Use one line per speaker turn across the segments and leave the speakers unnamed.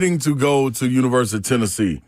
to go to University of Tennessee,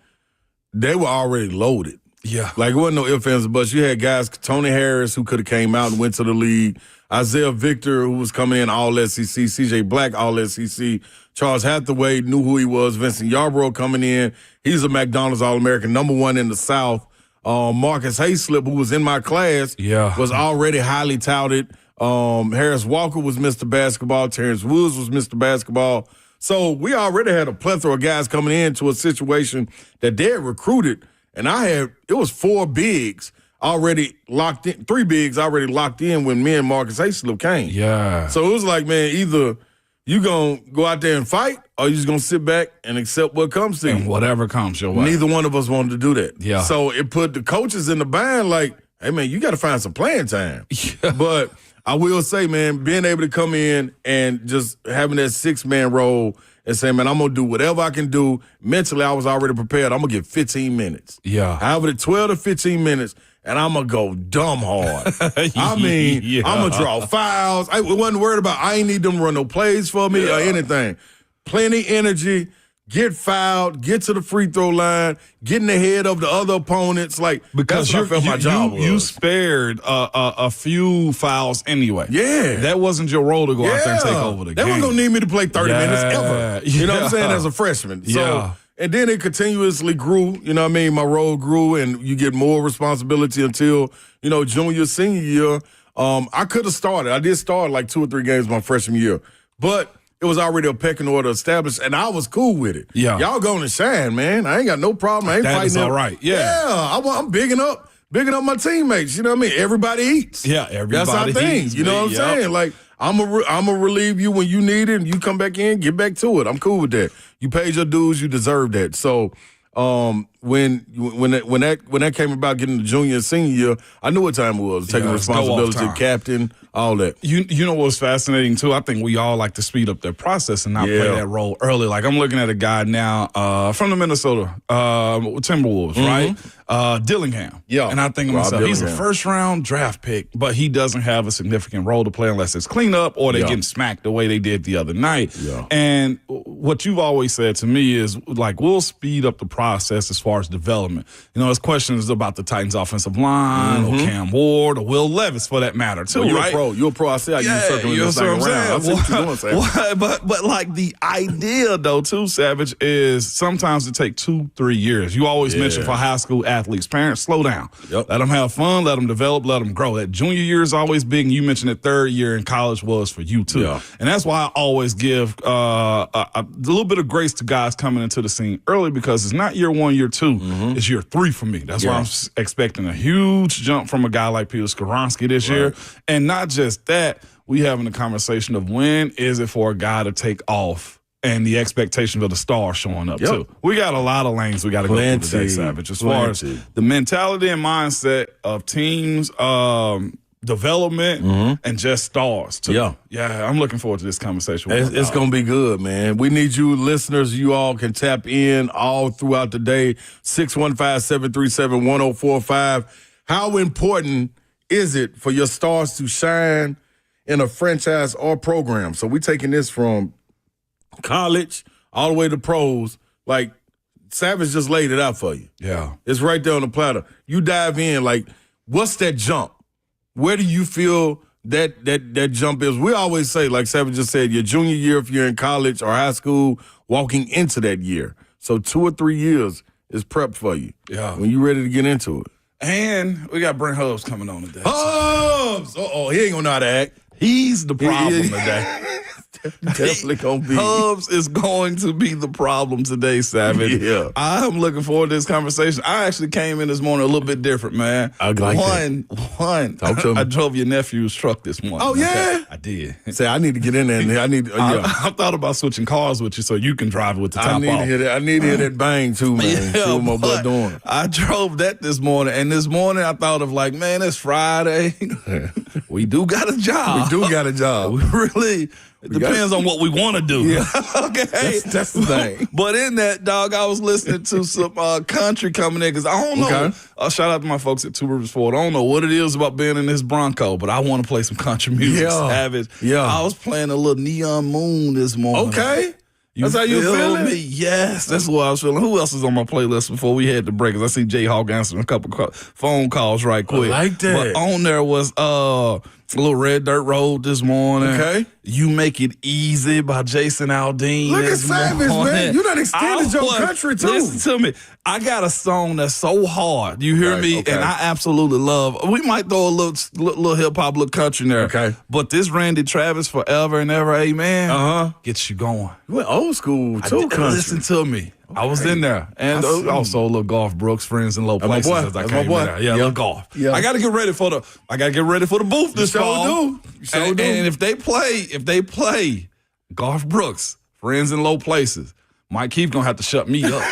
they were already loaded.
Yeah.
Like, it wasn't no ifs, ands, or buts. You had guys, Tony Harris, who could have came out and went to the league, Isaiah Victor, who was coming in all-SEC, C.J. Black, all-SEC, Charles Hathaway, knew who he was, Vincent Yarbrough coming in. He's a McDonald's All-American, #1 in the South. Marcus Hayslip, who was in my class, was already highly touted. Harris Walker was Mr. Basketball. Terrence Woods was Mr. Basketball. So we already had a plethora of guys coming into a situation that they had recruited. And it was 4 bigs already locked in, 3 bigs already locked in when me and Marcus Hayslip came.
Yeah.
So it was like, man, either you going to go out there and fight or you just going to sit back and accept what comes to you.
And whatever comes your way.
Neither one of us wanted to do that.
Yeah.
So it put the coaches in the bind like, hey, man, you got to find some playing time.
Yeah.
But I will say, man, being able to come in and just having that 6-man role and say, man, I'm going to do whatever I can do. Mentally, I was already prepared. I'm going to get 15 minutes.
Yeah.
However, the 12 to 15 minutes, and I'm going to go dumb hard. I mean, I'm going to draw fouls. I wasn't worried about, I ain't need them to run no plays for me or anything. Plenty energy, get fouled, get to the free throw line, get in the head of the other opponents. Like,
because
that's what I felt my job was.
You spared a few fouls anyway.
Yeah.
That wasn't your role to go out there and take over the game.
They weren't going to need me to play 30 minutes ever. You know what I'm saying? As a freshman. So, and then it continuously grew. You know what I mean? My role grew, and you get more responsibility until, junior, senior year. I could have started. I did start like 2 or 3 games my freshman year. But it was already a pecking order established, and I was cool with it. Yeah. Y'all going to shine, man. I ain't got no problem. I ain't fighting.
That is all right. Yeah.
I'm bigging up my teammates. You know what I mean? Everybody eats.
Yeah, everybody
That's our thing.
eats.
You know what I'm saying? Like, I'm a relieve you when you need it, and you come back in, get back to it. I'm cool with that. You paid your dues, you deserve that. So when that came about getting the junior and senior year, I knew what time it was. Taking responsibility, captain, all that.
You know what's fascinating too? I think we all like to speed up their process and not play that role early. Like, I'm looking at a guy now from the Minnesota Timberwolves, right? Dillingham. Yeah. And I think to myself, he's a first-round draft pick, but he doesn't have a significant role to play unless it's cleanup or they're getting smacked the way they did the other night. Yeah. And what you've always said to me is, like, we'll speed up the process as far as development. There's questions about the Titans' offensive line or Cam Ward or Will Levis, for that matter, too, right?
You're a pro. I see how you're circling this thing around. I see what you're doing, Savage.
But like, the idea, though, too, Savage, is sometimes it takes 2-3 years. You always mention for high school athletes, parents, slow down. Yep. Let them have fun, let them develop, let them grow. That junior year is always big, and you mentioned that third year in college was for you, too. Yeah. And that's why I always give a little bit of grace to guys coming into the scene early, because it's not year 1, year 2. It's year 3 for me. That's why I'm expecting a huge jump from a guy like Peter Skoronski this year. And not just that, we having a conversation of when is it for a guy to take off, and the expectations of the star showing up, too. We got a lot of lanes we got to go through today, Savage, as far as the mentality and mindset of teams, development, and just stars, too. Yeah, I'm looking forward to this conversation.
It's going to be good, man. We need you listeners. You all can tap in all throughout the day, 615-737-1045. How important is it for your stars to shine in a franchise or program? So we're taking this from college all the way to pros. Like, Savage just laid it out for you.
Yeah.
It's right there on the platter. You dive in, like, what's that jump? Where do you feel that jump is? We always say, like Savage just said, your junior year if you're in college or high school, walking into that year. So 2 or 3 years is prep for you. Yeah. When you're ready to get into it.
And we got Brent Hubs coming on today.
Hubs! Uh-oh, he ain't gonna know how to act.
He's the problem today.
Definitely gonna be.
Hubs is going to be the problem today, Savage. Yeah. I'm looking forward to this conversation. I actually came in this morning a little bit different, man.
I like
One.
Talk to him.
I drove your nephew's truck this morning.
Oh, yeah?
I did.
Say, I need to get in there. And
I thought about switching cars with you so you can drive it with the top off.
I need to hear that bang, too, man. See what my boy doing.
I drove that this morning, and this morning I thought of, like, man, it's Friday. We do got a job.
We do got a job.
We really... It depends on what we want to do.
Yeah.
Okay.
That's the thing.
But in that, dog, I was listening to some country coming in, because I don't know.
Okay.
Shout out to my folks at Two Rivers Ford. I don't know what it is about being in this Bronco, but I want to play some country music.
Yeah.
Savage.
Yeah.
I was playing a little Neon Moon this morning.
Okay. That's how you feeling?
Me? Yes, that's what I was feeling. Who else is on my playlist before we had the break? 'Cause I see J Hawk answering a couple phone calls right quick.
I like that.
But on there was a little Red Dirt Road this morning.
Okay.
You Make It Easy by Jason Aldean.
Look at Savage, man. You done extended your country, too.
Listen to me. I got a song that's so hard. You hear me?
Okay.
And I absolutely love. We might throw a little hip-hop, little country in there.
Okay.
But this Randy Travis, Forever and Ever, Amen, gets you going.
You went old school, too, country.
Listen to me. Okay. I was in there. And also a little Golf Brooks, Friends in Low Places. As I came in there. Yeah, little golf. Yeah. I got to get ready for the booth this fall.
You sure do.
And if they play Golf Brooks, Friends in Low Places, Mike Keith gonna have to shut me up.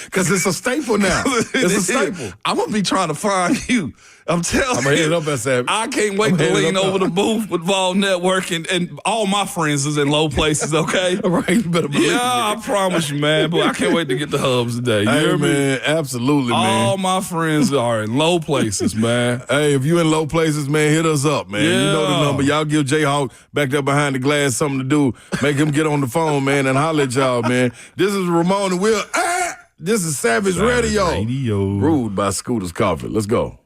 Because it's a staple now. It's a staple.
I'm going to be trying to find you. I'm telling you.
I'm going to hit it up at Savage.
I can't wait to lean over the booth with Vol Network and all my friends is in low places, okay?
All right, you better believe
it. I promise you, man. But I can't wait to get the Hubs today. You hear me?
Man, absolutely, man.
All my friends are in low places, man.
Hey, if you in low places, man, hit us up, man. Yeah. You know the number. Y'all give J-Hawk back there behind the glass something to do. Make him get on the phone, man, and holler at y'all, man. This is Ramon and Will. This is Savage Radio. Brewed by Scooter's Coffee. Let's go.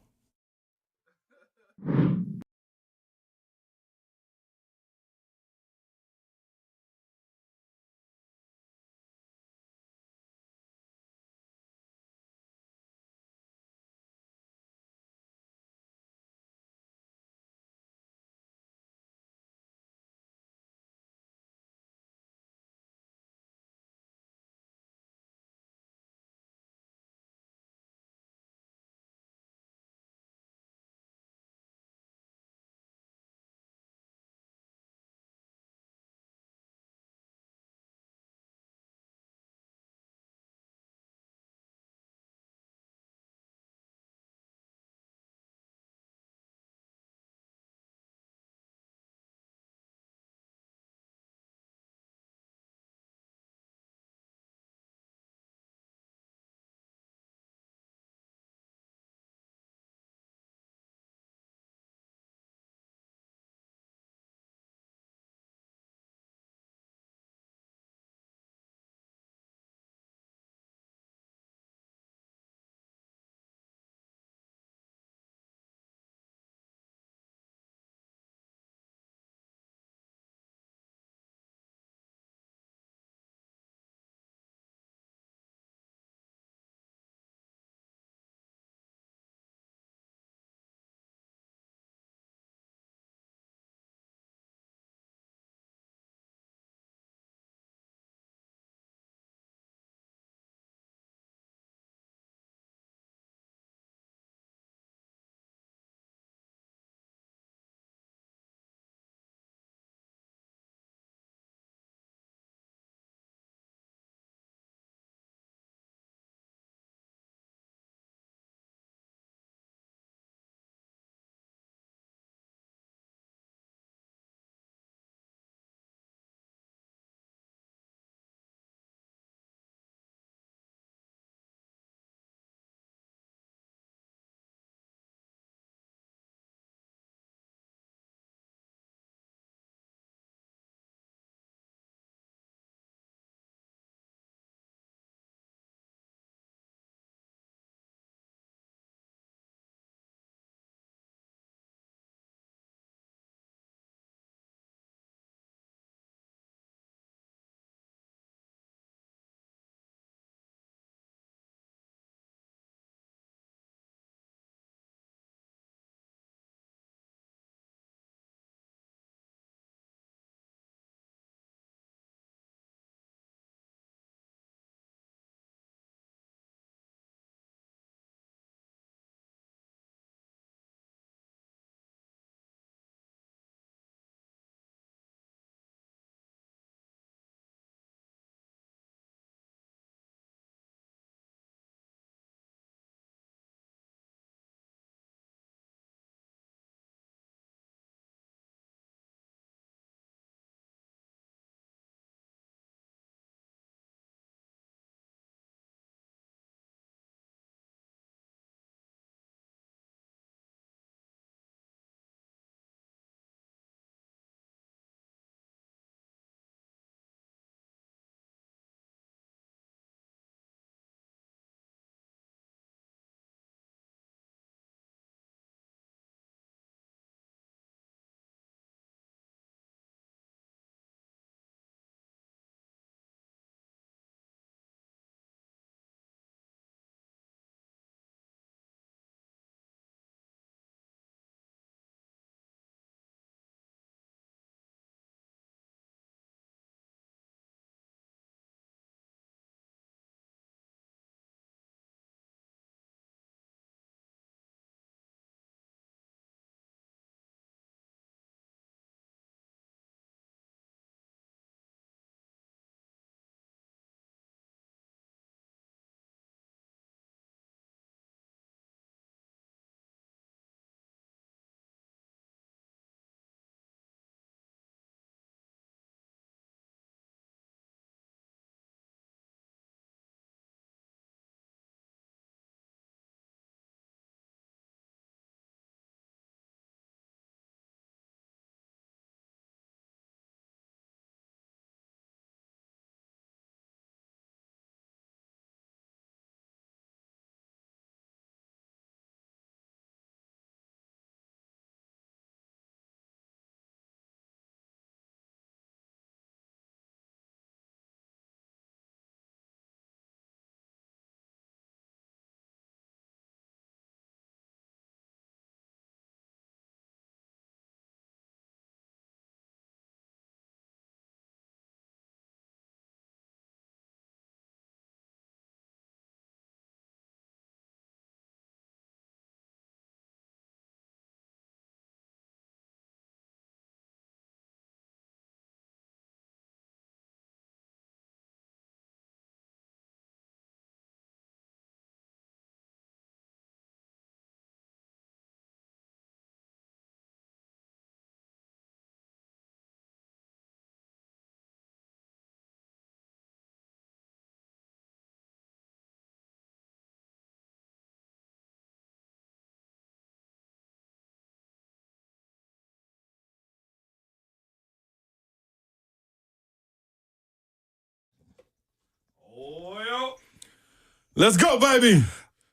Let's go, baby.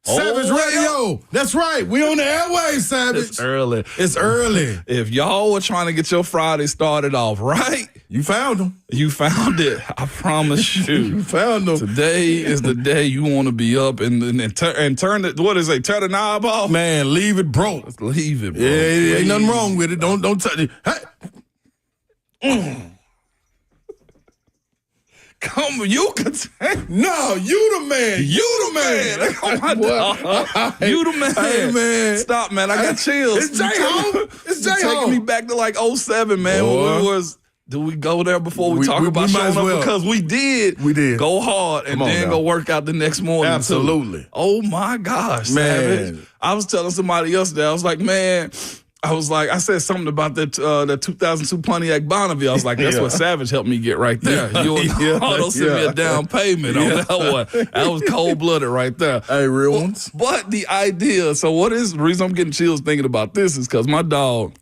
Savage Radio. That's right. We on the airwaves, Savage.
It's early.
It's early.
If y'all were trying to get your Friday started off right,
you found them.
You found it. I promise you.
You found them.
Today is the day you want to be up and turn it. What is it? Turn the knob off.
Man, leave it broke.
Let's leave it, bro.
Yeah, ain't nothing wrong with it. Don't touch it. Hey.
Come, you can take.
No, you the man. You the man.
Oh my God. You the man.
Hey, man.
Stop, man. I got chills.
It's J-Ho. It's J-Ho.
Taking me back to like 07, man. When we was. Do we go there before we talk about showing up? Because we did. We did. Go hard and then go work out the next morning.
Absolutely.
Too. Oh my gosh,
man.
Savage. I was telling somebody yesterday. I was like, man. I said something about that 2002 Pontiac Bonneville. I was like, that's what Savage helped me get right there. You don't send me a down payment on that one. That was cold-blooded right there.
Hey, real ones.
But the idea, so what is the reason I'm getting chills thinking about this is because my dog,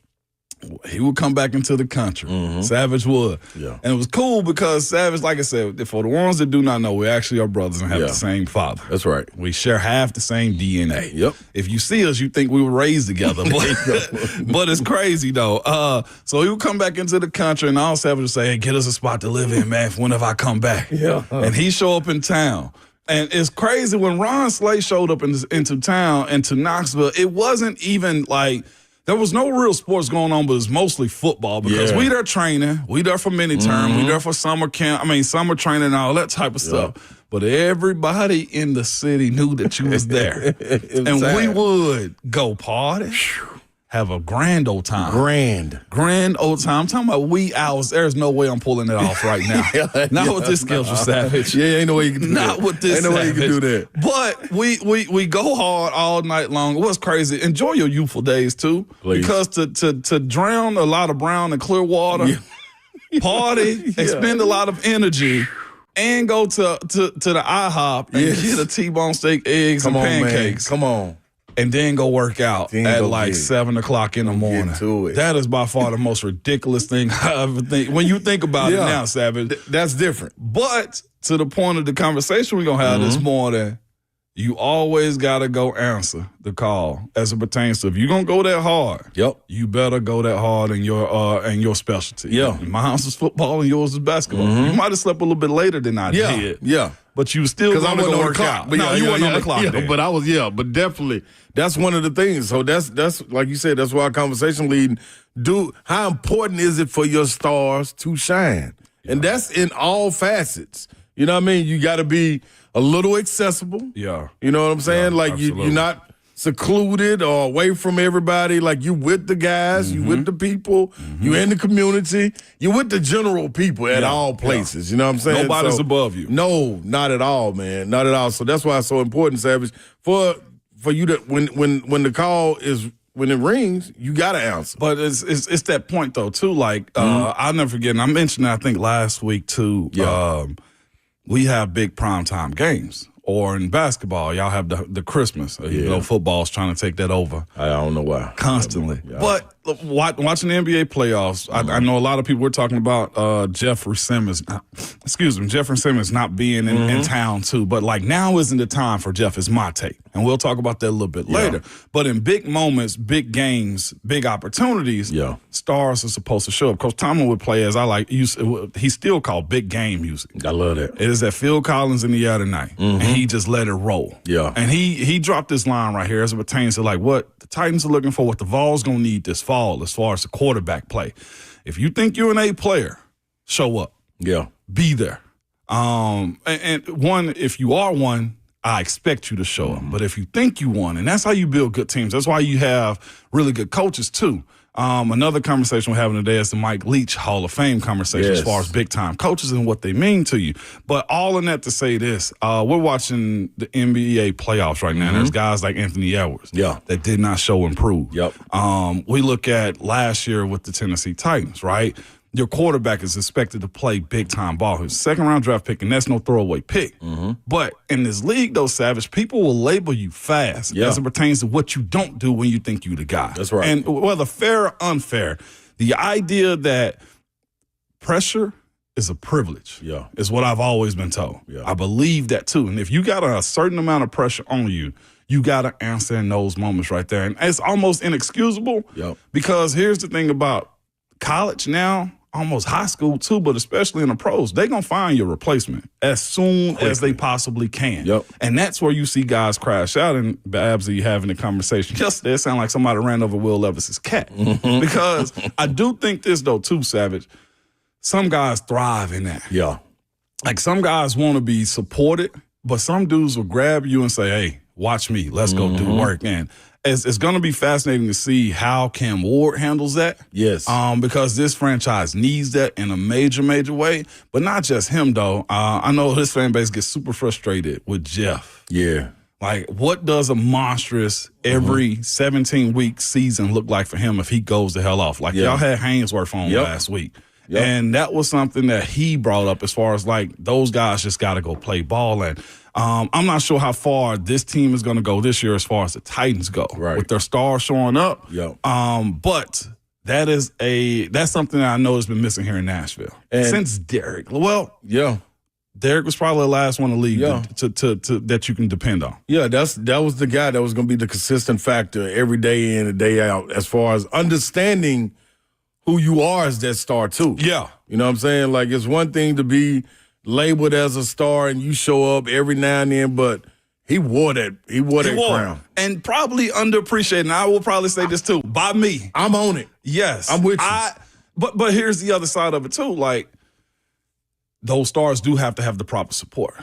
he would come back into the country. Mm-hmm. Savage would. Yeah. And it was cool because Savage, like I said, for the ones that do not know, we actually are brothers and have the same father.
That's right.
We share half the same DNA.
Yep.
If you see us, you think we were raised together. But it's crazy, though. So he would come back into the country, and all Savage would say, hey, get us a spot to live in, man, for whenever I come back. Yeah. And he show up in town. And it's crazy, when Ron Slay showed up into town, into Knoxville, it wasn't even like, there was no real sports going on, but it's mostly football because we there training, we there for mini-term, we there for summer camp, summer training and all that type of stuff. But everybody in the city knew that you was there. And we would go party, have a grand old time. Grand old time. I'm talking about wee hours. There's no way I'm pulling it off right now. Not with this schedule, Savage.
Yeah, ain't no way you can do that.
Not with this
Ain't no way you can do that.
But we go hard all night long. It was crazy. Enjoy your youthful days, too. Please. Because to drown a lot of brown and clear water, party, expend a lot of energy, and go to the IHOP and get a T-bone steak, eggs, and pancakes.
Man. Come on.
And then go work out at like 7 o'clock in the morning. That is by far the most ridiculous thing I ever think. When you think about it now, Savage.
That's different.
But to the point of the conversation we're going to have this morning, you always got to go answer the call as it pertains to if you're going to go that hard. You better go that hard in your specialty. My house is football and yours is basketball. You might have slept a little bit later than I did. But you still going to go work out.
But
you weren't on the clock then.
But I was, but definitely, that's one of the things. So that's like you said, that's why our conversation leading. How important is it for your stars to shine? And that's in all facets. You know what I mean? You got to be a little accessible. You know what I'm saying? Like you're not secluded or away from everybody. Like you with the guys, you with the people, you in the community, you with the general people at all places. You know what I'm saying?
Nobody's above you.
No, not at all, man. Not at all. So that's why it's so important, Savage, for you to when the call is when it rings, you gotta answer.
But it's that point though too. Like I'll never forget. And I mentioned that, I think last week too. We have big primetime games. Or in basketball, y'all have the Christmas. You know, football's trying to take that over.
I don't know why.
Constantly. But watching the NBA playoffs, I know a lot of people were talking about Jeffrey Simmons not being in town too. But like now isn't the time for Jeff, is my take. And we'll talk about that a little bit later. But in big moments, big games, big opportunities, stars are supposed to show up. Coach Tomlin would play, as I like, he's still called big game music.
I love that.
It is that Phil Collins in the air tonight. And he just let it roll. And he dropped this line right here as it pertains to like what the Titans are looking for, what the Vols going to need this fall as far as the quarterback play. If you think you're an A player, show up. Be there. And one, if you are one, I expect you to show up. But if you think you won, and that's how you build good teams. That's why you have really good coaches too. Another conversation we're having today is the Mike Leach Hall of Fame conversation as far as big-time coaches and what they mean to you. But all in that to say this, we're watching the NBA playoffs right now, and there's guys like Anthony Edwards that did not show improve. We look at last year with the Tennessee Titans, right? Your quarterback is expected to play big-time ball. He's a second-round draft pick, and that's no throwaway pick. But in this league, though, Savage, people will label you fast as it pertains to what you don't do when you think you the guy.
That's right.
And whether fair or unfair, the idea that pressure is a privilege.
Yeah.
Is what I've always been told.
Yeah.
I believe that too. And if you got a certain amount of pressure on you, you got to answer in those moments right there. And it's almost inexcusable because here's the thing about college now, almost high school too, but especially in the pros, they're going to find your replacement as soon as they possibly can. And that's where you see guys crash out. And Babsy having a conversation yesterday, it sounded like somebody ran over Will Levis's cat. Because I do think this, though, too, Savage, some guys thrive in that. Like some guys want to be supported, but some dudes will grab you and say, hey, watch me. Let's go do work. And it's going to be fascinating to see how Cam Ward handles that. Because this franchise needs that in a major, major way. But not just him, though. I know his fan base gets super frustrated with Jeff. Like, what does a monstrous every 17-week season look like for him if he goes the hell off? Like, y'all had Hainsworth on last week. And that was something that he brought up as far as, like, those guys just got to go play ball. And I'm not sure how far this team is going to go this year as far as the Titans go with their stars showing up. But that's something that I know has been missing here in Nashville since Derek. Well, Derek was probably the last one to leave to that you can depend on.
That was the guy that was going to be the consistent factor every day in and day out as far as understanding who you are as that star too. You know what I'm saying? Like, it's one thing to be labeled as a star and you show up every now and then, but he wore that crown.
And probably underappreciated, and I will probably say this too, by me.
I'm on it.
Yes.
I'm with you.
But here's the other side of it too. Like, those stars do have to have the proper support.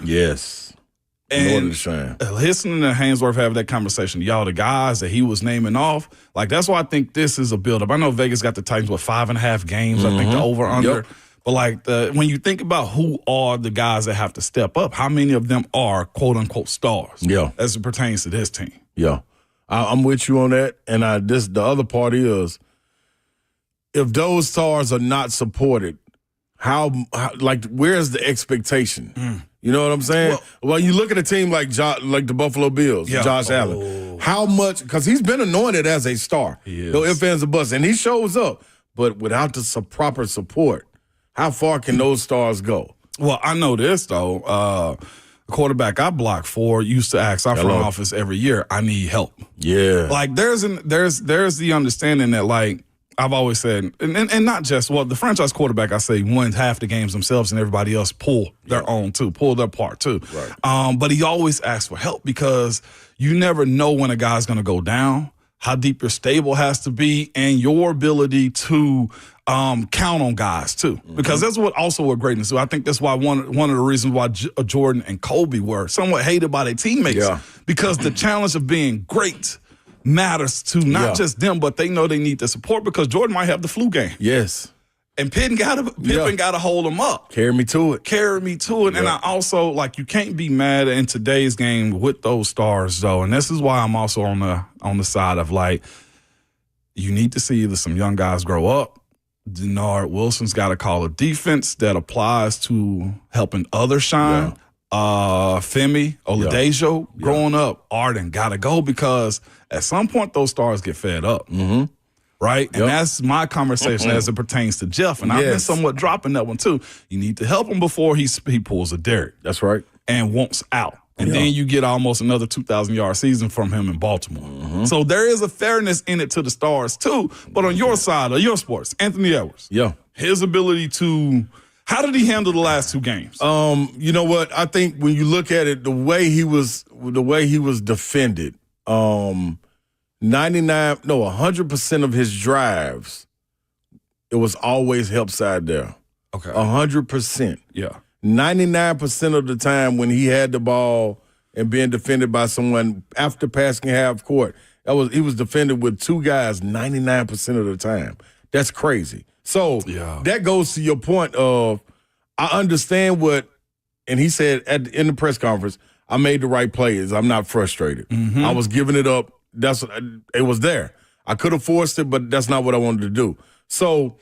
And listening to Hainsworth have that conversation, y'all, the guys that he was naming off, like, that's why I think this is a buildup. I know Vegas got the Titans with 5.5 games. I think the over-under. But, like, when you think about who are the guys that have to step up, how many of them are quote-unquote stars as it pertains to this team?
I'm with you on that. And the other part is, if those stars are not supported, how where's the expectation? You know what I'm saying? Well, you look at a team like the Buffalo Bills, Josh Allen. How much? Because he's been anointed as a star. No ifs, ands, or buts, and he shows up. But without the proper support, how far can those stars go?
Well, I know this though. The quarterback I blocked for used to ask our front office every year, "I need help." Like, there's the understanding that, like, I've always said, and not just, the franchise quarterback, I say, wins half the games themselves and everybody else pull their own too, pull their part too. But he always asks for help because you never know when a guy's going to go down, how deep your stable has to be, and your ability to count on guys too. Because that's what greatness do. I think that's why one of the reasons why Jordan and Kobe were somewhat hated by their teammates because the challenge of being great matters to not just them, but they know they need the support because Jordan might have the flu game. And Pippen got to hold him up.
Carry me to it.
And I also, like, you can't be mad in today's game with those stars, though. And this is why I'm also on the side of, like, you need to see either some young guys grow up. Denard Wilson's got to call a defense that applies to helping others shine. Femi Oladejo growing up, Arden got to go because at some point those stars get fed up. Right? And that's my conversation as it pertains to Jeff. And I've been somewhat dropping that one too. You need to help him before he pulls a Derek.
That's right.
And wants out. And then you get almost another 2,000-yard season from him in Baltimore. So there is a fairness in it to the stars too. But on your side of your sports, Anthony Edwards, his ability to, how did he handle the last two games?
You know what? I think when you look at it, the way he was defended, 100% of his drives, it was always help side there. 100%. 99% of the time when he had the ball and being defended by someone after passing half court, he was defended with two guys 99% of the time. That's crazy. So that goes to your point of, I understand and he said in the press conference, I made the right plays. I'm not frustrated. I was giving it up. It was there. I could have forced it, but that's not what I wanted to do. So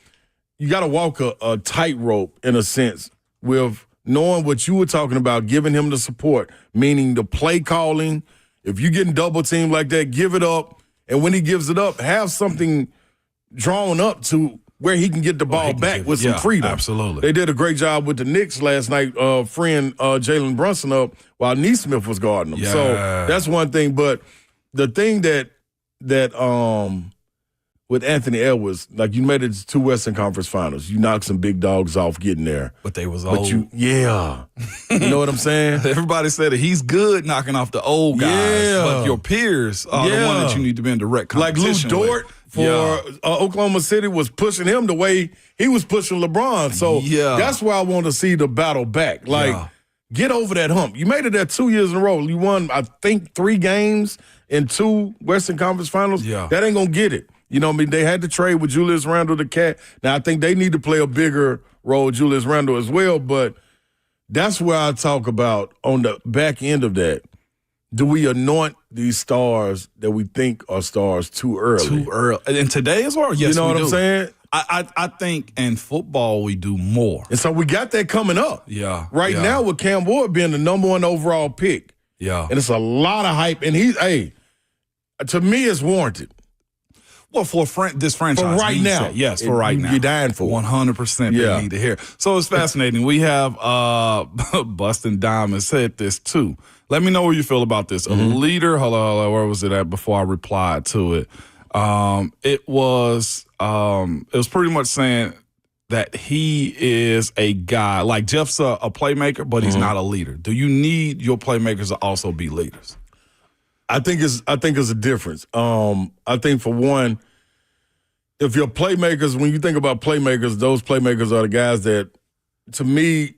you got to walk a tightrope in a sense with knowing what you were talking about, giving him the support, meaning the play calling. If you're getting double teamed like that, give it up. And when he gives it up, have something drawn up to where he can get the ball back with some freedom.
Absolutely.
They did a great job with the Knicks last night, freeing Jalen Brunson up while Neesmith was guarding him.
Yeah.
So that's one thing. But the thing that with Anthony Edwards, like you made it to 2 Western Conference Finals. You knocked some big dogs off getting there.
But they was old.
You know what I'm saying?
Everybody said that he's good knocking off the old guys, but your peers are the one that you need to be in direct competition
Like Lou Dort for Oklahoma City was pushing him the way he was pushing LeBron. So that's why I want to see the battle back. Like, get over that hump. You made it there 2 years in a row. You won, I think, 3 games in 2 Western Conference Finals.
Yeah.
That ain't going to get it. You know what I mean? They had to trade with Julius Randle, the cat. Now, I think they need to play a bigger role with Julius Randle as well, but that's where I talk about on the back end of that. Do we anoint these stars that we think are stars too early?
Too early. And today as well? Yes,
you know what I'm saying?
I think in football we do more.
And so we got that coming up.
Yeah.
Right now with Cam Ward being the number 1 overall pick.
Yeah.
And it's a lot of hype. And to me, it's warranted.
Well, for this franchise.
For right now.
Yes, for right now.
You're dying for
100% they need to hear. So it's fascinating. We have Bustin' Diamond said this too. Let me know what you feel about this. A leader, hold on, where was it at before I replied to it? It was pretty much saying that he is a guy, like Jeff's a playmaker, but he's not a leader. Do you need your playmakers to also be leaders?
I think it's a difference. I think for one, if you're playmakers, when you think about playmakers, those playmakers are the guys that, to me,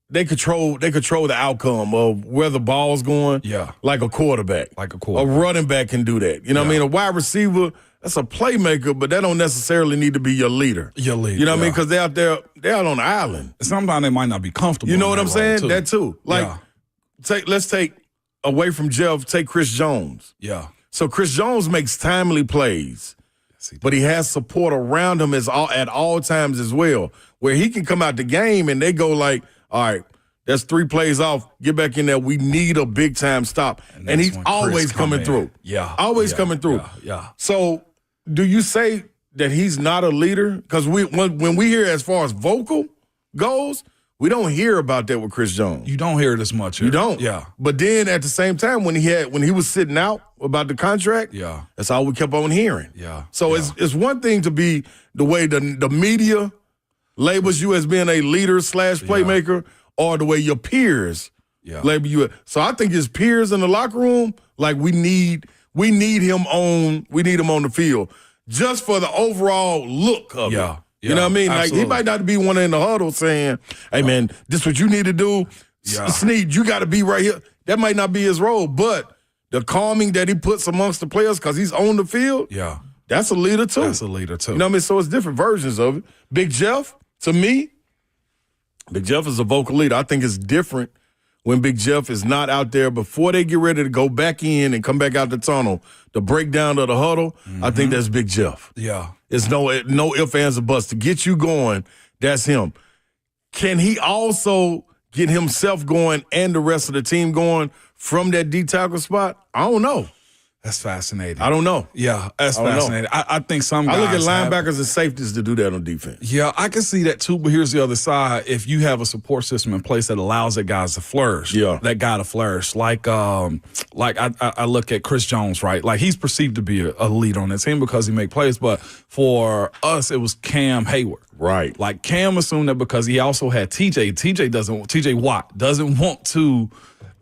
they control the outcome of where the ball's going. Yeah, like a quarterback. A running back can do that. You know what I mean? A wide receiver, that's a playmaker, but that don't necessarily need to be your leader. You know what I mean? Because they're out there, they're out on the island.
Sometimes they might not be comfortable.
You know what I'm saying? That too. Like, let's take away from Jeff, take Chris Jones. Yeah. So Chris Jones makes timely plays, but he has support around him at all times as well, where he can come out the game and they go like, all right, that's 3 plays off. Get back in there. We need a big-time stop. And he's always coming through. Yeah. Always coming through. Yeah. So do you say that he's not a leader? Because when we hear as far as vocal goes, we don't hear about that with Chris Jones.
You don't hear it as much.
You don't.
Yeah.
But then at the same time, when he was sitting out about the contract, that's all we kept on hearing. Yeah. So it's one thing to be the way the media labels you as being a leader / playmaker, or the way your peers label you. So I think his peers in the locker room, like we need him on the field just for the overall look of it. You know what I mean? Absolutely. Like, he might not be one in the huddle saying, hey, man, this what you need to do. Snead, you got to be right here. That might not be his role, but the calming that he puts amongst the players because he's on the field, that's a leader too.
That's a leader too.
You know what I mean? So it's different versions of it. Big Jeff, to me, Big Jeff is a vocal leader. I think it's different when Big Jeff is not out there before they get ready to go back in and come back out the tunnel. The breakdown of the huddle, I think that's Big Jeff. Yeah. It's no ifs, ands, or buts. To get you going, that's him. Can he also get himself going and the rest of the team going from that D tackle spot? I don't know.
That's fascinating.
I don't know.
Yeah, that's fascinating. I think some guys
I look at linebackers and safeties to do that on defense.
Yeah, I can see that too, but here's the other side. If you have a support system in place that allows that guy to flourish, that guy to flourish. Like I look at Chris Jones, right? Like, he's perceived to be a leader on that team because he make plays, but for us, it was Cam Hayward. Right. Like, Cam assumed that because he also had TJ Watt doesn't want to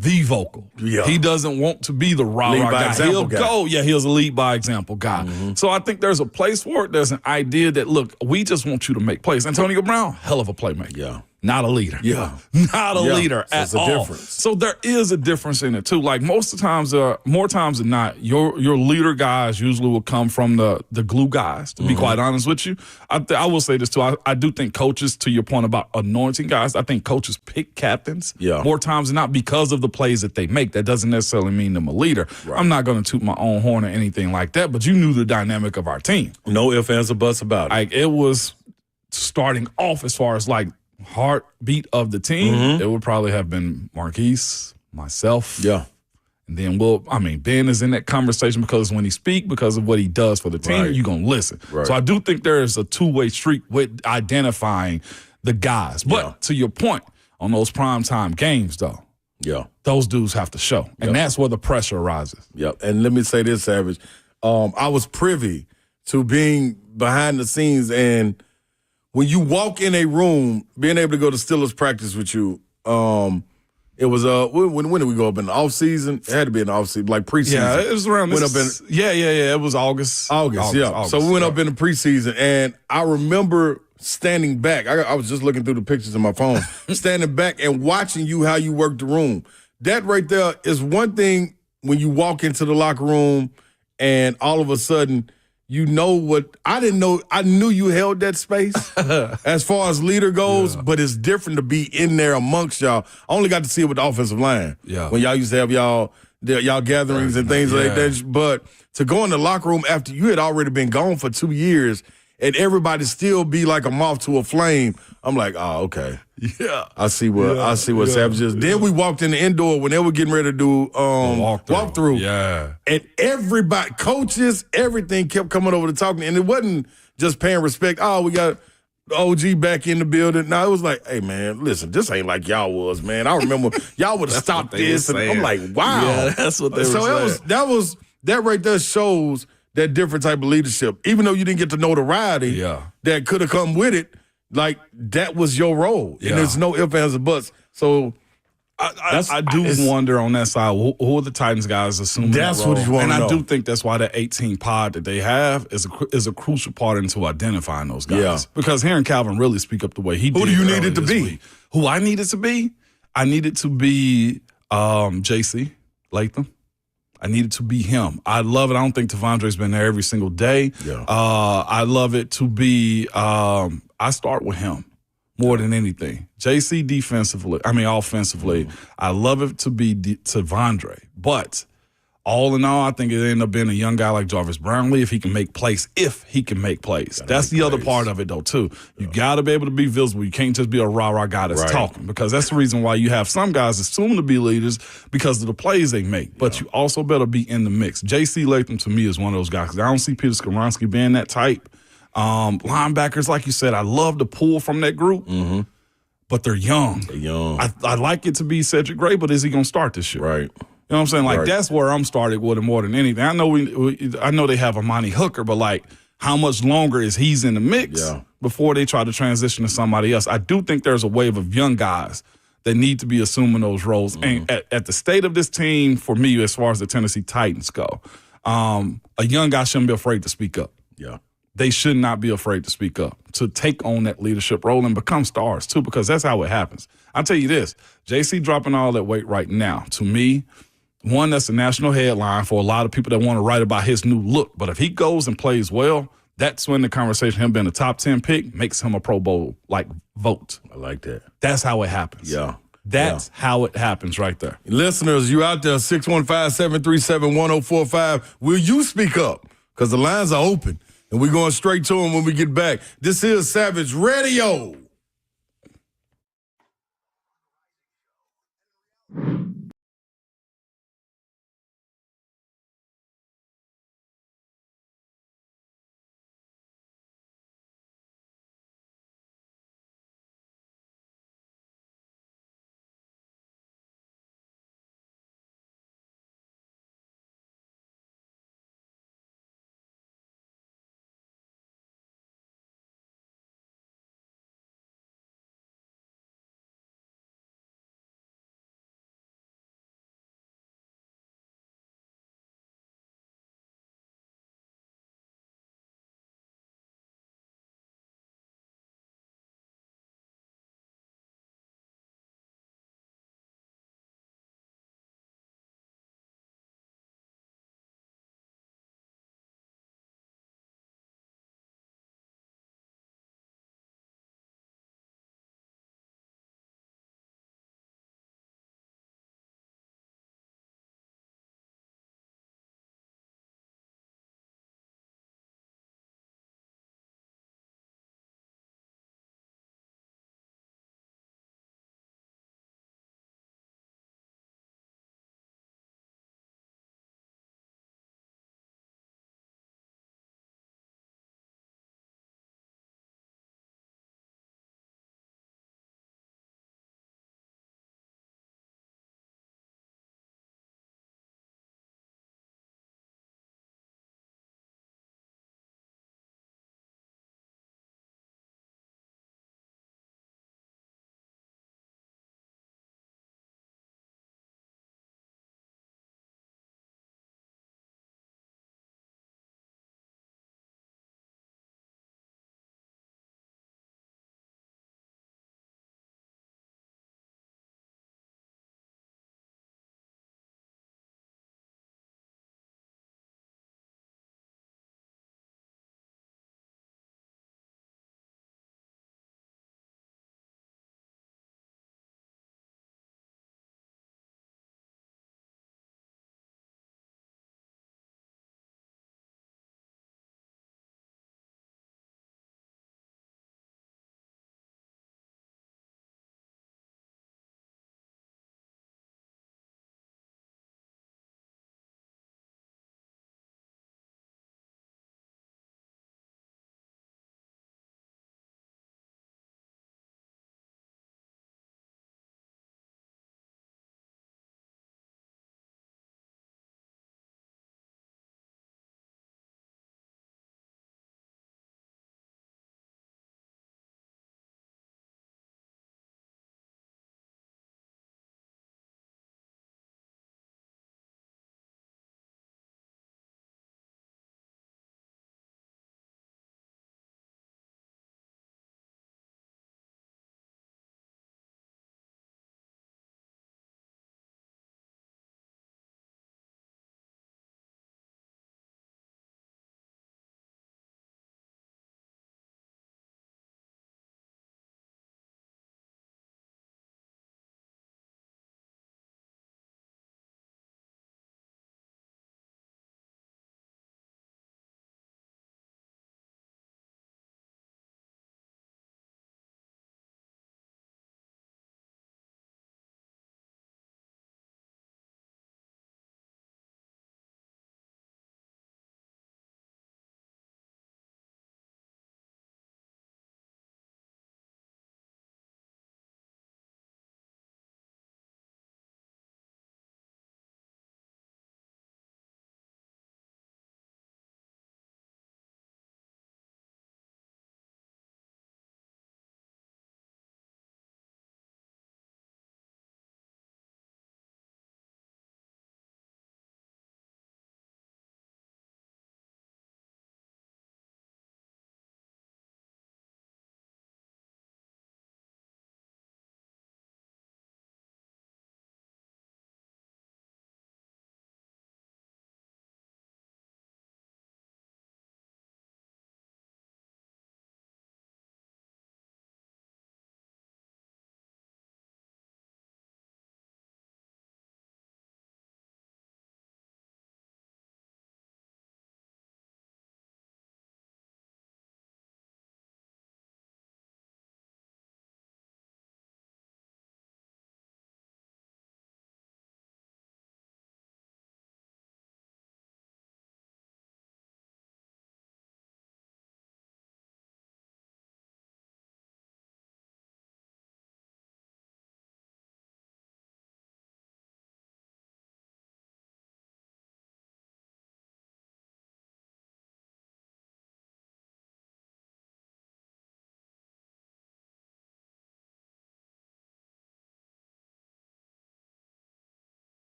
be vocal. Yeah. He doesn't want to be the rah-rah guy. He'll go, he's a lead by example guy. Mm-hmm. So I think there's a place for it. There's an idea that, look, we just want you to make plays. Antonio Brown, hell of a playmaker. Yeah. Not a leader. Yeah. Not a leader at all. Difference. So there is a difference in it too. Like, most of the times, more times than not, your leader guys usually will come from the glue guys, to be quite honest with you. I will say this too. I do think coaches, to your point about anointing guys, I think coaches pick captains more times than not because of the plays that they make. That doesn't necessarily mean them a leader. Right. I'm not going to toot my own horn or anything like that, but you knew the dynamic of our team.
No ifs, ands, or buts about it.
Like, it was starting off as far as like heartbeat of the team, it would probably have been Marquise, myself, And then Ben is in that conversation because when he speaks, because of what he does for the team, you're going to listen. Right. So I do think there is a two-way street with identifying the guys. But to your point, on those primetime games, though, those dudes have to show. And that's where the pressure arises.
Yep. And let me say this, Savage. I was privy to being behind the scenes, and when you walk in a room, being able to go to Steelers practice with you, it was when did we go up in the off season? It had to be in the off season, like preseason.
Yeah, it was around this. It was August.
August. So we went up in the preseason, and I remember standing back. I was just looking through the pictures on my phone, standing back and watching how you work the room. That right there is one thing when you walk into the locker room, and all of a sudden, you know what I didn't know. I knew you held that space as far as leader goes, but it's different to be in there amongst y'all. I only got to see it with the offensive line. Yeah. When y'all used to have y'all gatherings and things like that. But to go in the locker room after you had already been gone for 2 years and everybody still be like a moth to a flame, I'm like, oh, okay. Yeah. I see what Savage is. Then we walked in the indoor when they were getting ready to do walkthrough. Yeah. And everybody, coaches, everything kept coming over to talking. And it wasn't just paying respect. Oh, we got OG back in the building. No, it was like, hey, man, listen, this ain't like y'all was, man. I remember y'all would have stopped this. And I'm like, wow. Yeah, that's what they were saying. That right there shows that different type of leadership. Even though you didn't get the notoriety that could have come with it, like that was your role. And there's no ifs, ands, or buts. So
I do wonder on that side, who are the Titans guys assuming
that's
that role?
What you want to know.
And I do think that's why that 18 pod that they have is a crucial part into identifying those guys. Yeah. Because hearing Calvin really speak up the way he did.
Who do you need it to be?
Week. Who I needed to be? I needed to be JC Latham. I needed to be him. I love it. I don't think Tavondre's been there every single day. Yeah. I love it to be I start with him more than anything. JC offensively, I love it to be Tavondre. But all in all, I think it ended up being a young guy like Jarvis Brownlee if he can make plays. That's the other part of it, though, too. You got to be able to be visible. You can't just be a rah-rah guy that's talking, because that's the reason why you have some guys assume to be leaders because of the plays they make. But you also better be in the mix. J.C. Latham, to me, is one of those guys, because I don't see Peter Skoronski being that type. Linebackers, like you said, I love the pull from that group, but they're young. I like it to be Cedric Gray, but is he going to start this year?
Right.
You know what I'm saying? Like, that's where I'm started with it more than anything. I know I know they have Amani Hooker, but, like, how much longer is he's in the mix before they try to transition to somebody else? I do think there's a wave of young guys that need to be assuming those roles. And at the state of this team, for me, as far as the Tennessee Titans go, a young guy shouldn't be afraid to speak up. Yeah. They should not be afraid to speak up, to take on that leadership role and become stars, too, because that's how it happens. I'll tell you this, JC dropping all that weight right now, to me, one, that's a national headline for a lot of people that want to write about his new look. But if he goes and plays well, that's when the conversation, him being a top 10 pick, makes him a Pro Bowl, vote.
I like that.
That's how it happens. Yeah. That's how it happens right there.
Listeners, you out there, 615-737-1045. Will you speak up? Because the lines are open, and we're going straight to them when we get back. This is Savage Radio.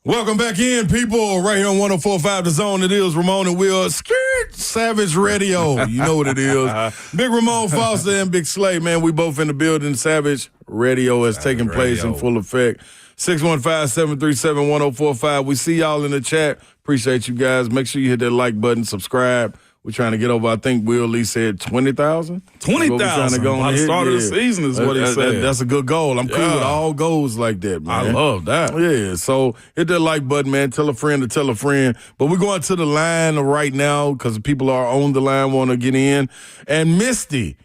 Welcome back in, people. Right here on 104.5 The Zone. It is Ramon and Will. Skirt Savage Radio. You know what it is. Big Ramon Foster and Big Slay, man. We both in the building. Savage Radio is taking place in full effect. 615-737-1045. We see y'all in the chat. Appreciate you guys. Make sure you hit that like button, subscribe. We're trying to get over, I think Will Lee said 20,000.
20,000 by the start of the season is what he said.
That's a good goal. I'm cool with all goals like that, man.
I love that.
Yeah, so hit that like button, man. Tell a friend to tell a friend. But we're going to the line right now because people are on the line, want to get in. And Misty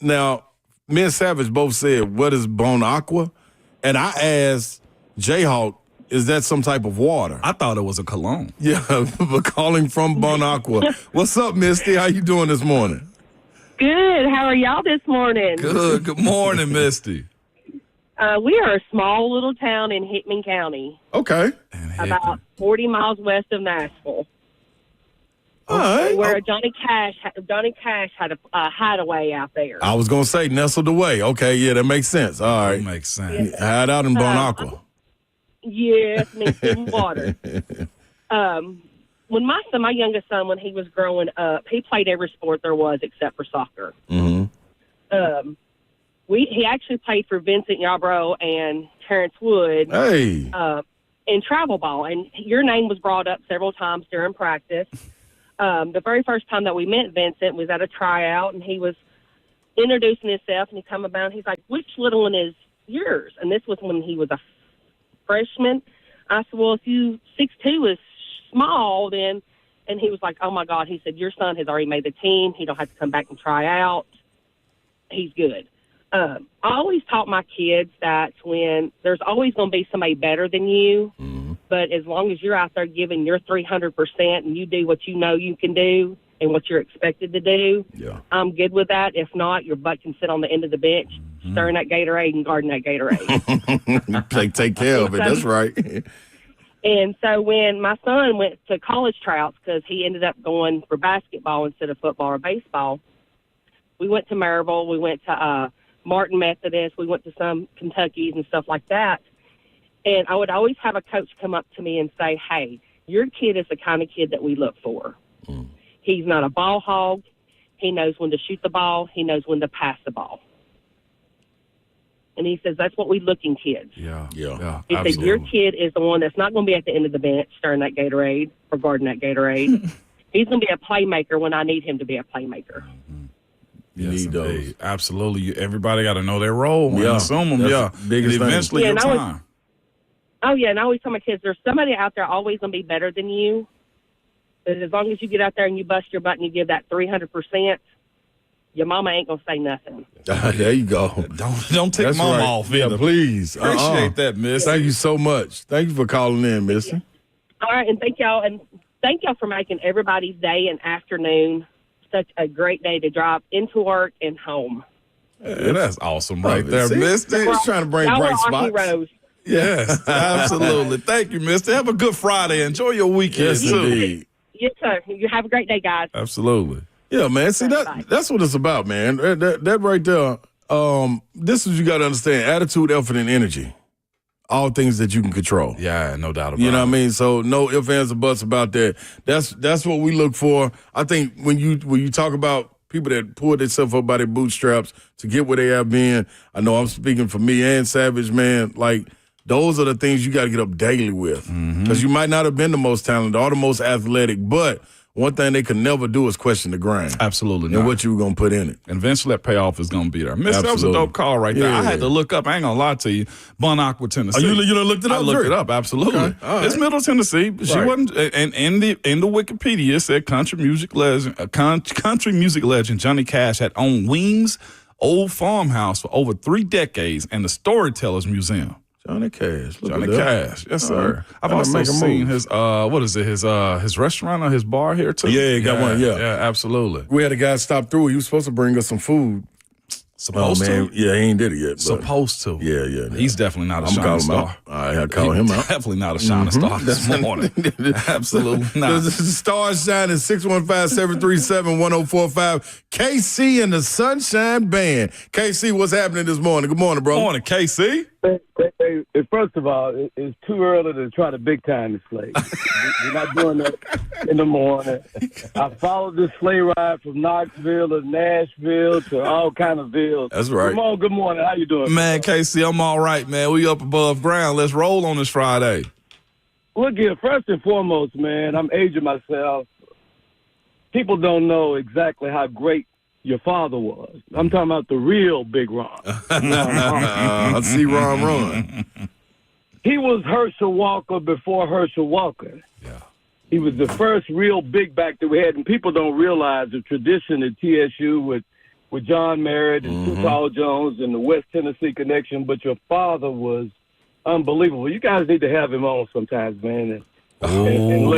now, me and Savage both said, what is Bon Aqua? And I asked Jayhawk, is that some type of water?
I thought it was a cologne.
Yeah, but calling from Bon Aqua. What's up, Misty? How you doing this morning?
Good. How are y'all this morning?
Good. Good morning, Misty.
We are a small little town in Hickman County.
Okay.
About 40 miles west of Nashville.
All right.
Where Johnny Cash had a hideaway out there.
I was going to say nestled away. Okay, yeah, that makes sense. All right.
That makes sense.
Hide out in Bon Aqua.
Yes, mixing water. When my youngest son, when he was growing up, he played every sport there was except for soccer.
Mm-hmm.
He actually played for Vincent Yarbrough and Terrence Wood.
Hey.
In travel ball, and your name was brought up several times during practice. The very first time that we met Vincent was at a tryout, and he was introducing himself, and he come about, and he's like, which little one is yours? And this was when he was a freshman. I said, well, if 6'2" is small, then, and he was like, oh my God. He said, your son has already made the team. He don't have to come back and try out. He's good. I always taught my kids that when there's always going to be somebody better than you, but as long as you're out there giving your 300% and you do what you know you can do and what you're expected to do, I'm good with that. If not, your butt can sit on the end of the bench, stirring that Gatorade and guarding that Gatorade.
Take care of it. That's right.
And so when my son went to college tryouts, because he ended up going for basketball instead of football or baseball, we went to Maryville, we went to Martin Methodist, we went to some Kentuckies and stuff like that. And I would always have a coach come up to me and say, hey, your kid is the kind of kid that we look for. He's not a ball hog. He knows when to shoot the ball. He knows when to pass the ball. And he says, that's what we look in kids.
Yeah,
He said, your kid is the one that's not going to be at the end of the bench stirring that Gatorade or guarding that Gatorade. He's going to be a playmaker when I need him to be a playmaker.
Yes, indeed. Absolutely. Everybody got to know their role and assume them.
Biggest
and eventually your time.
And I always tell my kids, there's somebody out there always going to be better than you. But as long as you get out there and you bust your butt and you give that 300%, your mama ain't going to say nothing.
There you go.
Don't take mama off.
Yeah, please.
Appreciate that, Miss.
Thank you so much. Thank you for calling in, Missy.
All right, and thank y'all. And thank y'all for making everybody's day and afternoon such a great day to drive into work and home.
Yeah, that's awesome right there, Misty.
Just trying to bring bright spots.
Heroes.
Yes, absolutely. Thank you, Misty. Have a good Friday. Enjoy your weekend,
yes,
too.
Indeed.
Yes, sir. You have a great day, guys.
Absolutely.
Yeah, man. See, that's what it's about, man. That right there, this is, you got to understand, attitude, effort, and energy. All things that you can control.
Yeah, no doubt about it.
You know what I mean? So no ifs, ands, or buts about that. That's what we look for. I think when you talk about people that pull themselves up by their bootstraps to get where they have been, I know I'm speaking for me and Savage, man, like those are the things you got to get up daily with. Because you might not have been the most talented or the most athletic, but one thing they can never do is question the grind.
Absolutely
and what you were going to put in it.
And eventually that payoff is going to be there. Miss, that was a dope call right there. I had to look up, I ain't going to lie to you, Bon Aqua, Tennessee.
Oh, you looked it up?
I looked it up, absolutely. Okay. Right. It's Middle Tennessee. She wasn't, and in the Wikipedia, it said country music legend Johnny Cash had owned Wings Old Farmhouse for over 3 decades and the Storytellers Museum.
Johnny Cash.
Johnny Cash. Yes, sir. I've also seen his his restaurant or his bar here too.
Yeah, he got one,
Yeah, absolutely.
We had a guy stop through. He was supposed to bring us some food.
Supposed to?
Yeah, he ain't did it yet.
Supposed to.
Yeah.
He's definitely not a shining star.
I call him out.
Definitely not a shining star this morning. Absolutely not.
The stars shining 615-737-1045. KC and the Sunshine Band. KC, what's happening this morning? Good morning, bro.
Good morning, KC.
First of all, it's too early to try to big time the sleigh. We're not doing that in the morning. I followed this sleigh ride from Knoxville to Nashville to all kind of villes.
That's right.
Ramon, good morning. How you doing?
Man, Casey, I'm all right, man. We up above ground. Let's roll on this Friday.
Look here, first and foremost, man, I'm aging myself. People don't know exactly how great your father was. I'm talking about the real Big Ron.
I see Ron run.
He was Herschel Walker before Herschel Walker.
Yeah.
He was the first real big back that we had, and people don't realize the tradition at TSU with John Merritt and Too Tall Jones and the West Tennessee connection, but your father was unbelievable. You guys need to have him on sometimes, man.
KC,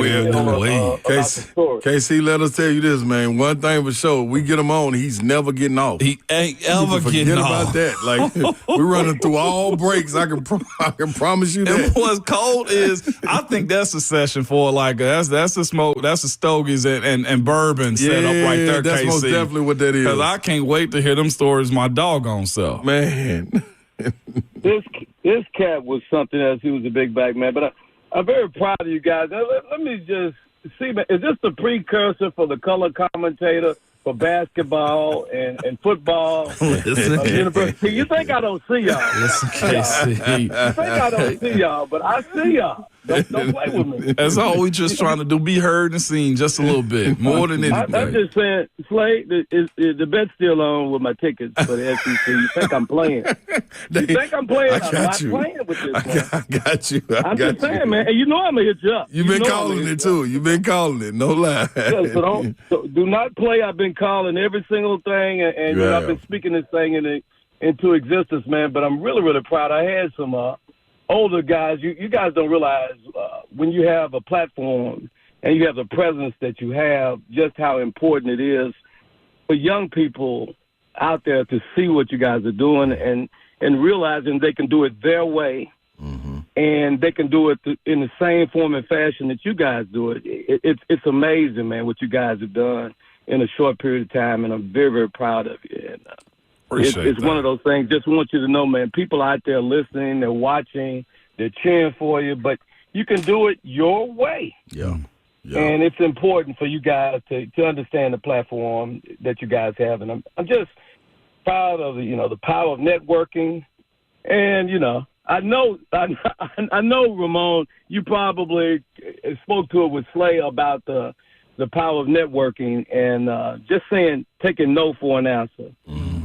let us tell you this, man. One thing for sure, we get him on, he's never getting off.
He ain't ever getting off.
Forget about that. Like, we're running through all breaks. I can promise you that.
And what's cold is, I think that's a session for that's the smoke, that's the stogies and bourbon set up right there,
that's
KC.
Most definitely what that is.
Because I can't wait to hear them stories my doggone self.
Man.
This cat was something else. He was a big back man, but I'm very proud of you guys. Now, let me just see, man, is this the precursor for the color commentator for basketball and football? University? You think I don't see y'all?
Listen, KC.
You think I don't see y'all, but I see y'all. Don't play with me.
That's all we just trying to do, be heard and seen just a little bit, more than anything.
I'm just saying, Slade, the bet's still on with my tickets for the SEC. You think I'm playing? You think I'm playing? I'm not playing with this, man.
I got you.
I'm just saying, man. And you know I'm going to hit you up.
You've been calling it, too. You've been calling it. No lie.
Yeah, so do not play. I've been calling every single thing, and you know, I've been speaking this thing into existence, man. But I'm really, really proud. I had some older guys. You guys don't realize when you have a platform and you have the presence that you have, just how important it is for young people out there to see what you guys are doing and realizing they can do it their way. And they can do it in the same form and fashion that you guys do it. It's amazing, man, what you guys have done in a short period of time, and I'm very, very proud of you. And it's one of those things. Just want you to know, man, people out there listening, they're watching, they're cheering for you, but you can do it your way.
Yeah.
And it's important for you guys to understand the platform that you guys have. And I'm just proud of the power of networking. And I know, Ramon, you probably spoke to it with Slay about the power of networking and just taking no for an answer.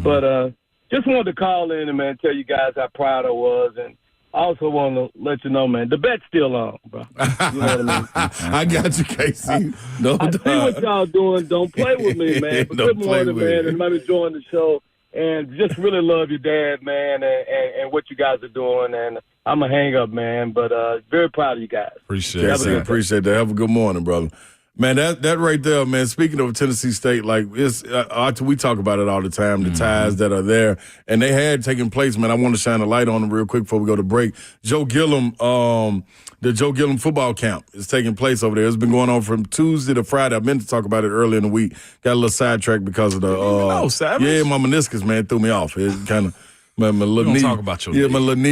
But just wanted to call in and, man, tell you guys how proud I was. And I also want to let you know, man, the bet's still on, bro. You know what I mean?
I got you, Casey.
I see what y'all doing. Don't play with me, man. But good morning, man, and I'm enjoying the show. And just really love your dad, man, and what you guys are doing. And I'm a hang up, man, but very proud of you guys.
Appreciate that. Have a good morning, brother. Man, that right there, man, speaking of Tennessee State, like, we talk about it all the time, the ties that are there, and they had taken place, man. I want to shine a light on them real quick before we go to break. Joe Gillum, the Joe Gillum football camp is taking place over there. It's been going on from Tuesday to Friday. I meant to talk about it earlier in the week. Got a little sidetracked because of the
Savage?
Yeah, my meniscus, man, threw me off. It kind of my little knee.
Talk about your knee.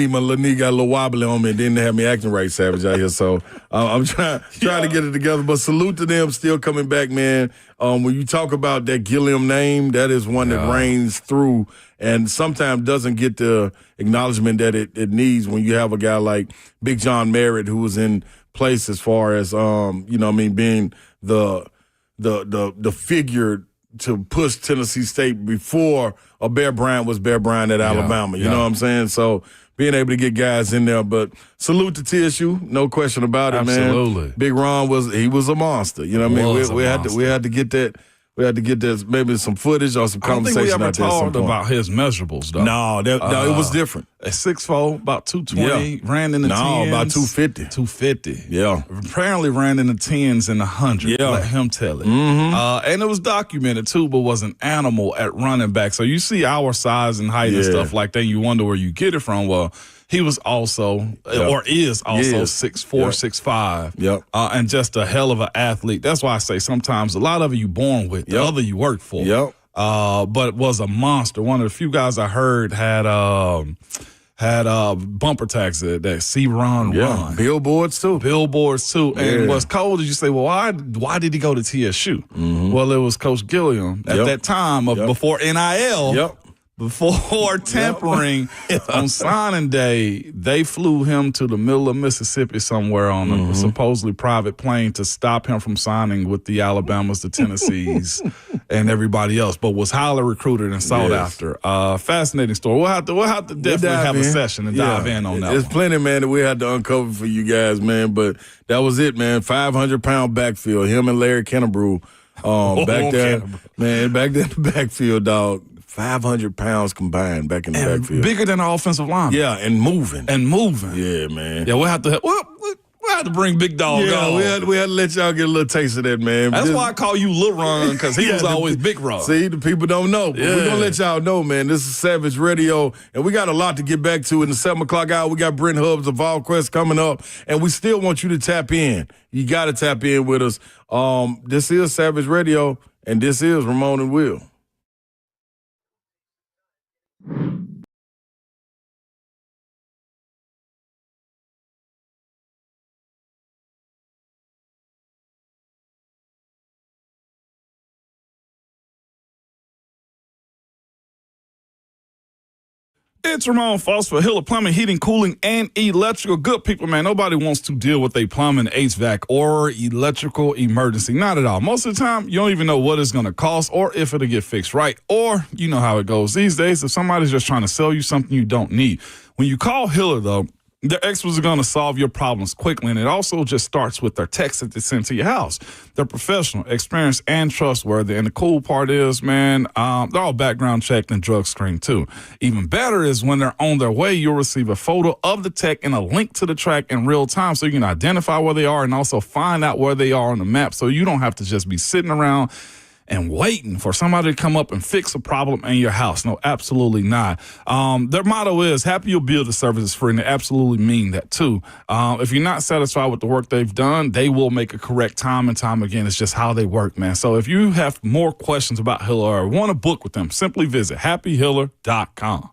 My little knee got a little wobbly on me and didn't have me acting right, Savage, out here. So I'm trying to get it together. But salute to them still coming back, man. When you talk about that Gilliam name, that is one that reigns through and sometimes doesn't get the acknowledgement that it needs when you have a guy like Big John Merritt who was in place as far as being the figure to push Tennessee State before a Bear Bryant was Bear Bryant at Alabama. You know what I'm saying? So being able to get guys in there. But salute to TSU, no question about it, man.
Absolutely.
Big Ron was a monster. You know what I mean? We had to get that. We had to get this, maybe some footage or some conversation out there.
I don't think we ever talked about his measurables, though.
No, it was different.
At 6'4", about 220, ran in the 10s.
No, about 250.
250.
Yeah.
Apparently ran in the 10s and the 100s.
Yeah.
Let him tell it. And it was documented, too, but was an animal at running back. So you see our size and height and stuff like that, and you wonder where you get it from. Well, he was also, or is also 6'4", 6'5", and just a hell of an athlete. That's why I say sometimes a lot of it you born with, the other you work for. But was a monster. One of the few guys I heard had had bumper tags that see run.
Billboards too.
And what's cold is you say, well, why did he go to TSU? Well, it was Coach Gilliam at that time before NIL. Before tampering on signing day, they flew him to the middle of Mississippi somewhere on a supposedly private plane to stop him from signing with the Alabamas, the Tennessees, and everybody else, but was highly recruited and sought after. Fascinating story. We'll have to definitely have a session and dive in on that.
There's plenty, man, that we had to uncover for you guys, man, but that was it, man. 500-pound backfield. Him and Larry Kennebrew back there. Man, back there in the backfield, dog. 500 pounds combined back in the backfield.
Bigger than the offensive line.
Yeah, and moving.
Yeah,
man.
Yeah, we'll have to bring Big Dog on.
We had to let y'all get a little taste of that, man.
That's why I call you Lil Ron, because he was always Big Ron.
See, the people don't know, but we're going to let y'all know, man. This is Savage Radio, and we got a lot to get back to in the 7 o'clock hour. We got Brent Hubs of VolQuest coming up, and we still want you to tap in. You got to tap in with us. This is Savage Radio, and this is Ramon and Will.
It's Ramon Foss for Hiller Plumbing, Heating, Cooling, and Electrical. Good people, man. Nobody wants to deal with a plumbing, HVAC, or electrical emergency. Not at all. Most of the time, you don't even know what it's going to cost or if it'll get fixed right. Or you know how it goes these days. If somebody's just trying to sell you something you don't need. When you call Hiller, though, their experts are going to solve your problems quickly, and it also just starts with their text that they send to your house. They're professional, experienced, and trustworthy, and the cool part is, man, they're all background checked and drug screened, too. Even better is when they're on their way, you'll receive a photo of the tech and a link to the track in real time so you can identify where they are and also find out where they are on the map so you don't have to just be sitting around and waiting for somebody to come up and fix a problem in your house. No, absolutely not. Their motto is, happy you'll build the service is free, and they absolutely mean that, too. If you're not satisfied with the work they've done, they will make it correct time and time again. It's just how they work, man. So if you have more questions about Hiller or want to book with them, simply visit happyhiller.com.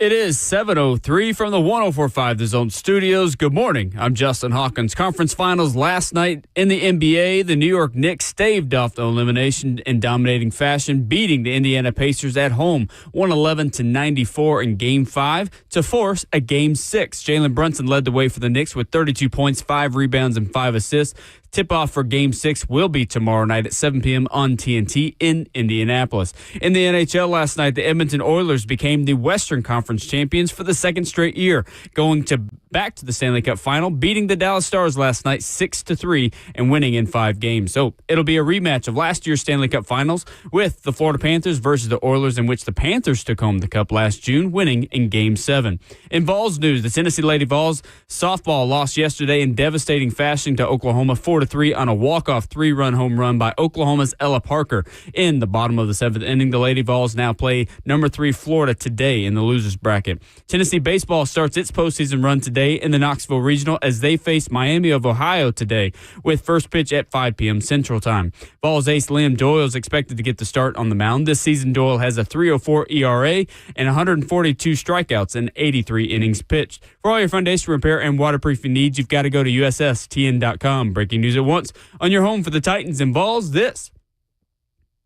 It is 7:03 from the 104.5 The Zone Studios. Good morning. I'm Justin Hawkins. Conference finals last night in the NBA. The New York Knicks staved off the elimination in dominating fashion, beating the Indiana Pacers at home 111-94 in Game 5 to force a Game 6. Jalen Brunson led the way for the Knicks with 32 points, 5 rebounds, and 5 assists. Tip-off for Game 6 will be tomorrow night at 7 p.m. on TNT in Indianapolis. In the NHL last night, the Edmonton Oilers became the Western Conference champions for the second straight year, going back to the Stanley Cup final, beating the Dallas Stars last night 6-3 and winning in 5 games. So it'll be a rematch of last year's Stanley Cup finals with the Florida Panthers versus the Oilers, in which the Panthers took home the cup last June, winning in Game 7. In Vols news, the Tennessee Lady Vols softball lost yesterday in devastating fashion to Oklahoma 4-3 on a walk-off 3-run home run by Oklahoma's Ella Parker. In the bottom of the 7th inning, the Lady Vols now play number 3 Florida today in the losers bracket. Tennessee baseball starts its postseason run today in the Knoxville Regional as they face Miami of Ohio today, with first pitch at 5 p.m. Central Time. Vols ace Liam Doyle is expected to get the start on the mound. This season, Doyle has a 3.04 ERA and 142 strikeouts in 83 innings pitched. For all your foundation repair and waterproofing needs, you've got to go to USSTN.com. Breaking news at once on your home for the Titans and Vols. This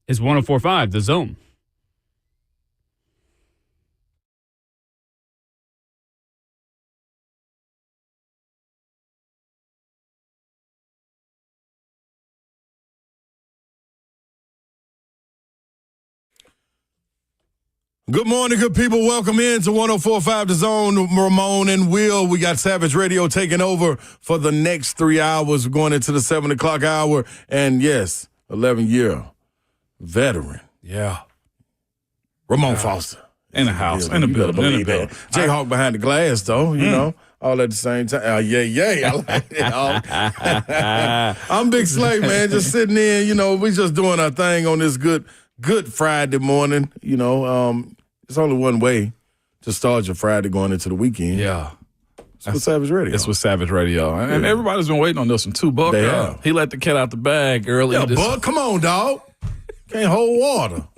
is 104.5 The Zone.
Good morning, good people. Welcome in to 104.5 The Zone. Ramon and Will. We got Savage Radio taking over for the next 3 hours. We're going into the 7 o'clock hour. And yes, 11-year veteran.
Yeah.
Ramon Foster.
In the house. In the building. In the building.
Jayhawk behind the glass, though, you know. All at the same time. I like it. I'm Big Slay, man. Just sitting in, you know, we just doing our thing on this good Friday morning. You know, it's only one way to start your Friday going into the weekend.
Yeah.
It's with Savage Radio.
It's with Savage Radio. And everybody's been waiting on this one, too. Buck, he let the cat out the bag earlier.
Yeah, Buck, come on, dog. Can't hold water.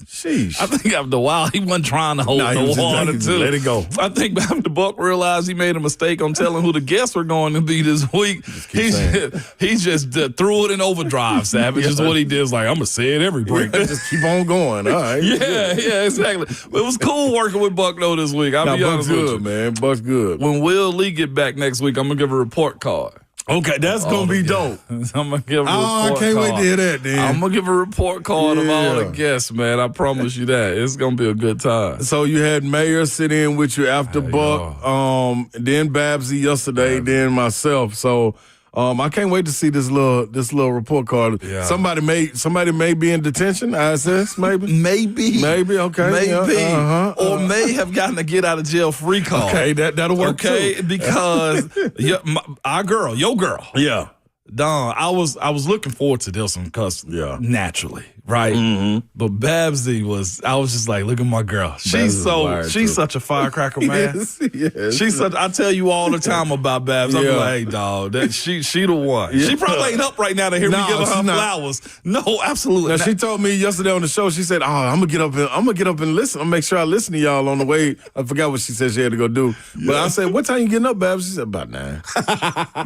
Sheesh.
I think after a while, he wasn't trying to hold the water, too.
Let it go.
I think after Buck realized he made a mistake on telling who the guests were going to be this week, he just threw it in overdrive, Savage. Is what he did. It's like, I'm going to say it every break.
Just keep on going. All right.
Yeah, exactly. But it was cool working with Buck, though, this week. I'll be honest with you.
Buck's good, man. Buck's good.
When Will Lee get back next week, I'm going to give a report card.
Okay, that's going to be dope.
I'm going to give a report
I can't wait to hear that, then.
I'm going to give a report card of all the guests, man. I promise you that. It's going to be a good time.
So you had Mayor sit in with you after Buck, then Babsy yesterday, then myself. So I can't wait to see this little report card. Yeah. Somebody may be in detention, ISS, maybe? Maybe, okay.
Maybe.
Yeah,
or may have gotten a get out of jail free card.
Okay, that'll work too.
Because your girl.
Yeah.
Dawn, I was looking forward to this one because naturally, right? Mm-hmm. But Babsy I was just like, look at my girl. She's such a firecracker, man. Yes. I tell you all the time about Babs. I'm like, hey, dog, she the one. Yeah. She probably ain't up right now to hear me give her flowers. No, absolutely.
Now, she told me yesterday on the show, she said, I'm gonna get up and listen. I'm gonna make sure I listen to y'all on the way. I forgot what she said she had to go do. But I said, what time you getting up, Babs? She said, about 9.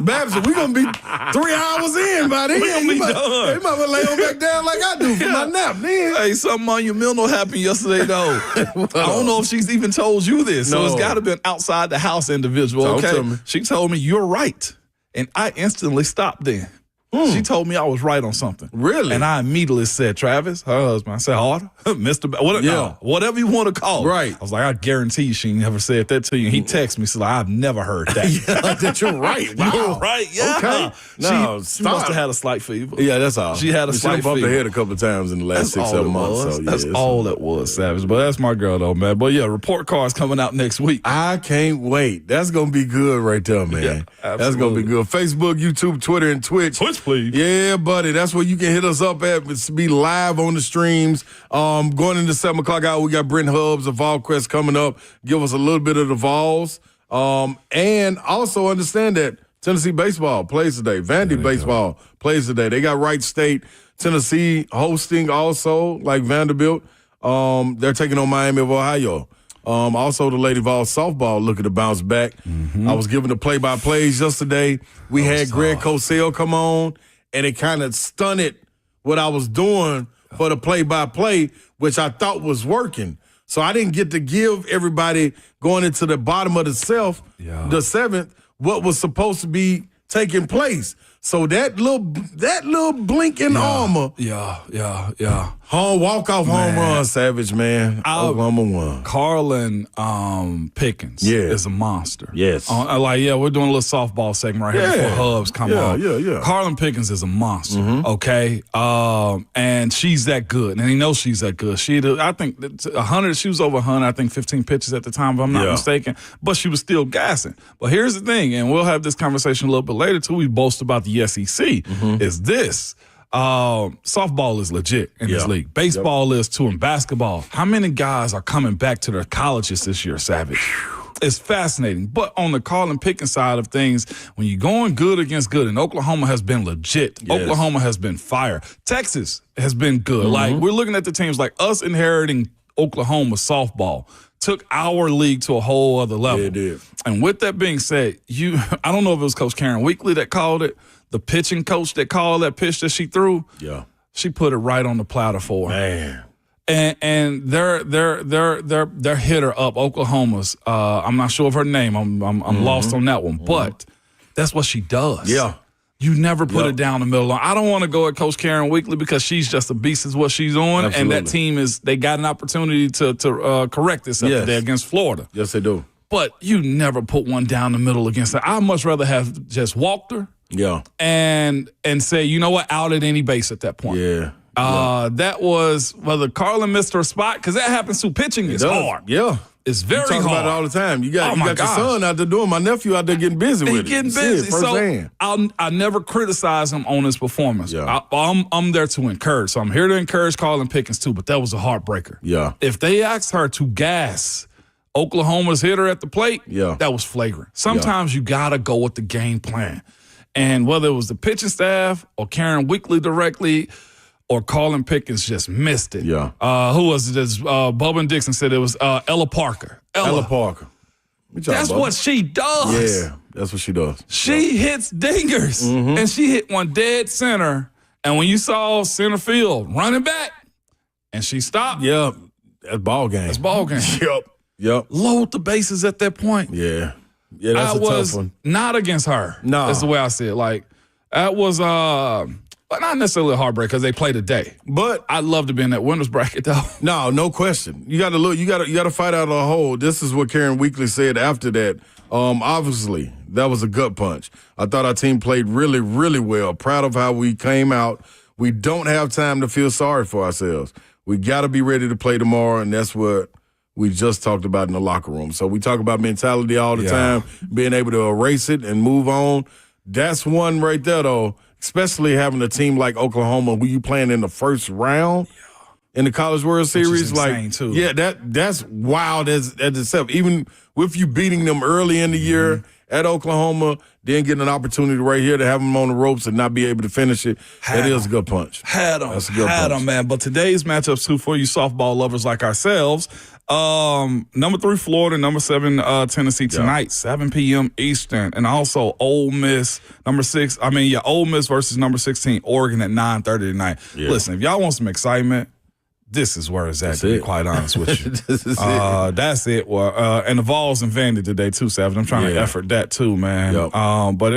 Babs, we gonna be 3 hours in by then.
We gonna be done.
You might well lay on back down like I do for my nap then.
Hey, something monumental happened yesterday, though. I don't know if she's even told you this, so it's got to be an outside the house individual. Okay, she told me you're right, and I instantly stopped then. She told me I was right on something.
Really?
And I immediately said, Travis, her husband, I said, Harder, Mr. Whatever you want to call it.
Right.
I was like, I guarantee you she never said that to you. And he texted me, so like, I've never heard that.
That you're right. Wow.
You're right, yeah.
Okay. No,
she must have had a slight fever.
Yeah, that's all.
She had a slight fever.
Bumped her head a couple of times in the last 6-7 months. So,
that's all it was, Savage. But that's my girl, though, man. But, yeah, report cards coming out next week.
I can't wait. That's going to be good right there, man.
Yeah,
that's going to be good. Facebook, YouTube, Twitter, and Twitch.
Twitch, please.
Yeah, buddy. That's where you can hit us up at. It's be live on the streams. Going into 7 o'clock hour, we got Brent Hubs of VolQuest coming up. Give us a little bit of the Vols. And also understand that Tennessee baseball plays today. Vandy baseball plays today. They got Wright State, Tennessee hosting also, like Vanderbilt. They're taking on Miami of Ohio. Also, the Lady Vols softball looking to bounce back. I was giving the play-by-plays yesterday. We had Greg Cosell come on, and it kind of stunted what I was doing for the play-by-play, which I thought was working. So I didn't get to give everybody going into the bottom of the seventh, what was supposed to be taking place. So that little blink in armor. Walk-off home run, Savage, man. Oklahoma won.
Carlin Pickens is a monster.
Yes.
We're doing a little softball segment right here before Hubs come on.
Yeah.
Carlin Pickens is a monster, okay? And she's that good, and he knows she's that good. I think 100, she was over 100, I think 15 pitches at the time, if I'm not mistaken, but she was still gassing. But here's the thing, and we'll have this conversation a little bit later, too. We boast about the SEC, is this. Softball is legit in this league. Baseball is too, and basketball. How many guys are coming back to their colleges this year, Savage? It's fascinating. But on the Carlin Pickens side of things, when you're going good against good, and Oklahoma has been legit. Yes. Oklahoma has been fire. Texas has been good. Like, we're looking at the teams like us inheriting Oklahoma softball took our league to a whole other level.
Yeah, it did.
And with that being said, I don't know if it was Coach Karen Weekly that called it, the pitching coach that called that pitch that she threw. Yeah. She put it right on the platter for her.
Man.
And their hitter up, Oklahoma's, I'm not sure of her name. I'm lost on that one. But that's what she does.
Yeah.
You never put it down the middle. I don't want to go at Coach Karen Weekly because she's just a beast is what she's on. Absolutely. And that team they got an opportunity to correct this up today against Florida.
Yes, they do.
But you never put one down the middle against her. I'd much rather have just walked her.
Yeah.
And say, you know what, out at any base at that point.
Yeah.
That was whether Carlin missed her spot, because that happens through pitching. It's hard.
Yeah.
It's very hard.
You talk about it all the time. You got your son out there doing. My nephew out there getting busy with it.
Getting busy. So I never criticize him on his performance. Yeah. I'm there to encourage. So I'm here to encourage Carlin Pickens too, but that was a heartbreaker.
Yeah.
If they asked her to gas Oklahoma's hitter at the plate, that was flagrant. Sometimes you got to go with the game plan. And whether it was the pitching staff or Karen Weekly directly or Carlin Pickens just missed it. Yeah. Who was this? Bubba Dixon said it was Ella Parker. Ella Parker. That's what she does.
Yeah, that's what she does.
She hits dingers. And she hit one dead center. And when you saw center field running back and she stopped.
Yeah, that's ball game.
That's ball game.
Yep.
Load the bases at that point.
Yeah. Yeah, that's a tough one.
Not against her. No. That's the way I see it. Like, that was not necessarily a heartbreak because they played today. But I'd love to be in that winners bracket, though.
No question. You got to look. You got to fight out a hole. This is what Karen Weekly said after that. Obviously, that was a gut punch. I thought our team played really, really well. Proud of how we came out. We don't have time to feel sorry for ourselves. We got to be ready to play tomorrow, and that's what we just talked about in the locker room. So we talk about mentality all the time, being able to erase it and move on. That's one right there, though, especially having a team like Oklahoma who you playing in the first round in the College World Series.
Insane too.
Yeah, that's wild as itself. Even with you beating them early in the year at Oklahoma, then getting an opportunity right here to have them on the ropes and not be able to finish it, that is a good punch.
Had them, man. But today's matchups, too, for you softball lovers like ourselves, number 3, Florida, number 7, Tennessee tonight, 7 p.m. Eastern. And also Ole Miss, Ole Miss versus number 16, Oregon at 9:30 tonight. Yeah. Listen, if y'all want some excitement, this is where it's at, to be quite honest with you. That's it. Well, and the Vols and Vandy today, too, Savage. I'm trying to effort that, too, man. Yep. But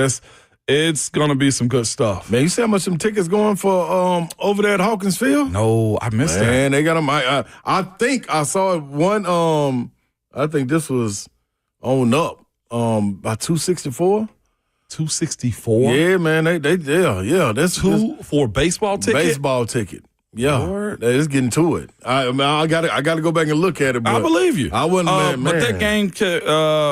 it's going to be some good stuff.
Man, you see how much them tickets going for over there at Hawkins Field?
No, I missed that.
Man, they got them. I think I saw one. I think this was on up by 264.
264?
Yeah, man. That's
for a baseball ticket?
Baseball ticket. Yeah,
Lord.
It's getting to it. I got to go back and look at it. But
I believe you.
I wouldn't, man.
But that game,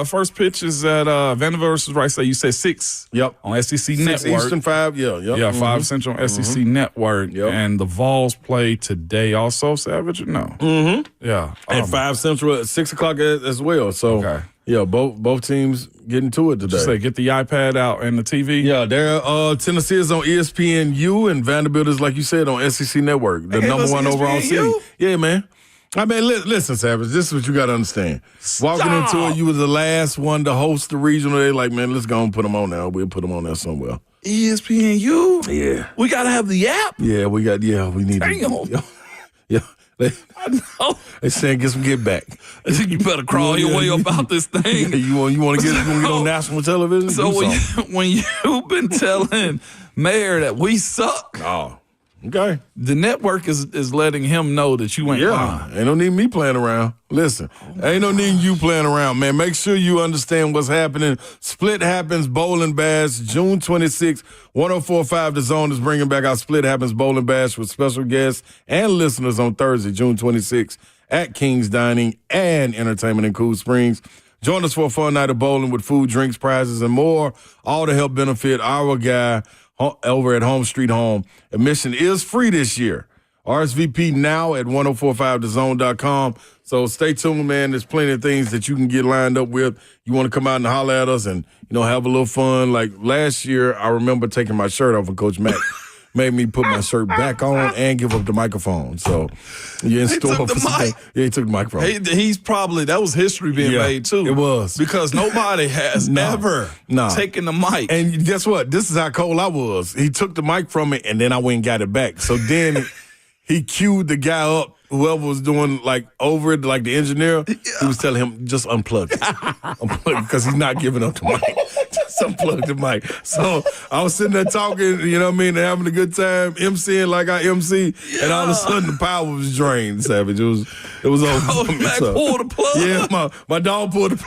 first pitch is at Vanderbilt versus Rice. So you said 6.
Yep.
On SEC
6
Network.
Eastern, 5. Yeah.
5 Central on SEC Network. Yep. And the Vols play today also, Savage, or no? Yeah.
And 5 Central at 6 o'clock as well. So, yeah, both teams getting to it today.
Just say get the iPad out and the TV.
Yeah, Tennessee is on ESPNU and Vanderbilt is, like you said, on SEC Network, the number 1 overall seed. Yeah, man. I mean, listen, Savage, this is what you got to understand. Walking into it, you was the last one to host the regional. They like, man, let's go and put them on now. We'll put them on there somewhere.
ESPNU?
Yeah.
We got to have the app?
Yeah, we need
Damn.
Yeah.
I know.
They saying get back.
I think you better crawl your way up out this thing.
Yeah, you want to get on national television?
So when you've been telling Mayor that we suck,
okay,
the network is letting him know that you ain't lying.
Ain't no need me playing around. Listen, ain't no need you playing around, man. Make sure you understand what's happening. Split Happens Bowling Bash, June 26th, 104.5 The Zone is bringing back our Split Happens Bowling Bash with special guests and listeners on Thursday, June 26th at King's Dining and Entertainment in Cool Springs. Join us for a fun night of bowling with food, drinks, prizes, and more, all to help benefit our guy over at Home Street Home. Admission is free this year. RSVP now at 1045thezone.com. So stay tuned, man. There's plenty of things that you can get lined up with. You want to come out and holler at us and, have a little fun. Like last year, I remember taking my shirt off, and Coach Mack made me put my shirt back on and give up the microphone. So you're in store for something. Yeah, he took the microphone.
He's probably, that was history being made too.
It was.
Because nobody has ever taken the mic.
And guess what? This is how cold I was. He took the mic from me and then I went and got it back. So then he queued the guy up, whoever was doing over it, like the engineer. He was telling him, just unplug it. Unplug it because he's not giving up the mic. Just unplug the mic. So I was sitting there talking, and having a good time, emceeing like I MC, and all of a sudden the power was drained, Savage. It was over.
Oh, Mac pulled the plug?
Yeah, my dog pulled the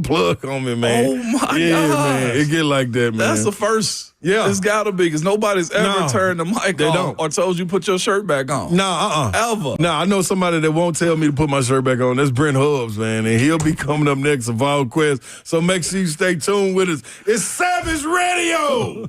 plug on me, man.
Oh, my God.
Man. It get like that, man.
That's the first. Yeah. It's got to be because nobody's ever turned the mic on or told you put your shirt back on. Ever.
I know somebody that won't tell me to put my shirt back on. That's Brent Hubs, man, and he'll be coming up next of Vol Quest. So make sure you stay tuned with us. It's Savage Radio.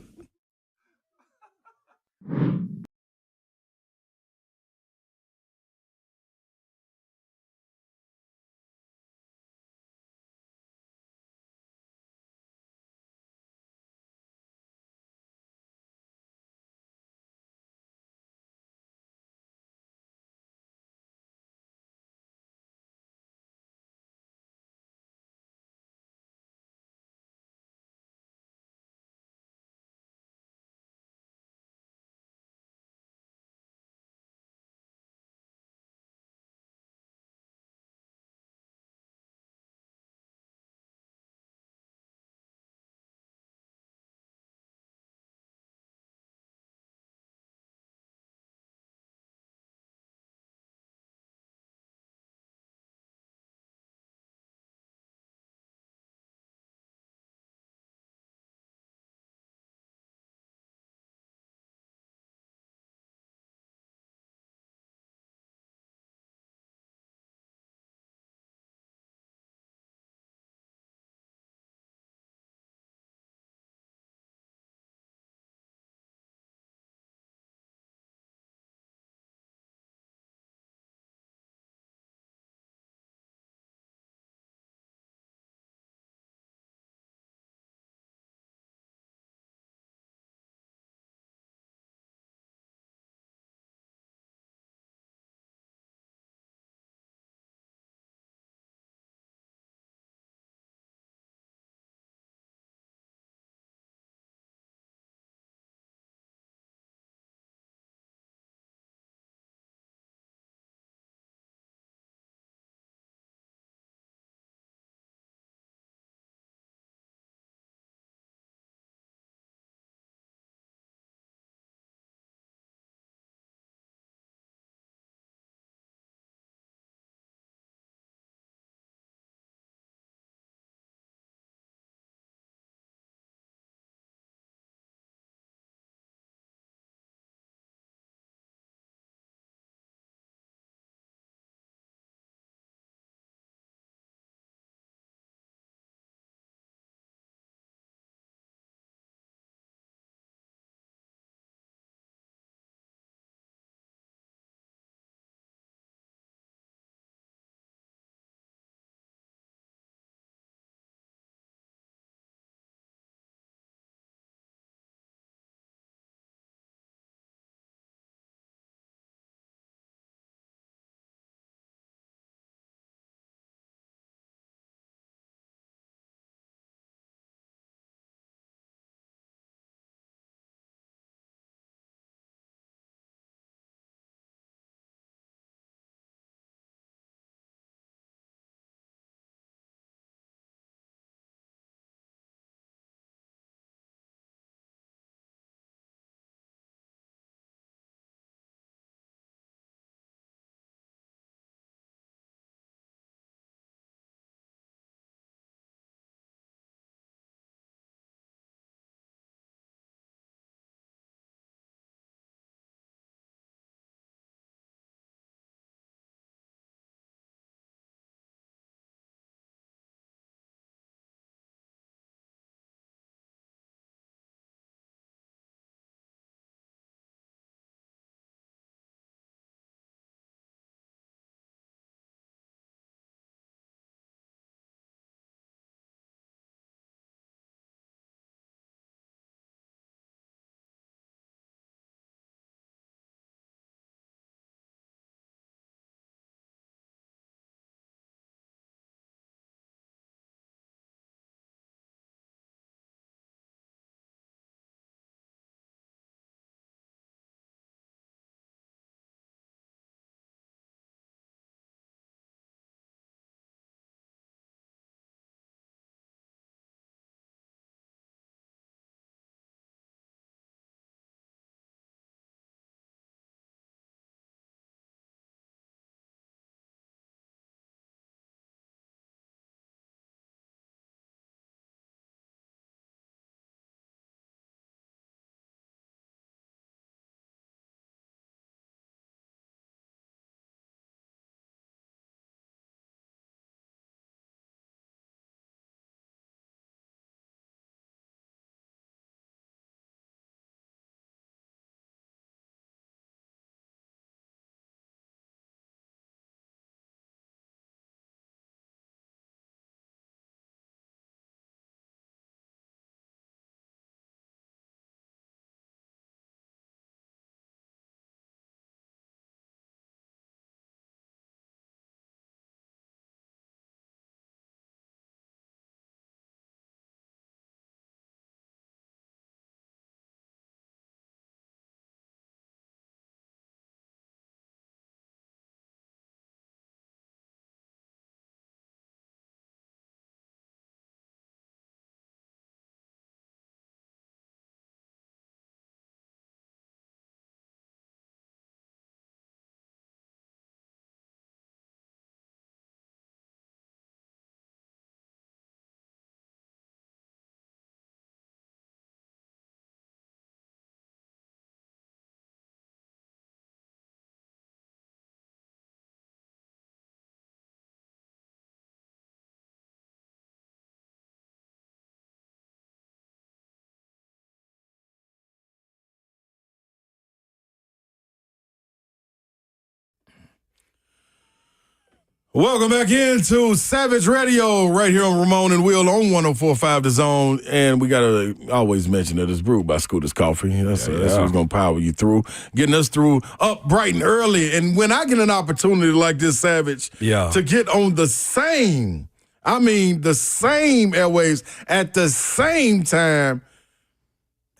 Welcome back into Savage Radio right here on Ramon and Will on 104.5 The Zone. And we got to always mention that it's brewed by Scooter's Coffee. That's what's going to power you through, getting us through up bright and early. And when I get an opportunity like this, Savage, to get on the same airwaves at the same time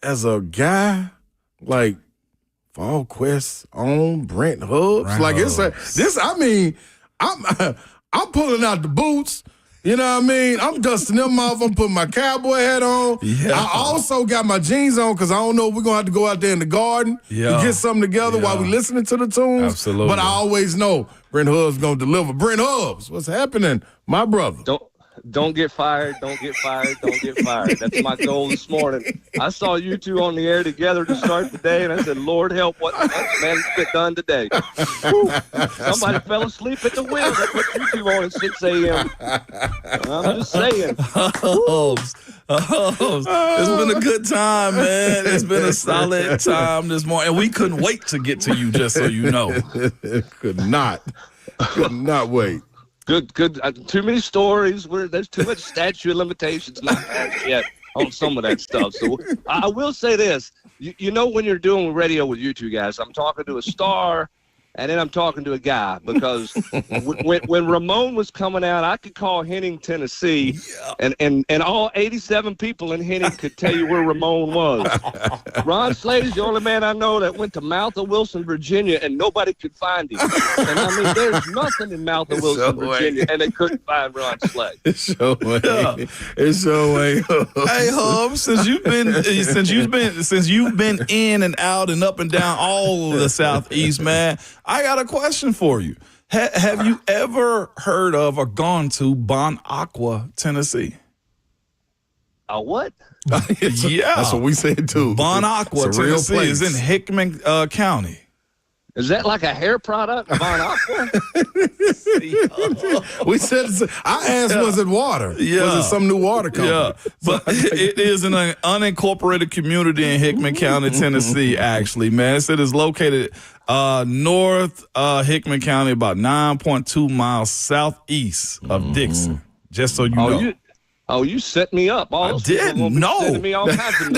as a guy like Fall Quest on Brent Hubs. I'm pulling out the boots. You know what I mean? I'm dusting them off. I'm putting my cowboy hat on. Yeah. I also got my jeans on because I don't know if we're going to have to go out there in the garden to get something together while we listening to the tunes. Absolutely. But I always know Brent Hubs going to deliver. Brent Hubs, what's happening, my brother?
Don't get fired. Don't get fired. Don't get fired. That's my goal this morning. I saw you two on the air together to start the day, and I said, Lord help, what man's get done today. Somebody fell asleep at the wheel. They put you two on at 6 a.m. I'm just saying.
It's been a good time, man. It's been a solid time this morning. And we couldn't wait to get to you, just so you know.
Could not wait.
Good. Too many stories. There's too much statute of limitations not passed yet on some of that stuff. So I will say this. You know when you're doing radio with you two guys, I'm talking to a star, and then I'm talking to a guy, because when Ramon was coming out, I could call Henning, Tennessee, and all 87 people in Henning could tell you where Ramon was. Ron Slade's the only man I know that went to Mouth of Wilson, Virginia, and nobody could find him. And I mean, there's nothing in Mouth of Wilson, Virginia, and they couldn't find Ron Slade.
It's so way.
Hey, Hubs, since you've been in and out and up and down all of the Southeast, man, I got a question for you. Have you ever heard of or gone to Bon Aqua, Tennessee?
What?
Yeah.
That's what we said, too.
Bon Aqua, Tennessee is in Hickman County.
Is that like a hair product, Bon Aqua?
We said, I asked, was it water?
Yeah.
Was it some new water company?
Yeah, but it is an unincorporated community in Hickman County, Tennessee, actually, man. It is located north Hickman County, about 9.2 miles southeast of Dixon, just so you know.
You set me up.
I didn't know.
Me all kinds of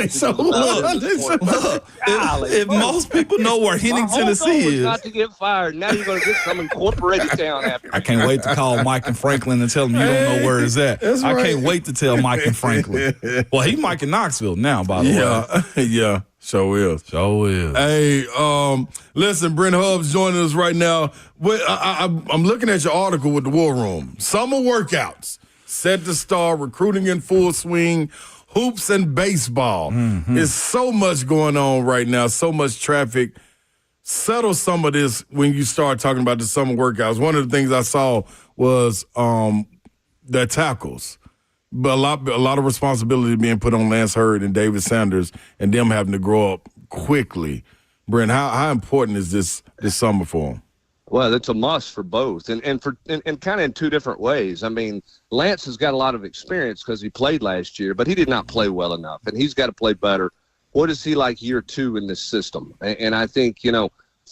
if most people know where Henning, Tennessee is.
Not to get fired. Now you're going to get some incorporated town after.
I can't wait to call Mike and Franklin and tell them you don't know where it's at. I can't wait to tell Mike and Franklin. Well, he Mike in Knoxville now, by the way.
Yeah. Sure is. Hey, listen, Brent Hubs joining us right now. I'm looking at your article with the War Room. Summer workouts set to start, recruiting in full swing, hoops and baseball. There's so much going on right now, so much traffic. Settle some of this when you start talking about the summer workouts. One of the things I saw was the tackles. But a lot of responsibility being put on Lance Hurd and David Sanders and them having to grow up quickly. Brent, how important is this summer for them?
Well, it's a must for both, and kind of in two different ways. I mean, Lance has got a lot of experience because he played last year, but he did not play well enough, and he's got to play better. What is he like year two in this system? And I think,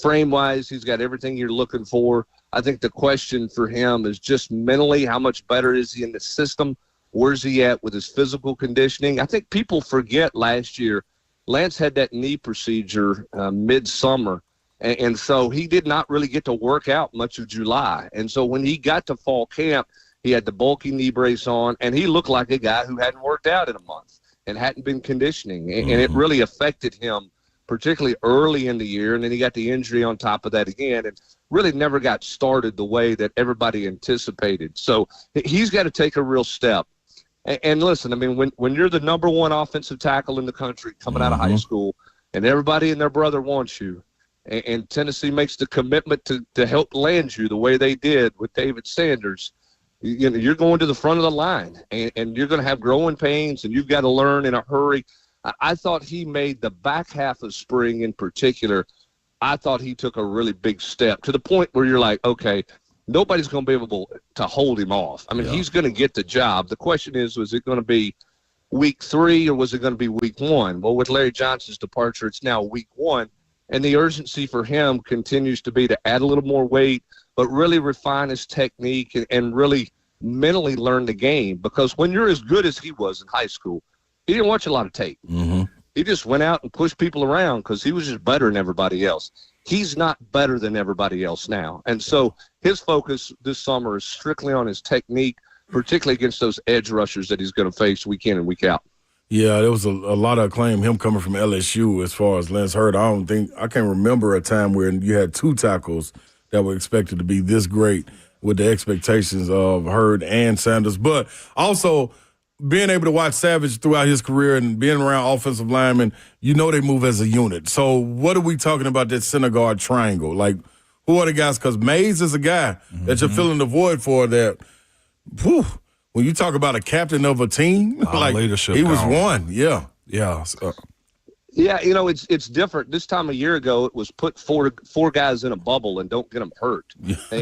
frame-wise, he's got everything you're looking for. I think the question for him is just mentally, how much better is he in the system? Where's he at with his physical conditioning? I think people forget last year, Lance had that knee procedure midsummer. And so he did not really get to work out much of July. And so when he got to fall camp, he had the bulky knee brace on, and he looked like a guy who hadn't worked out in a month and hadn't been conditioning. And it really affected him, particularly early in the year. And then he got the injury on top of that again and really never got started the way that everybody anticipated. So he's got to take a real step. And listen, I mean, when you're the number one offensive tackle in the country coming out of high school and everybody and their brother wants you, and Tennessee makes the commitment to help land you the way they did with David Sanders, you're going to the front of the line, and you're going to have growing pains, and you've got to learn in a hurry. I thought he made the back half of spring in particular, I thought he took a really big step to the point where you're like, okay, nobody's going to be able to hold him off. I mean, he's going to get the job. The question is, was it going to be week 3 or was it going to be week 1? Well, with Larry Johnson's departure, it's now week 1. And the urgency for him continues to be to add a little more weight, but really refine his technique and really mentally learn the game. Because when you're as good as he was in high school, he didn't watch a lot of tape.
Mm-hmm.
He just went out and pushed people around because he was just better than everybody else. He's not better than everybody else now. And so his focus this summer is strictly on his technique, particularly against those edge rushers that he's going to face week in and week out.
Yeah, there was a lot of acclaim, him coming from LSU as far as Lance Hurd. I can't remember a time where you had two tackles that were expected to be this great with the expectations of Hurd and Sanders. But also being able to watch Savage throughout his career and being around offensive linemen, you know they move as a unit. So what are we talking about that center guard triangle? Like, who are the guys? Because Mays is a guy that you're filling the void for that, whew, when you talk about a captain of a team, like
leadership
he was one. Yeah.
Yeah.
Yeah, you know, it's different. This time a year ago, it was put four guys in a bubble and don't get them hurt.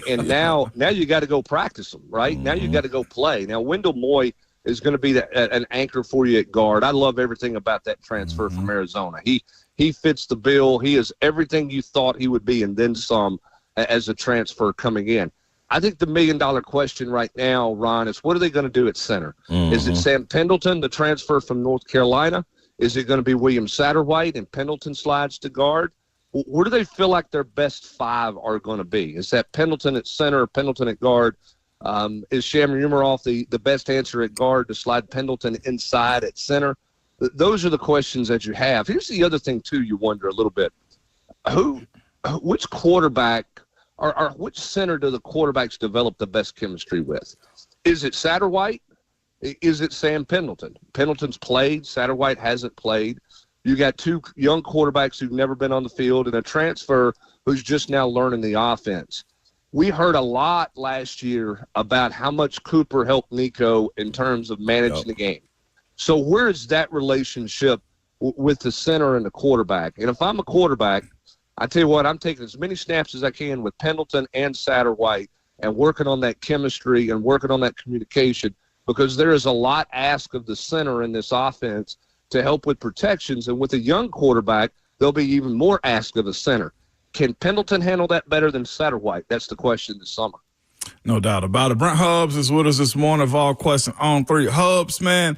And now you got to go practice them, right? Now you got to go play. Now, Wendell Moy is going to be an anchor for you at guard. I love everything about that transfer from Arizona. He fits the bill. He is everything you thought he would be and then some as a transfer coming in. I think the $1 million question right now, Ron, is what are they going to do at center? Is it Sam Pendleton, the transfer from North Carolina? Is it going to be William Satterwhite and Pendleton slides to guard? Where do they feel like their best five are going to be? Is that Pendleton at center or Pendleton at guard? Is Sham Umaroff the best answer at guard to slide Pendleton inside at center? Those are the questions that you have. Here's the other thing, too, you wonder a little bit. Which quarterback or which center do the quarterbacks develop the best chemistry with? Is it Satterwhite? Is it Sam Pendleton? Pendleton's played. Satterwhite hasn't played. You got two young quarterbacks who've never been on the field and a transfer who's just now learning the offense. We heard a lot last year about how much Cooper helped Nico in terms of managing the game. So where is that relationship with the center and the quarterback? And if I'm a quarterback, I tell you what, I'm taking as many snaps as I can with Pendleton and Satterwhite and working on that chemistry and working on that communication, because there is a lot asked of the center in this offense to help with protections. And with a young quarterback, there'll be even more asked of the center. Can Pendleton handle that better than Satterwhite? That's the question this summer.
No doubt about it. Brent Hubs is with us this morning of all questions on 3. Hubs, man,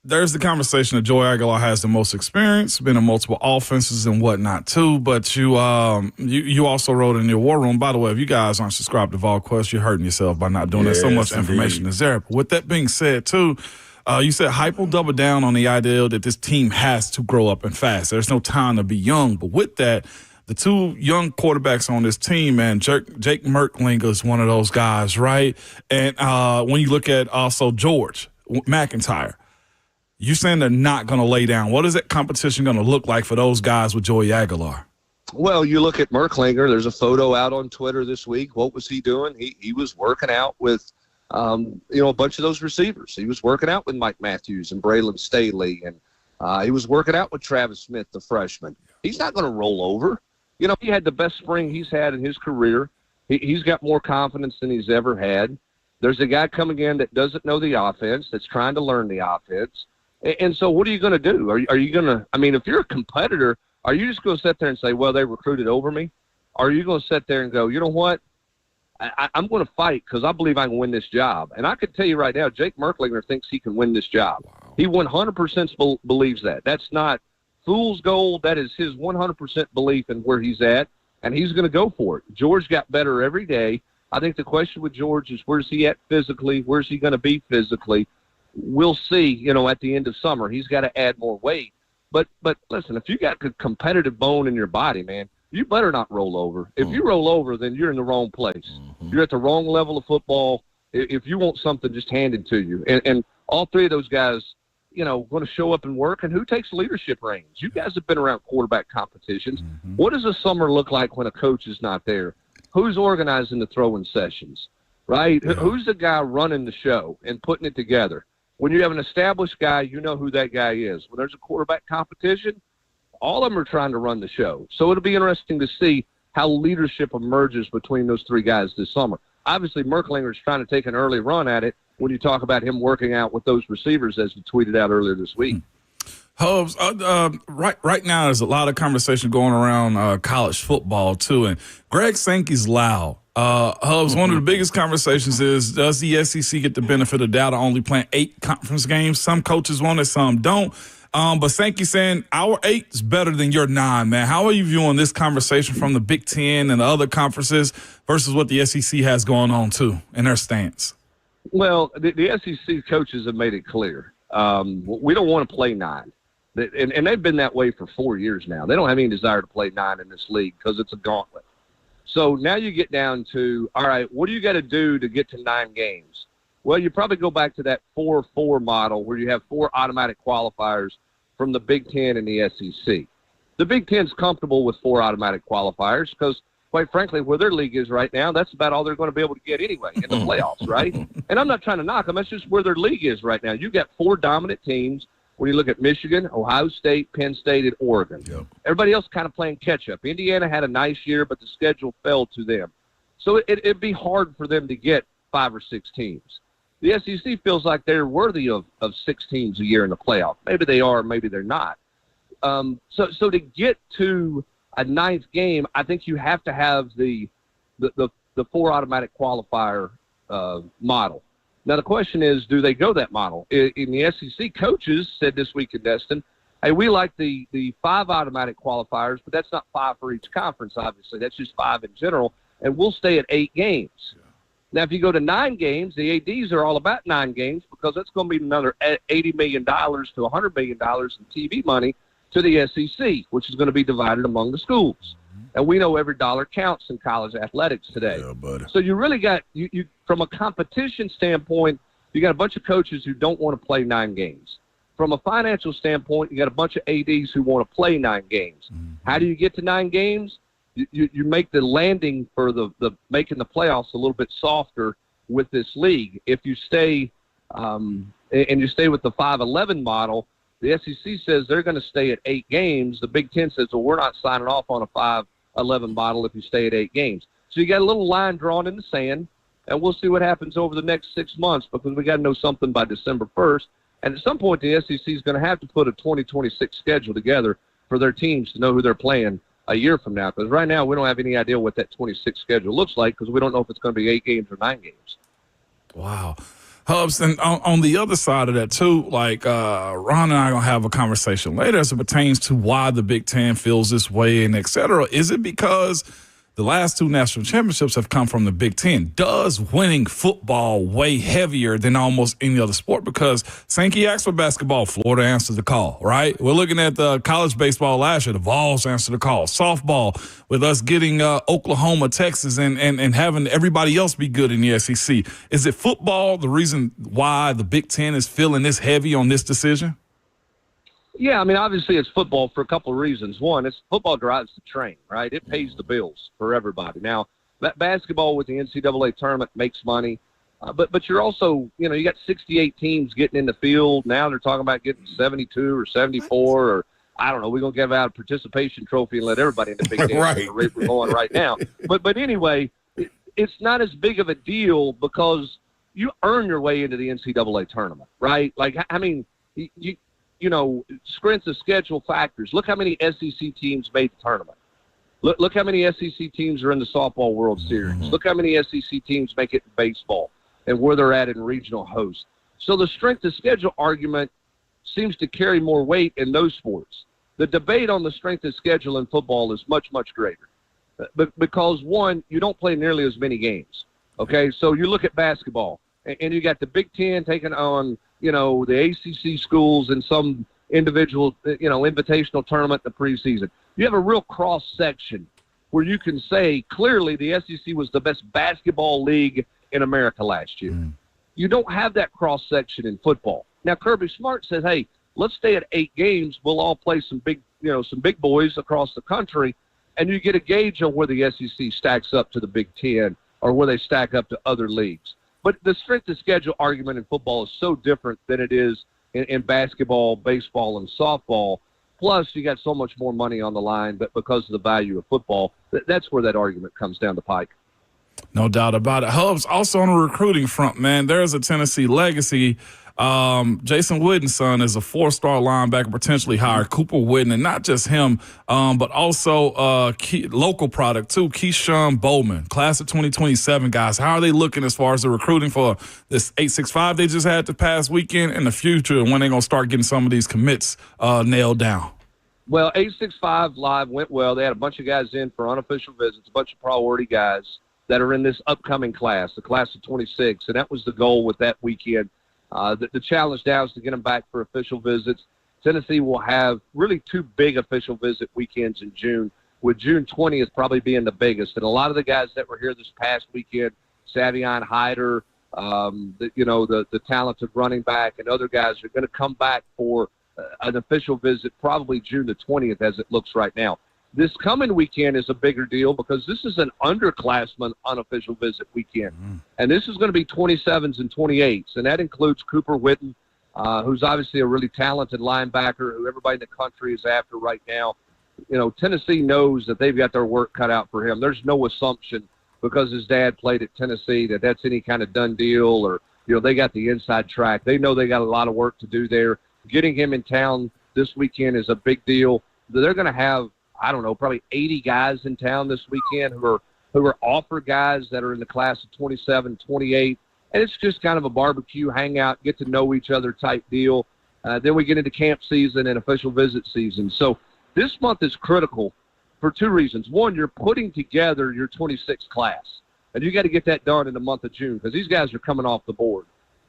there's the conversation that Joey Aguilar has the most experience, been in multiple offenses and whatnot too. But you also wrote in your war room. By the way, if you guys aren't subscribed to VolQuest, you're hurting yourself by not doing that. So much information is there. But with that being said, too, you said Hype will double down on the idea that this team has to grow up and fast. There's no time to be young. But with that, the two young quarterbacks on this team, man, Jake Merklinger is one of those guys, right? And when you look at also George McIntyre, you're saying they're not going to lay down. What is that competition going to look like for those guys with Joey Aguilar?
Well, you look at Merklinger. There's a photo out on Twitter this week. What was he doing? He was working out with, a bunch of those receivers. He was working out with Mike Matthews and Braylon Staley, and he was working out with Travis Smith, the freshman. He's not going to roll over. You know, he had the best spring he's had in his career. He's got more confidence than he's ever had. There's a guy coming in that doesn't know the offense, that's trying to learn the offense. And so what are you going to do? Are you going to – I mean, if you're a competitor, are you just going to sit there and say, well, they recruited over me? Or are you going to sit there and go, you know what? I'm going to fight because I believe I can win this job. And I can tell you right now, Jake Merklinger thinks he can win this job. Wow. He 100% believes that. That's not fool's gold. That is his 100% belief in where he's at, and he's going to go for it. George got better every day. I think the question with George is where's he at physically? Where's he going to be physically? We'll see, at the end of summer. He's got to add more weight. But listen, if you got a competitive bone in your body, man, you better not roll over. If you roll over, then you're in the wrong place. You're at the wrong level of football. If you want something just handed to you. And all three of those guys, going to show up and work. And who takes leadership reins? You guys have been around quarterback competitions. What does a summer look like when a coach is not there? Who's organizing the throwing sessions, right? Yeah. Who's the guy running the show and putting it together? When you have an established guy, you know who that guy is. When there's a quarterback competition, all of them are trying to run the show. So it'll be interesting to see how leadership emerges between those three guys this summer. Obviously, Merklinger is trying to take an early run at it when you talk about him working out with those receivers, as he tweeted out earlier this week.
Hubs, right now there's a lot of conversation going around college football too, and Greg Sankey's loud. Hubs, one of the biggest conversations is, does the SEC get the benefit of doubt of only playing 8 conference games? Some coaches want it, some don't. But Sankey's saying our 8 is better than your 9, man. How are you viewing this conversation from the Big Ten and the other conferences versus what the SEC has going on too in their stance?
Well, the SEC coaches have made it clear. We don't want to play 9. And they've been that way for 4 years now. They don't have any desire to play 9 in this league because it's a gauntlet. So now you get down to, all right, what do you got to do to get to 9 games? Well, you probably go back to that 4-4 model where you have 4 automatic qualifiers from the Big Ten and the SEC. The Big Ten's comfortable with 4 automatic qualifiers because, quite frankly, where their league is right now, that's about all they're going to be able to get anyway in the playoffs, right? And I'm not trying to knock them. That's just where their league is right now. You've got 4 dominant teams. When you look at Michigan, Ohio State, Penn State, and Oregon. Yep. Everybody else kind of playing catch-up. Indiana had a nice year, but the schedule fell to them. So it'd be hard for them to get 5 or 6 teams. The SEC feels like they're worthy of 6 teams a year in the playoff. Maybe they are, maybe they're not. So to get to a 9th game, I think you have to have the 4 automatic qualifier model. Now, the question is, do they go that model? In the SEC, coaches said this week in Destin, hey, we like the 5 automatic qualifiers, but that's not 5 for each conference, obviously. That's just 5 in general, and we'll stay at 8 games. Yeah. Now, if you go to 9 games, the ADs are all about 9 games because that's going to be another $80 million to $100 million in TV money to the SEC, which is going to be divided among the schools. And we know every dollar counts in college athletics today. Yeah, so you really got, you from a competition standpoint, you got a bunch of coaches who don't want to play 9 games. From a financial standpoint, you got a bunch of ADs who want to play 9 games. Mm-hmm. How do you get to 9 games? You make the landing for the making the playoffs a little bit softer with this league. If you stay and you stay with the 5-11 model, the SEC says they're going to stay at 8 games. The Big Ten says, well, we're not signing off on a 5-11 model if you stay at 8 games. So you got a little line drawn in the sand, and we'll see what happens over the next 6 months because we got to know something by December 1st. And at some point, the SEC is going to have to put a 2026 schedule together for their teams to know who they're playing a year from now. Because right now, we don't have any idea what that 26 schedule looks like because we don't know if it's going to be 8 games or 9 games.
Wow. Hubs, and on the other side of that, too, like Ron and I are going to have a conversation later as it pertains to why the Big Ten feels this way and et cetera. Is it because the last 2 national championships have come from the Big Ten? Does winning football weigh heavier than almost any other sport? Because Sankey asked for basketball. Florida answered the call, right? We're looking at the college baseball last year. The Vols answered the call. Softball, with us getting Oklahoma, Texas, and having everybody else be good in the SEC. Is it football the reason why the Big Ten is feeling this heavy on this decision?
Yeah, I mean, obviously it's football for a couple of reasons. One, it's football drives the train, right? It pays the bills for everybody. Now, basketball with the NCAA tournament makes money, but you're also, you know, you got 68 teams getting in the field. Now they're talking about getting 72 or 74 or, I don't know, we're going to give out a participation trophy and let everybody in the big game. Right. The rate we're going right now. But anyway, it's not as big of a deal because you earn your way into the NCAA tournament, right? Like, I mean, you know, strength of schedule factors. Look how many SEC teams made the tournament. Look how many SEC teams are in the softball World Series. Mm-hmm. Look how many SEC teams make it in baseball and where they're at in regional hosts. So the strength of schedule argument seems to carry more weight in those sports. The debate on the strength of schedule in football is much, much greater. But because, one, you don't play nearly as many games. Okay, so you look at basketball, and you got the Big Ten taking on, you know, the ACC schools and some individual, you know, invitational tournament in the preseason. You have a real cross-section where you can say clearly the SEC was the best basketball league in America last year. Mm. You don't have that cross-section in football. Now, Kirby Smart says, hey, let's stay at 8 games. We'll all play some big boys across the country, and you get a gauge on where the SEC stacks up to the Big Ten or where they stack up to other leagues. But the strength of schedule argument in football is so different than it is in basketball, baseball, and softball. Plus, you got so much more money on the line, but because of the value of football, that's where that argument comes down the pike.
No doubt about it. Hubs, also on the recruiting front, man, there's a Tennessee legacy Jason Witten's son is a 4-star linebacker, potentially hired. Cooper Witten, and not just him, but also local product too, Keyshawn Bowman, class of 2027 guys. How are they looking as far as the recruiting for this 865 they just had the past weekend and the future, when they're going to start getting some of these commits nailed down?
Well, 865 Live went well. They had a bunch of guys in for unofficial visits, a bunch of priority guys that are in this upcoming class, the class of 26, and that was the goal with that weekend. The challenge now is to get them back for official visits. Tennessee will have really 2 big official visit weekends in June, with June 20th probably being the biggest. And a lot of the guys that were here this past weekend, Savion Hyder, the talented running back, and other guys are going to come back for an official visit probably June the 20th as it looks right now. This coming weekend is a bigger deal because this is an underclassman unofficial visit weekend. And this is going to be 27s and 28s, and that includes Cooper Witten, who's obviously a really talented linebacker who everybody in the country is after right now. You know, Tennessee knows that they've got their work cut out for him. There's no assumption because his dad played at Tennessee that that's any kind of done deal or, they got the inside track. They know they got a lot of work to do there. Getting him in town this weekend is a big deal. They're going to have, probably 80 guys in town this weekend who are offer guys that are in the class of 27, 28. And it's just kind of a barbecue, hangout, get to know each other type deal. Then we get into camp season and official visit season. So this month is critical for 2 reasons. One, you're putting together your 26 class, and you got to get that done in the month of June because these guys are coming off the board.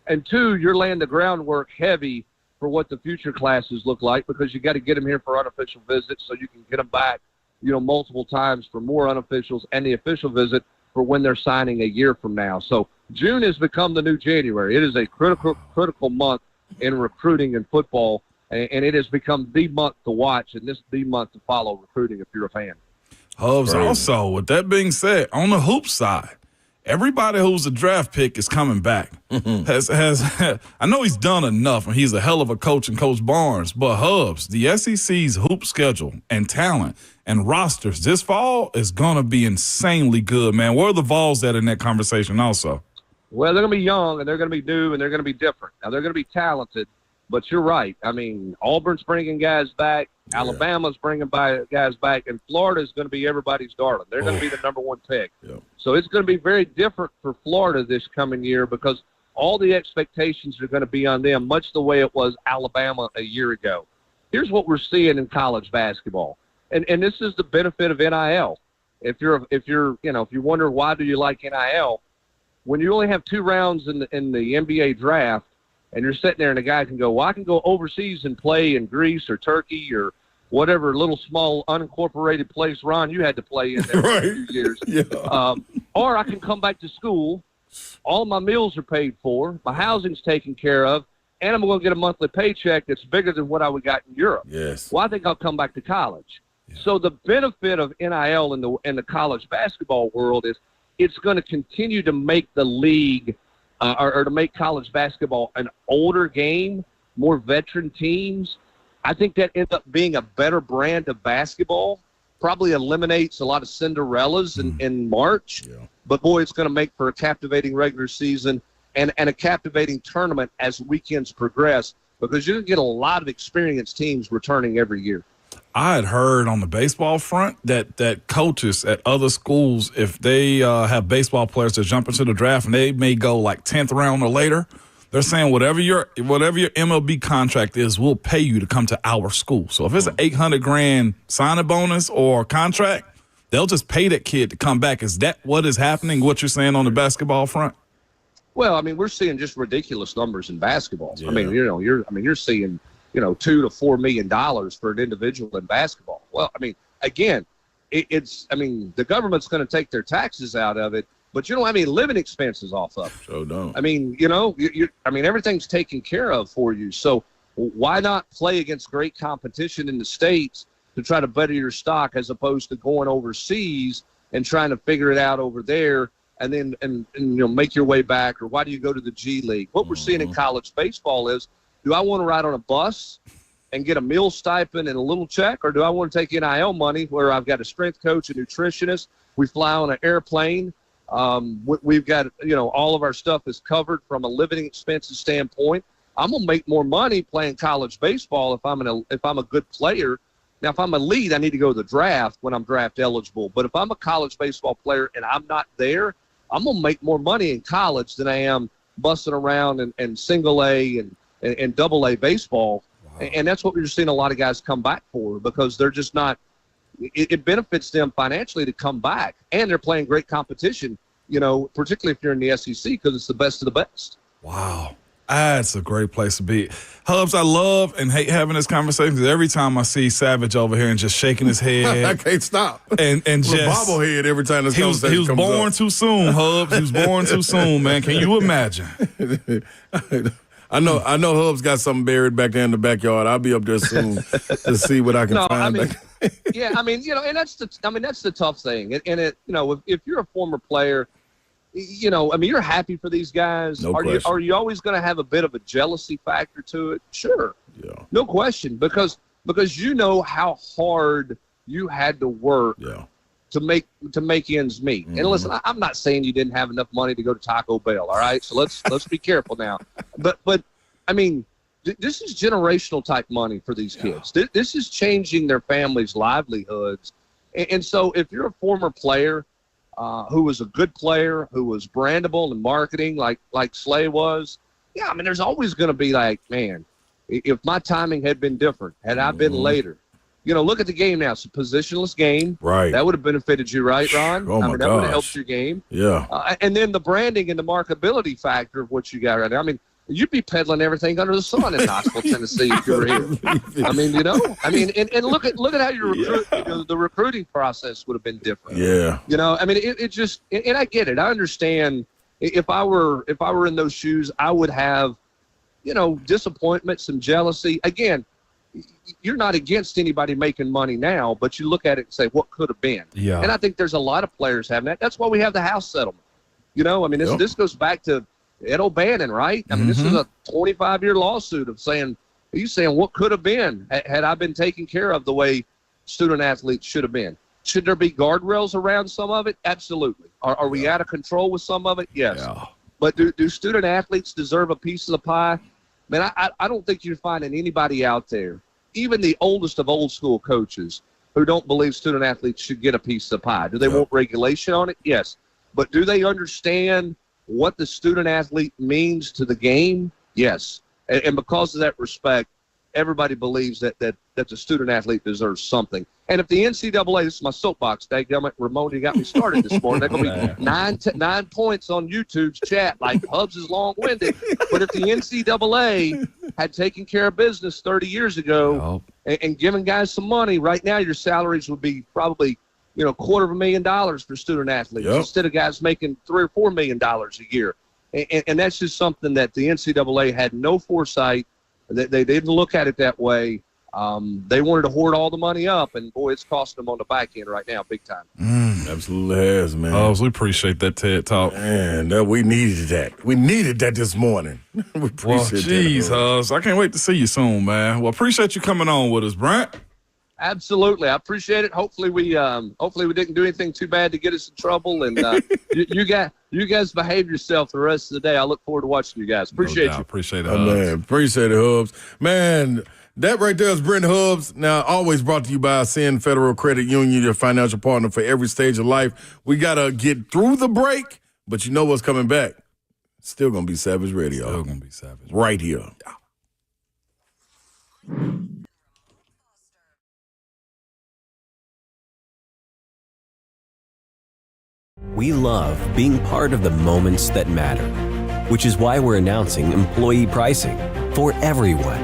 And 2, you're laying the groundwork heavy for what the future classes look like because you got to get them here for unofficial visits so you can get them back, multiple times for more unofficials and the official visit for when they're signing a year from now. So June has become the new January. It is a critical month in recruiting and football, and it has become the month to watch and this the month to follow recruiting if you're a fan.
Hubs, also, with that being said, on the hoop side, everybody who's a draft pick is coming back. I know he's done enough, and he's a hell of a coach, and Coach Barnes. But Hubs, the SEC's hoop schedule and talent and rosters this fall is gonna be insanely good, man. Where are the Vols at in that conversation? Also,
well, they're gonna be young, and they're gonna be new, and they're gonna be different. Now they're gonna be talented, but you're right. I mean, Auburn's bringing guys back. Yeah. Alabama's bringing guys back, and Florida's going to be everybody's darling. They're going to be the number 1 pick. Yeah. So it's going to be very different for Florida this coming year because all the expectations are going to be on them, much the way it was Alabama a year ago. Here's what we're seeing in college basketball, and this is the benefit of NIL. If you wonder why do you like NIL, when you only have 2 rounds in the NBA draft, and you're sitting there and a guy can go, well, I can go overseas and play in Greece or Turkey or whatever little small unincorporated place, Ron, you had to play in there for a few years. Yeah. Or I can come back to school. All my meals are paid for. My housing's taken care of. And I'm going to get a monthly paycheck that's bigger than what I would got in Europe.
Yes.
Well, I think I'll come back to college. Yeah. So the benefit of NIL in the college basketball world is it's going to continue to make the league or to make college basketball an older game, more veteran teams. I think that ends up being a better brand of basketball. Probably eliminates a lot of Cinderellas in March. Yeah. But, boy, it's going to make for a captivating regular season and a captivating tournament as weekends progress because you're going to get a lot of experienced teams returning every year.
I had heard on the baseball front that coaches at other schools, if they have baseball players that jump into the draft and they may go like 10th round or later, they're saying whatever your MLB contract is, we'll pay you to come to our school. So if it's an $800,000 signing bonus or contract, they'll just pay that kid to come back. Is that what is happening? What you're saying on the basketball front?
Well, I mean, we're seeing just ridiculous numbers in basketball. Yeah. I mean, you're seeing $2 to $4 million for an individual in basketball. Well, I mean, again, the government's going to take their taxes out of it, but you don't have any living expenses off of it.
So don't.
I mean, everything's taken care of for you. So why not play against great competition in the States to try to better your stock as opposed to going overseas and trying to figure it out over there and then make your way back? Or why do you go to the G League? What we're seeing in college baseball is, do I want to ride on a bus and get a meal stipend and a little check, or do I want to take NIL money where I've got a strength coach, a nutritionist, we fly on an airplane, we've got, all of our stuff is covered from a living expenses standpoint. I'm gonna make more money playing college baseball if I'm a good player. Now, if I'm elite, I need to go to the draft when I'm draft eligible. But if I'm a college baseball player and I'm not there, I'm gonna make more money in college than I am busting around and single A and double A baseball. Wow. And that's what we're seeing a lot of guys come back for, because they're just not. It benefits them financially to come back, and they're playing great competition. Particularly if you're in the SEC, because it's the best of the best.
Wow. That's a great place to be. Hubs, I love and hate having this conversation because every time I see Savage over here and just shaking his head.
I can't stop.
And just
bobblehead every time this conversation
he was born too soon, Hubs. He was born too soon, man. Can you imagine?
I know Hubs got something buried back there in the backyard. I'll be up there soon to see what I can find.
Yeah, and that's the tough thing. If you're a former player, you're happy for these guys.
No question.
Are you always going to have a bit of a jealousy factor to it? Sure.
Yeah.
No question, because you know how hard you had to work to make ends meet. Mm-hmm. And listen, I'm not saying you didn't have enough money to go to Taco Bell, all right? So let's be careful now. But this is generational type money for these kids. This is changing their families' livelihoods. And so if you're a former player who was a good player, who was brandable in marketing like Slay was, there's always going to be like, man, if my timing had been different, had I been later. Look at the game now. It's a positionless game.
Right.
That would have benefited you, right, Ron?
Oh, my
that would have helped your game.
Yeah.
And then the branding and the marketability factor of what you got right now. You'd be peddling everything under the sun in Knoxville, Tennessee, if you were here. And look at how your the recruiting process would have been different.
Yeah.
It just, and I get it. I understand. If I were in those shoes, I would have, disappointment, some jealousy. Again, you're not against anybody making money now, but you look at it and say, what could have been?
Yeah.
And I think there's a lot of players having that. That's why we have the house settlement. This goes back to Ed O'Bannon, right? This is a 25-year lawsuit of saying, he's saying what could have been had I been taken care of the way student athletes should have been. Should there be guardrails around some of it? Absolutely. Are we out of control with some of it? Yes. Yeah. But do student athletes deserve a piece of the pie? Man, I don't think you're finding anybody out there, even the oldest of old school coaches, who don't believe student athletes should get a piece of the pie. Do they want regulation on it? Yes. But do they understand what the student athlete means to the game? Yes. And because of that respect, everybody believes that the student athlete deserves something. And if the NCAA, this is my soapbox, dadgummit, Ramon, you got me started this morning. They're going to be 9 points on YouTube's chat, like Hubs is long-winded. But if the NCAA had taken care of business 30 years ago and given guys some money, right now your salaries would be probably $250,000 for student athletes instead of guys making $3 or $4 million a year. And that's just something that the NCAA had no foresight. They didn't look at it that way. They wanted to hoard all the money up, and boy, it's costing them on the back end right now, big time.
Absolutely has, man.
Oh, we appreciate that TED Talk.
Man, we needed that. We needed that this morning. We appreciate that.
Jeez, Hubs, I can't wait to see you soon, man. Well, appreciate you coming on with us, Brent.
Absolutely, I appreciate it. Hopefully we didn't do anything too bad to get us in trouble, and you guys behave yourself the rest of the day. I look forward to watching you guys. Appreciate you.
Appreciate it, Hubs.
Man, appreciate it, Hubs. Man, that right there is Brent Hubs. Now, always brought to you by Ascend Federal Credit Union, your financial partner for every stage of life. We gotta get through the break, but you know what's coming back? Still gonna be Savage Radio.
Still gonna be Savage.
Right here.
We love being part of the moments that matter, which is why we're announcing employee pricing for everyone.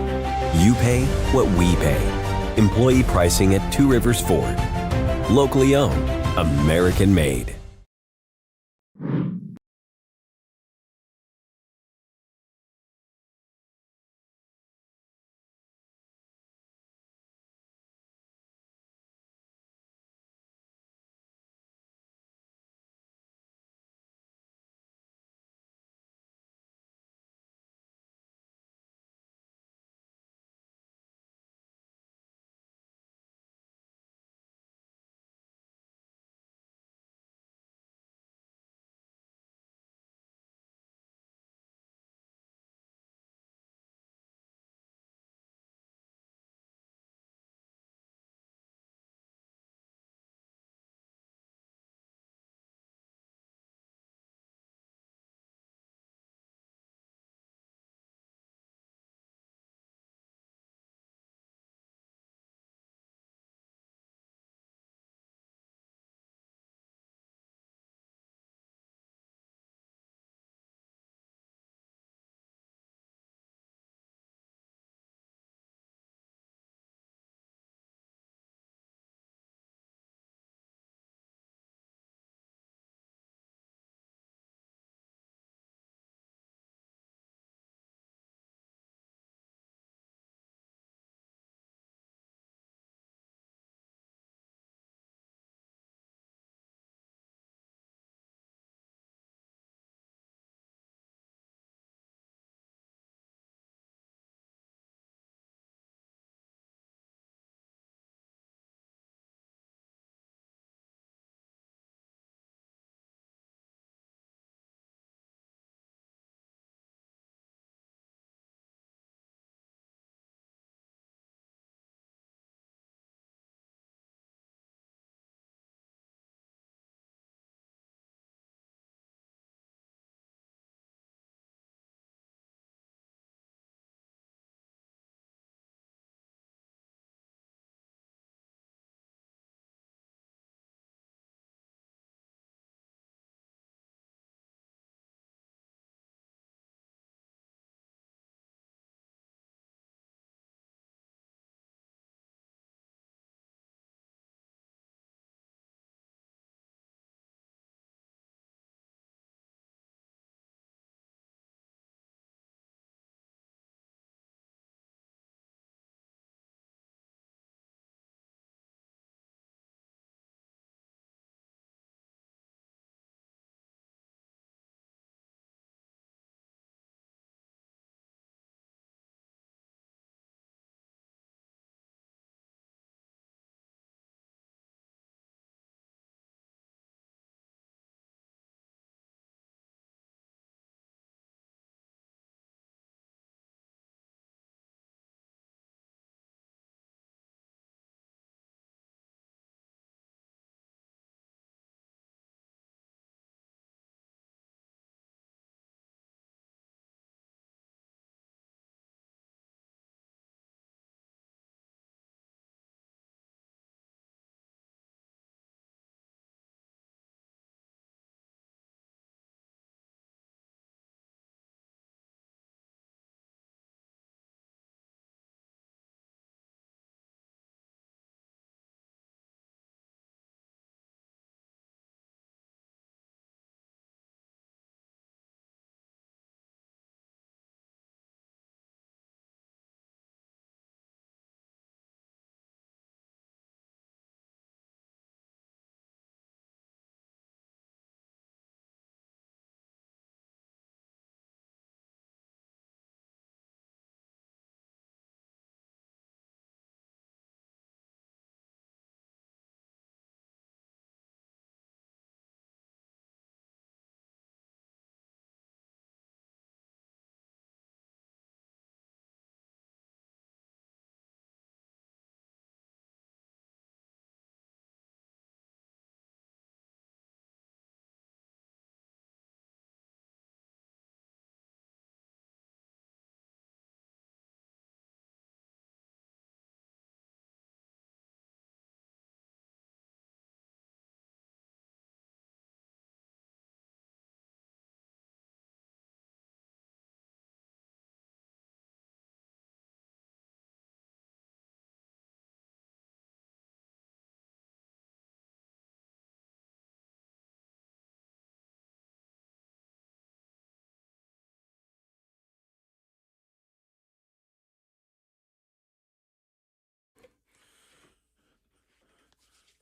You pay what we pay. Employee pricing at Two Rivers Ford. Locally owned, American made.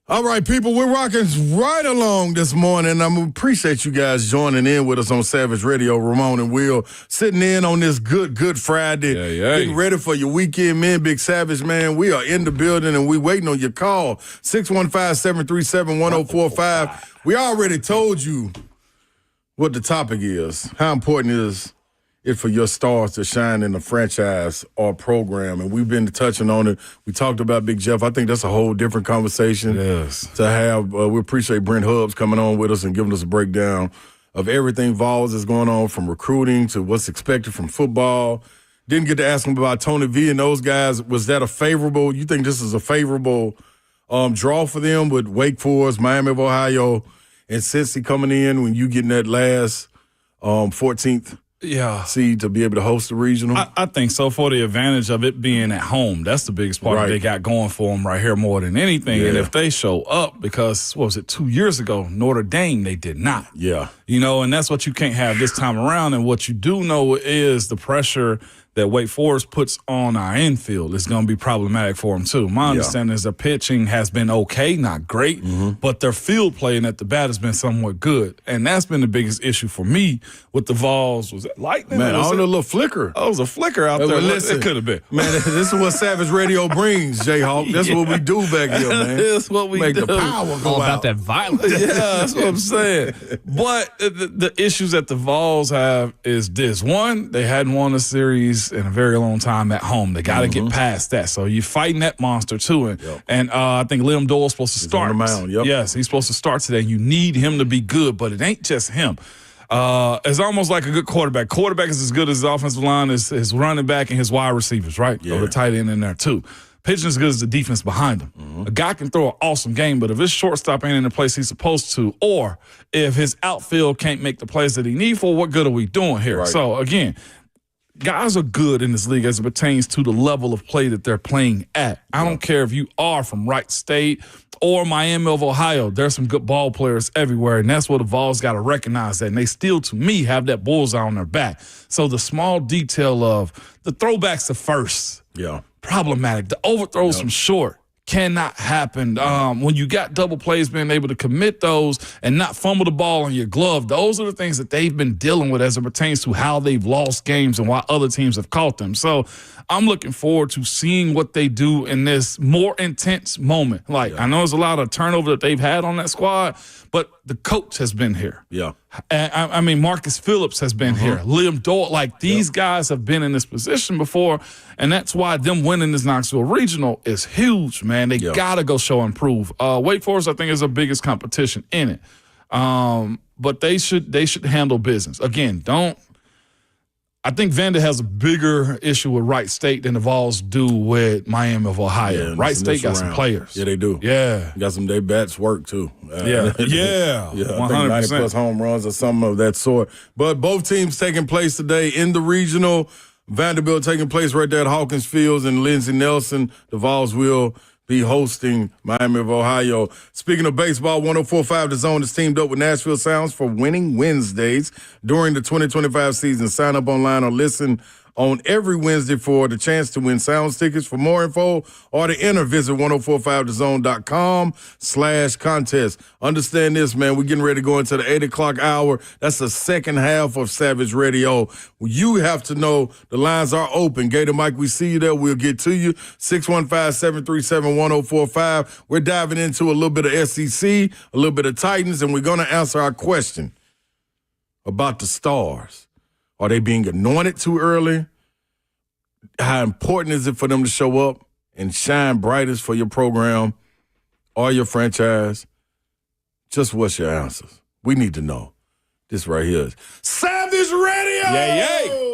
All right, people, we're rocking right along this morning. I appreciate you guys joining in with us on Savage Radio. Ramon and Will sitting in on this good Friday. Getting ready for your weekend, man. Big Savage, man. We are in the building, and we waiting on your call. 615-737-1045. We already told you what the topic is. How important is it for your stars to shine in a franchise or program? And we've been touching on it. We talked about Big Jeff. I think that's a whole different conversation to have. We appreciate Brent Hubs coming on with us and giving us a breakdown of everything Vols is going on, from recruiting to what's expected from football. Didn't get to ask him about Tony V and those guys. Was that you think this is a favorable draw for them with Wake Forest, Miami of Ohio, and Cincy coming in when you getting that last 14th seed to be able to host the regional?
I think so, for the advantage of it being at home. That's the biggest part that they got going for them right here more than anything. Yeah. And if they show up, because, 2 years ago, Notre Dame, they did not.
Yeah.
And that's what you can't have this time around. And what you do know is the pressure that Wake Forest puts on our infield is going to be problematic for them, too. My understanding is their pitching has been okay, not great, but their field playing at the bat has been somewhat good. And that's been the biggest issue for me with the Vols. Was that lightning?
Man, I don't know, a little flicker.
Oh, it was a flicker out there.
Listen,
it could have been.
Man, this is what Savage Radio brings, Jayhawk. That's what we do back here, man.
That's what we
Make
do.
the power go
All
out.
about that violence.
Yeah, that's what I'm saying. But the issues that the Vols have is this. One, they hadn't won a series in a very long time at home. They got to get past that. So you're fighting that monster, too. And I think Liam Doyle's supposed to start.
On the mound,
Yes, he's supposed to start today. You need him to be good, but it ain't just him. It's almost like a good quarterback. Quarterback is as good as his offensive line, his running back, and his wide receivers, right?
Yeah.
Or the tight end in there, too. Pitching as good as the defense behind him. A guy can throw an awesome game, but if his shortstop ain't in the place he's supposed to, or if his outfield can't make the plays that he needs for, what good are we doing here?
Right.
So, again, guys are good in this league as it pertains to the level of play that they're playing at. I don't care if you are from Wright State or Miami of Ohio. There's some good ball players everywhere, and that's what the Vols got to recognize that. And they still, to me, have that bullseye on their back. So the small detail of the throwbacks to first, problematic. The overthrows from short cannot happen. When you got double plays, being able to commit those and not fumble the ball in your glove, those are the things that they've been dealing with as it pertains to how they've lost games and why other teams have caught them. So I'm looking forward to seeing what they do in this more intense moment. I know there's a lot of turnover that they've had on that squad, but the coach has been here.
Yeah.
I mean, Marcus Phillips has been here. Liam Doyle, these guys have been in this position before, and that's why them winning this Knoxville Regional is huge, man. They got to go show and prove. Wake Forest, I think, is the biggest competition in it. But they should handle business. Again, I think Vanda has a bigger issue with Wright State than the Vols do with Miami of Ohio.
Yeah,
Wright State got some players.
Yeah, they do.
Yeah.
Got some, they bats work, too.
Yeah.
I think 90-plus home runs or something of that sort. But both teams taking place today in the regional. Vanderbilt taking place right there at Hawkins Fields and Lindsey Nelson. The Vols will be hosting Miami of Ohio. Speaking of baseball, 104.5 The Zone is teamed up with Nashville Sounds for Winning Wednesdays during the 2025 season. Sign up online or listen on every Wednesday for the chance to win Sounds tickets. For more info or to enter, visit 1045thezone.com/contest. Understand this, man. We're getting ready to go into the 8 o'clock hour. That's the second half of Savage Radio. You have to know the lines are open. Gator Mike, we see you there. We'll get to you. 615-737-1045. We're diving into a little bit of SEC, a little bit of Titans, and we're going to answer our question about the Stars. Are they being anointed too early? How important is it for them to show up and shine brightest for your program or your franchise? Just what's your answers? We need to know. This right here is Savage Radio!
Yay!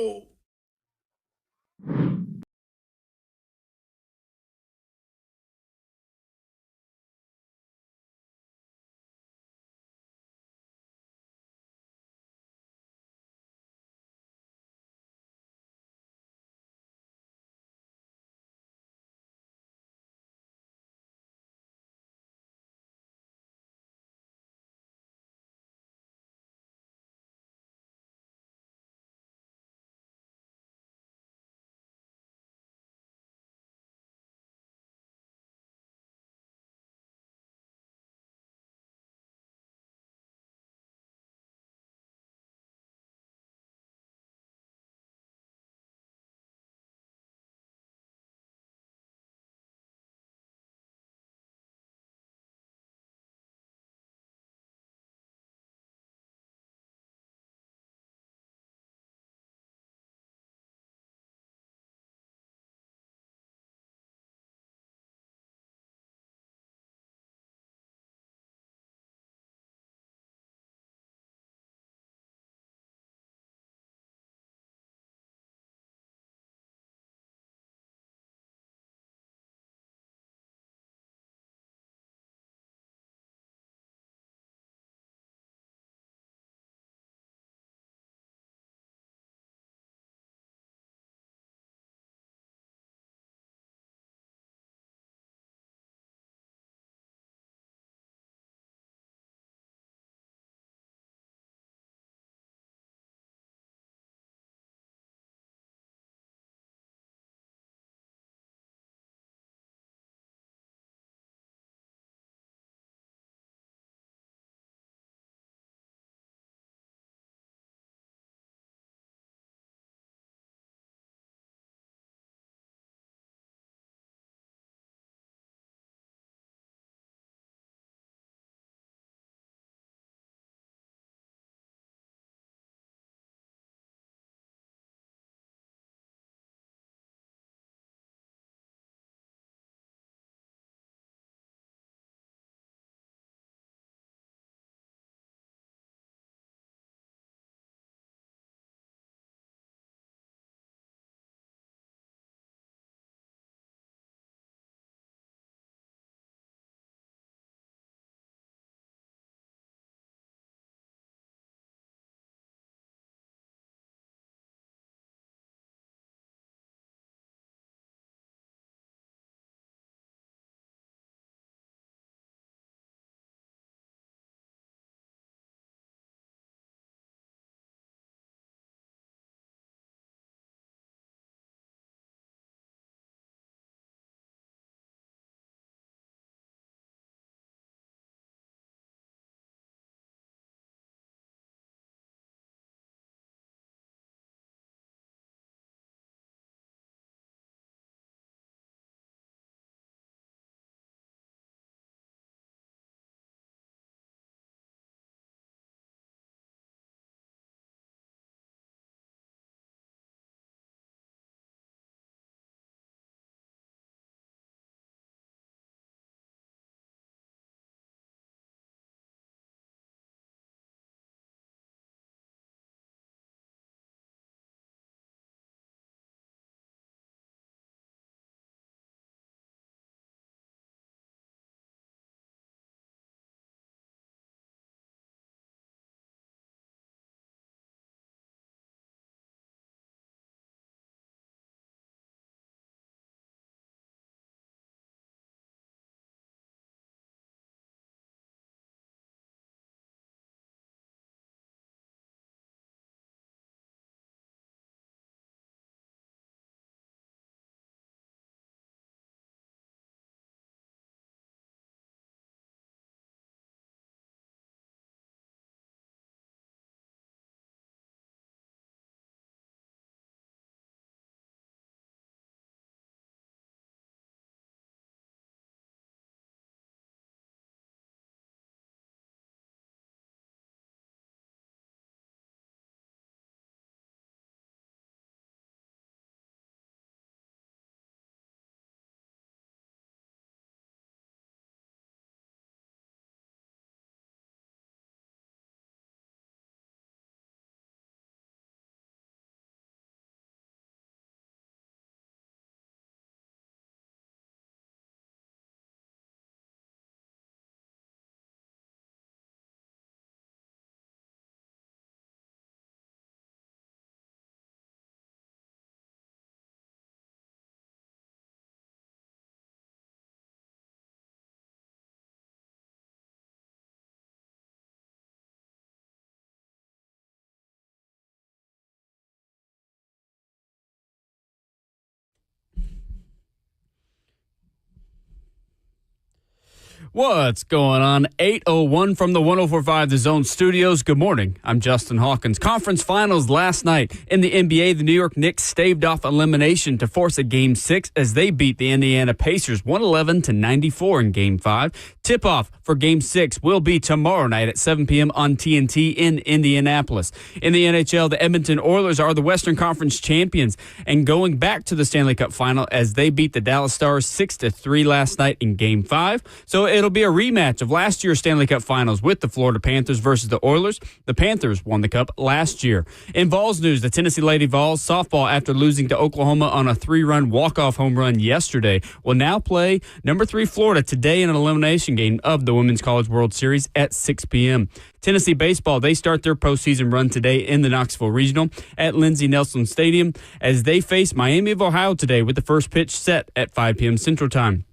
What's going on? 8:01 from the 104.5 The Zone Studios. Good morning. I'm Justin Hawkins. Conference finals last night in the NBA. The New York Knicks staved off elimination to force a Game 6 as they beat the Indiana Pacers 111-94 in Game 5. Tip-off for Game 6 will be tomorrow night at 7 p.m. on TNT in Indianapolis. In the NHL, the Edmonton Oilers are the Western Conference champions and going back to the Stanley Cup final as they beat the Dallas Stars 6-3 last night in Game 5. So it'll be a rematch of last year's Stanley Cup finals with the Florida Panthers versus the Oilers. The Panthers won the Cup last year. In Vols news, the Tennessee Lady Vols softball, after losing to Oklahoma on a 3-run walk-off home run yesterday, will now play number 3 Florida today in an elimination game of the Women's College World Series at 6 p.m. Tennessee baseball, they start their postseason run today in the Knoxville Regional at Lindsey Nelson Stadium as they face Miami of Ohio today with the first pitch set at 5 p.m. Central Time.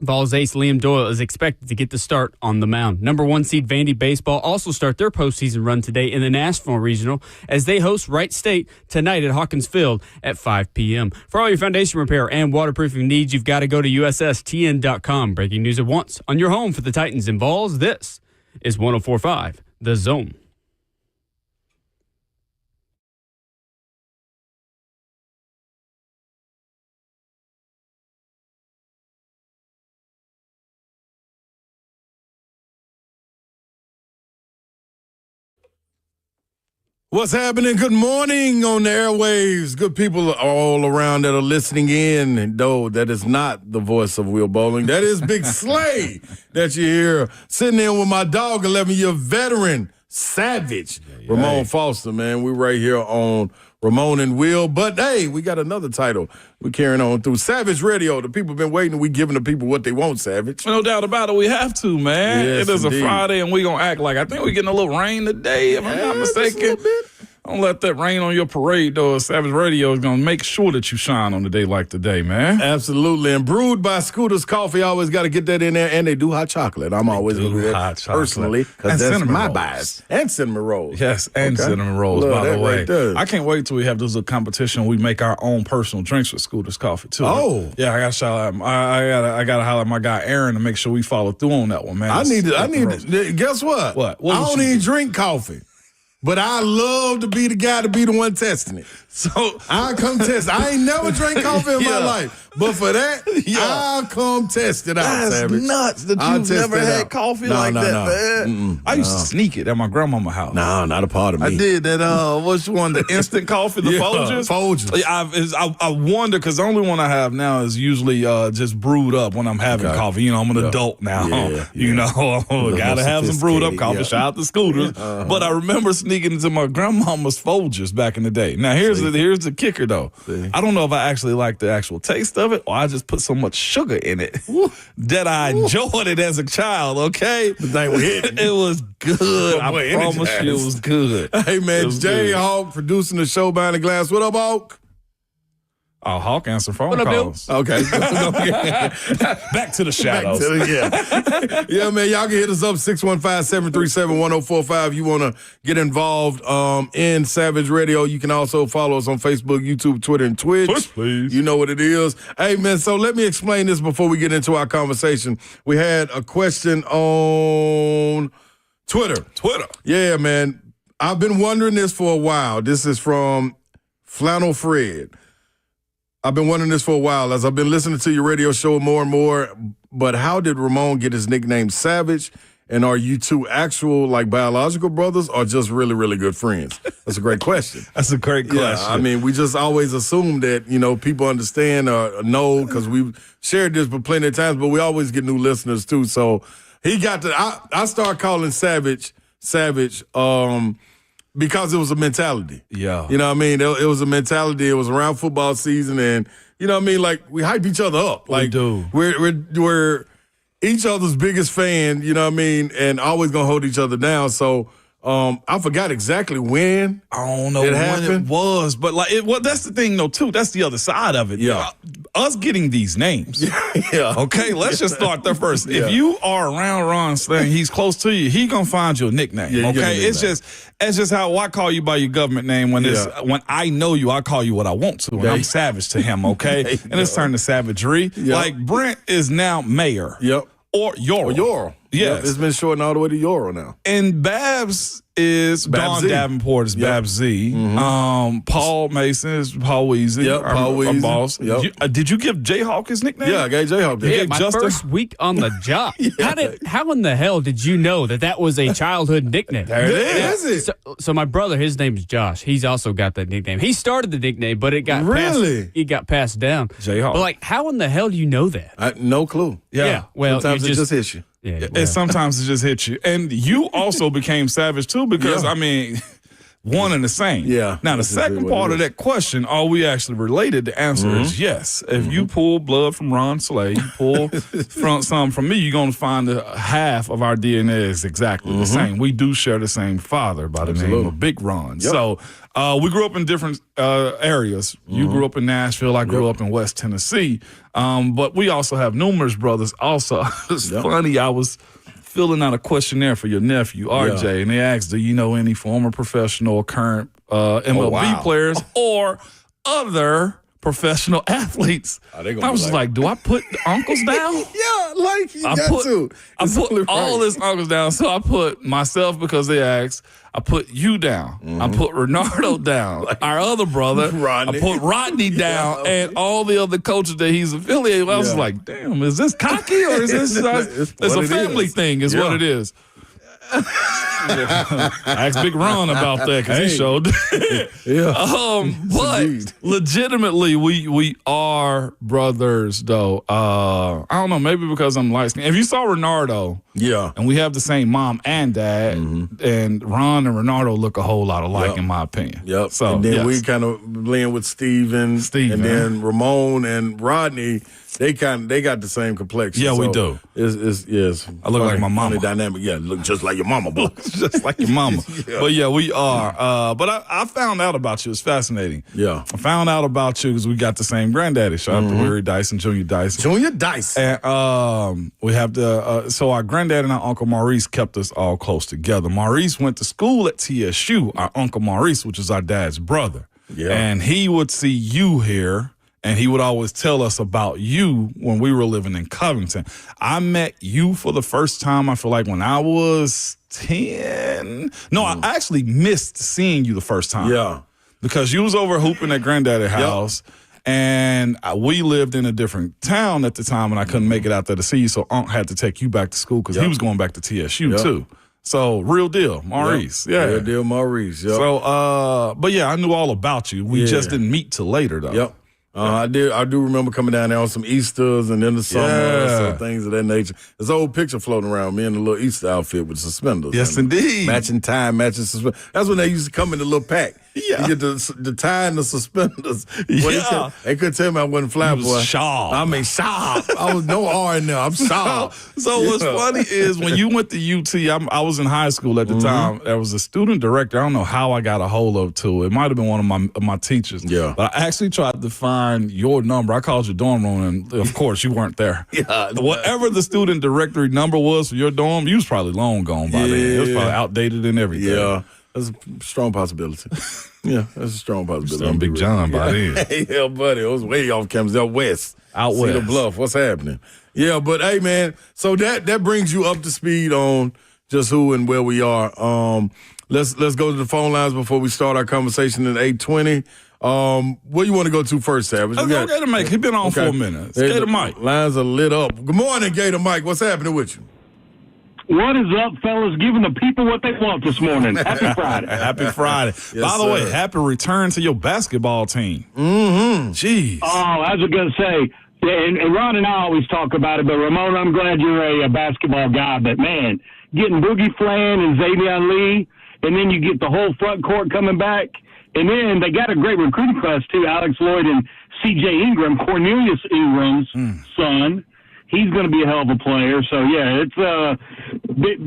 Vols ace Liam Doyle is expected to get the start on the mound. Number 1 seed Vandy baseball also start their postseason run today in the Nashville Regional as they host Wright State tonight at Hawkins Field at 5 p.m. For all your foundation repair and waterproofing needs, you've got to go to USSTN.com. Breaking news at once on your home for the Titans and Vols. This is 104.5 The Zone.
What's happening? Good morning on the airwaves. Good people all around that are listening in. And though that is not the voice of Will Bowling, that is Big Slay that you hear sitting in with my dog, 11-year veteran, Savage, Ramon Foster, man. We're right here on Ramon and Will. But, hey, we got another title we're carrying on through. Savage Radio. The people been waiting. We giving the people what they want, Savage.
No doubt about it. We have to, man.
Yes,
it is
indeed.
A Friday, and we going to act like, I think we're getting a little rain today, if I'm not mistaken. Don't let that rain on your parade, though. Savage Radio is going to make sure that you shine on a day like today, man.
Absolutely. And brewed by Scooter's Coffee. Always got to get that in there. And they do hot chocolate. I'm always going to do that personally because that's my
rolls.
bias. And cinnamon rolls.
Yes, and cinnamon rolls,
Love
by the
that
way.
right there.
I can't wait till we have this little competition. We make our own personal drinks with Scooter's Coffee, too.
Oh.
Yeah, I got to shout out. I got to holler at my guy, Aaron, to make sure we follow through on that one, man.
I need to, guess what?
What?
I don't even drink coffee. But I love to be the guy to be the one testing it.
So
I'll come test. I ain't never drank coffee in my life. But for that, I'll come test it out,
that's
Savage.
nuts that you've never had coffee like that, man. I used to sneak it at my grandmama's house.
No, not a part of me.
I did that, what's one, the instant coffee, the Folgers?
Folgers.
I wonder, because the only one I have now is usually just brewed up when I'm having coffee. You know, I'm an adult now. You know, gotta have some brewed up coffee. Shout out to Scooters. But I remember sneaking into my grandmama's Folgers back in the day. Now, here's the kicker, though. I don't know if I actually like the actual taste of it or I just put so much sugar in it that I enjoyed it as a child, okay? It was good. I promise you it was good.
Hey, man, Jay Hawk producing the show behind the glass. What up, Hawk?
Oh, Hawk answer phone calls.
Okay.
Back to the shadows.
Yeah, man, y'all can hit us up, 615-737-1045. You want to get involved in Savage Radio. You can also follow us on Facebook, YouTube, Twitter, and Twitch.
Push, please.
You know what it is. Hey, man, so let me explain this before we get into our conversation. We had a question on Twitter. Yeah, man. I've been wondering this for a while. This is from Flannel Fred. I've been wondering this for a while as I've been listening to your radio show more and more, but how did Ramon get his nickname Savage? And are you two actual, like, biological brothers or just really, really good friends? That's a great question.
That's a great question.
Yeah, I mean, we just always assume that, you know, people understand or know because we've shared this for plenty of times, but we always get new listeners too. So he got to, I started calling Savage, because it was a mentality.
Yeah.
You know what I mean? It was a mentality. It was around football season and, you know what I mean? Like, we hype each other up. Like,
we do.
We're each other's biggest fan, you know what I mean? And always going to hold each other down. So, I forgot exactly when.
I don't know when it was, but that's the thing though too. That's the other side of it.
Yeah,
us getting these names.
Yeah.
Okay, let's just start there first. Yeah. If you are around Ron saying he's close to you, he gonna find you a nickname.
Yeah,
okay, it's just how I call you by your government name when when I know you, I call you what I want to, and I'm Savage to him. Okay, and it's turned to savagery.
Yep.
Like Brent is now mayor.
Yep.
Or Yoro. Yes.
It's been shortened all the way to Yoro now.
And Babs is Don Davenport is Babs Z. Paul Mason is Paul Weezy.
Yep, Paul Weezy.
Boss.
Yep.
Did you give Jayhawk his nickname?
Yeah, I gave Jayhawk that.
Yeah, my
Justin?
first week on the job. How in the hell did you know that was a childhood nickname?
There it is.
So my brother, his name is Josh. He's also got that nickname. He started the nickname, but it got passed down.
Jayhawk.
But how in the hell do you know that?
No clue.
Yeah. Well,
sometimes it just hits you.
Yeah.
And sometimes it just hits you. And you also became Savage, too, because, one and the same.
Yeah.
Now, the second part of that question, are we actually related? The answer is yes. If you pull blood from Ron Slay, you pull some from me, you're going to find that half of our DNA is exactly the same. We do share the same father by the name of Big Ron.
Yep.
So we grew up in different areas. You grew up in Nashville. I grew up in West Tennessee. But we also have numerous brothers also. It's funny. I was filling out a questionnaire for your nephew, RJ, and they asked, do you know any former professional or current MLB players or other professional athletes? I was like, do I put uncles down?
Yeah, like you got to.
I put all his uncles down. So I put myself because they asked. I put you down. I put Renardo down. Our other brother,
Rodney.
I put Rodney down, and all the other coaches that he's affiliated with. I was like, damn, is this cocky or is this it's a family thing is what it is. Ask Big Ron about that because he showed. But legitimately, we are brothers, though. I don't know, maybe because I'm light skinned. If you saw Renardo, and we have the same mom and dad, and Ron and Renardo look a whole lot alike, in my opinion. So
and then we kind of blend with Steven, and then Ramon and Rodney. They got the same complexion.
Yeah, we do.
It's
I look like my mama.
Funny dynamic. Yeah, look just like your mama, boy.
Just like your mama. But yeah, we are. But I found out about you. It's fascinating.
Yeah.
I found out about you because we got the same granddaddy. Shout out to Weary Dyson, Junior Dyson.
Junior Dyson.
And we have so our granddad and our Uncle Maurice kept us all close together. Maurice went to school at TSU, our Uncle Maurice, which is our dad's brother. Yeah. And he would see you here. And he would always tell us about you when we were living in Covington. I met you for the first time, I feel like, when I was 10. No, I actually missed seeing you the first time.
Yeah.
Because you was over hooping at Granddaddy's house. And we lived in a different town at the time, and I couldn't make it out there to see you. So Unc had to take you back to school because he was going back to TSU, too. So, real deal, Maurice. Yeah.
Real deal, Maurice.
So, but yeah, I knew all about you. We just didn't meet till later, though.
Yep. I do remember coming down there on some Easters and in the summer, some things of that nature. There's an old picture floating around me in a little Easter outfit with suspenders.
Yes, indeed.
Matching tie, matching suspenders. That's when they used to come in the little pack.
Yeah.
You get the tie and the suspenders.
Yeah.
They couldn't tell me I wasn't fly, boy.
Sharp.
I mean, sharp. I was no R in there. I'm sharp.
So what's funny is when you went to UT, I was in high school at the time. There was a student director. I don't know how I got a hold of to. It might have been one of my teachers.
Yeah.
But I actually tried to find your number. I called your dorm room, and of course you weren't there. Whatever the student directory number was for your dorm, you was probably long gone by then. It was probably outdated and everything.
Yeah. That's a strong possibility. That's a strong possibility.
Still Big John by then.
Yeah, buddy. It was way off campus, out west.
Out
Cedar
west.
Bluff. What's happening? Yeah, but hey, man, so that brings you up to speed on just who and where we are. Let's go to the phone lines before we start our conversation at 8:20. Where you want to go to first, Savage?
Let's go Gator Mike. He's been on for a minute. Gator Mike.
Lines are lit up. Good morning, Gator Mike. What's happening with you?
What is up, fellas? Giving the people what they want this morning. Happy Friday.
Happy Friday.
Yes,
by the way,
sir.
happy return to your basketball team. Jeez.
Oh, I was going to say, and Ron and I always talk about it, but Ramon, I'm glad you're a basketball guy. But, man, getting Boogie Flan and Xavier Lee, and then you get the whole front court coming back. And then they got a great recruiting class, too, Alex Lloyd and C.J. Ingram, Cornelius Ingram's son. He's going to be a hell of a player. So, yeah, it's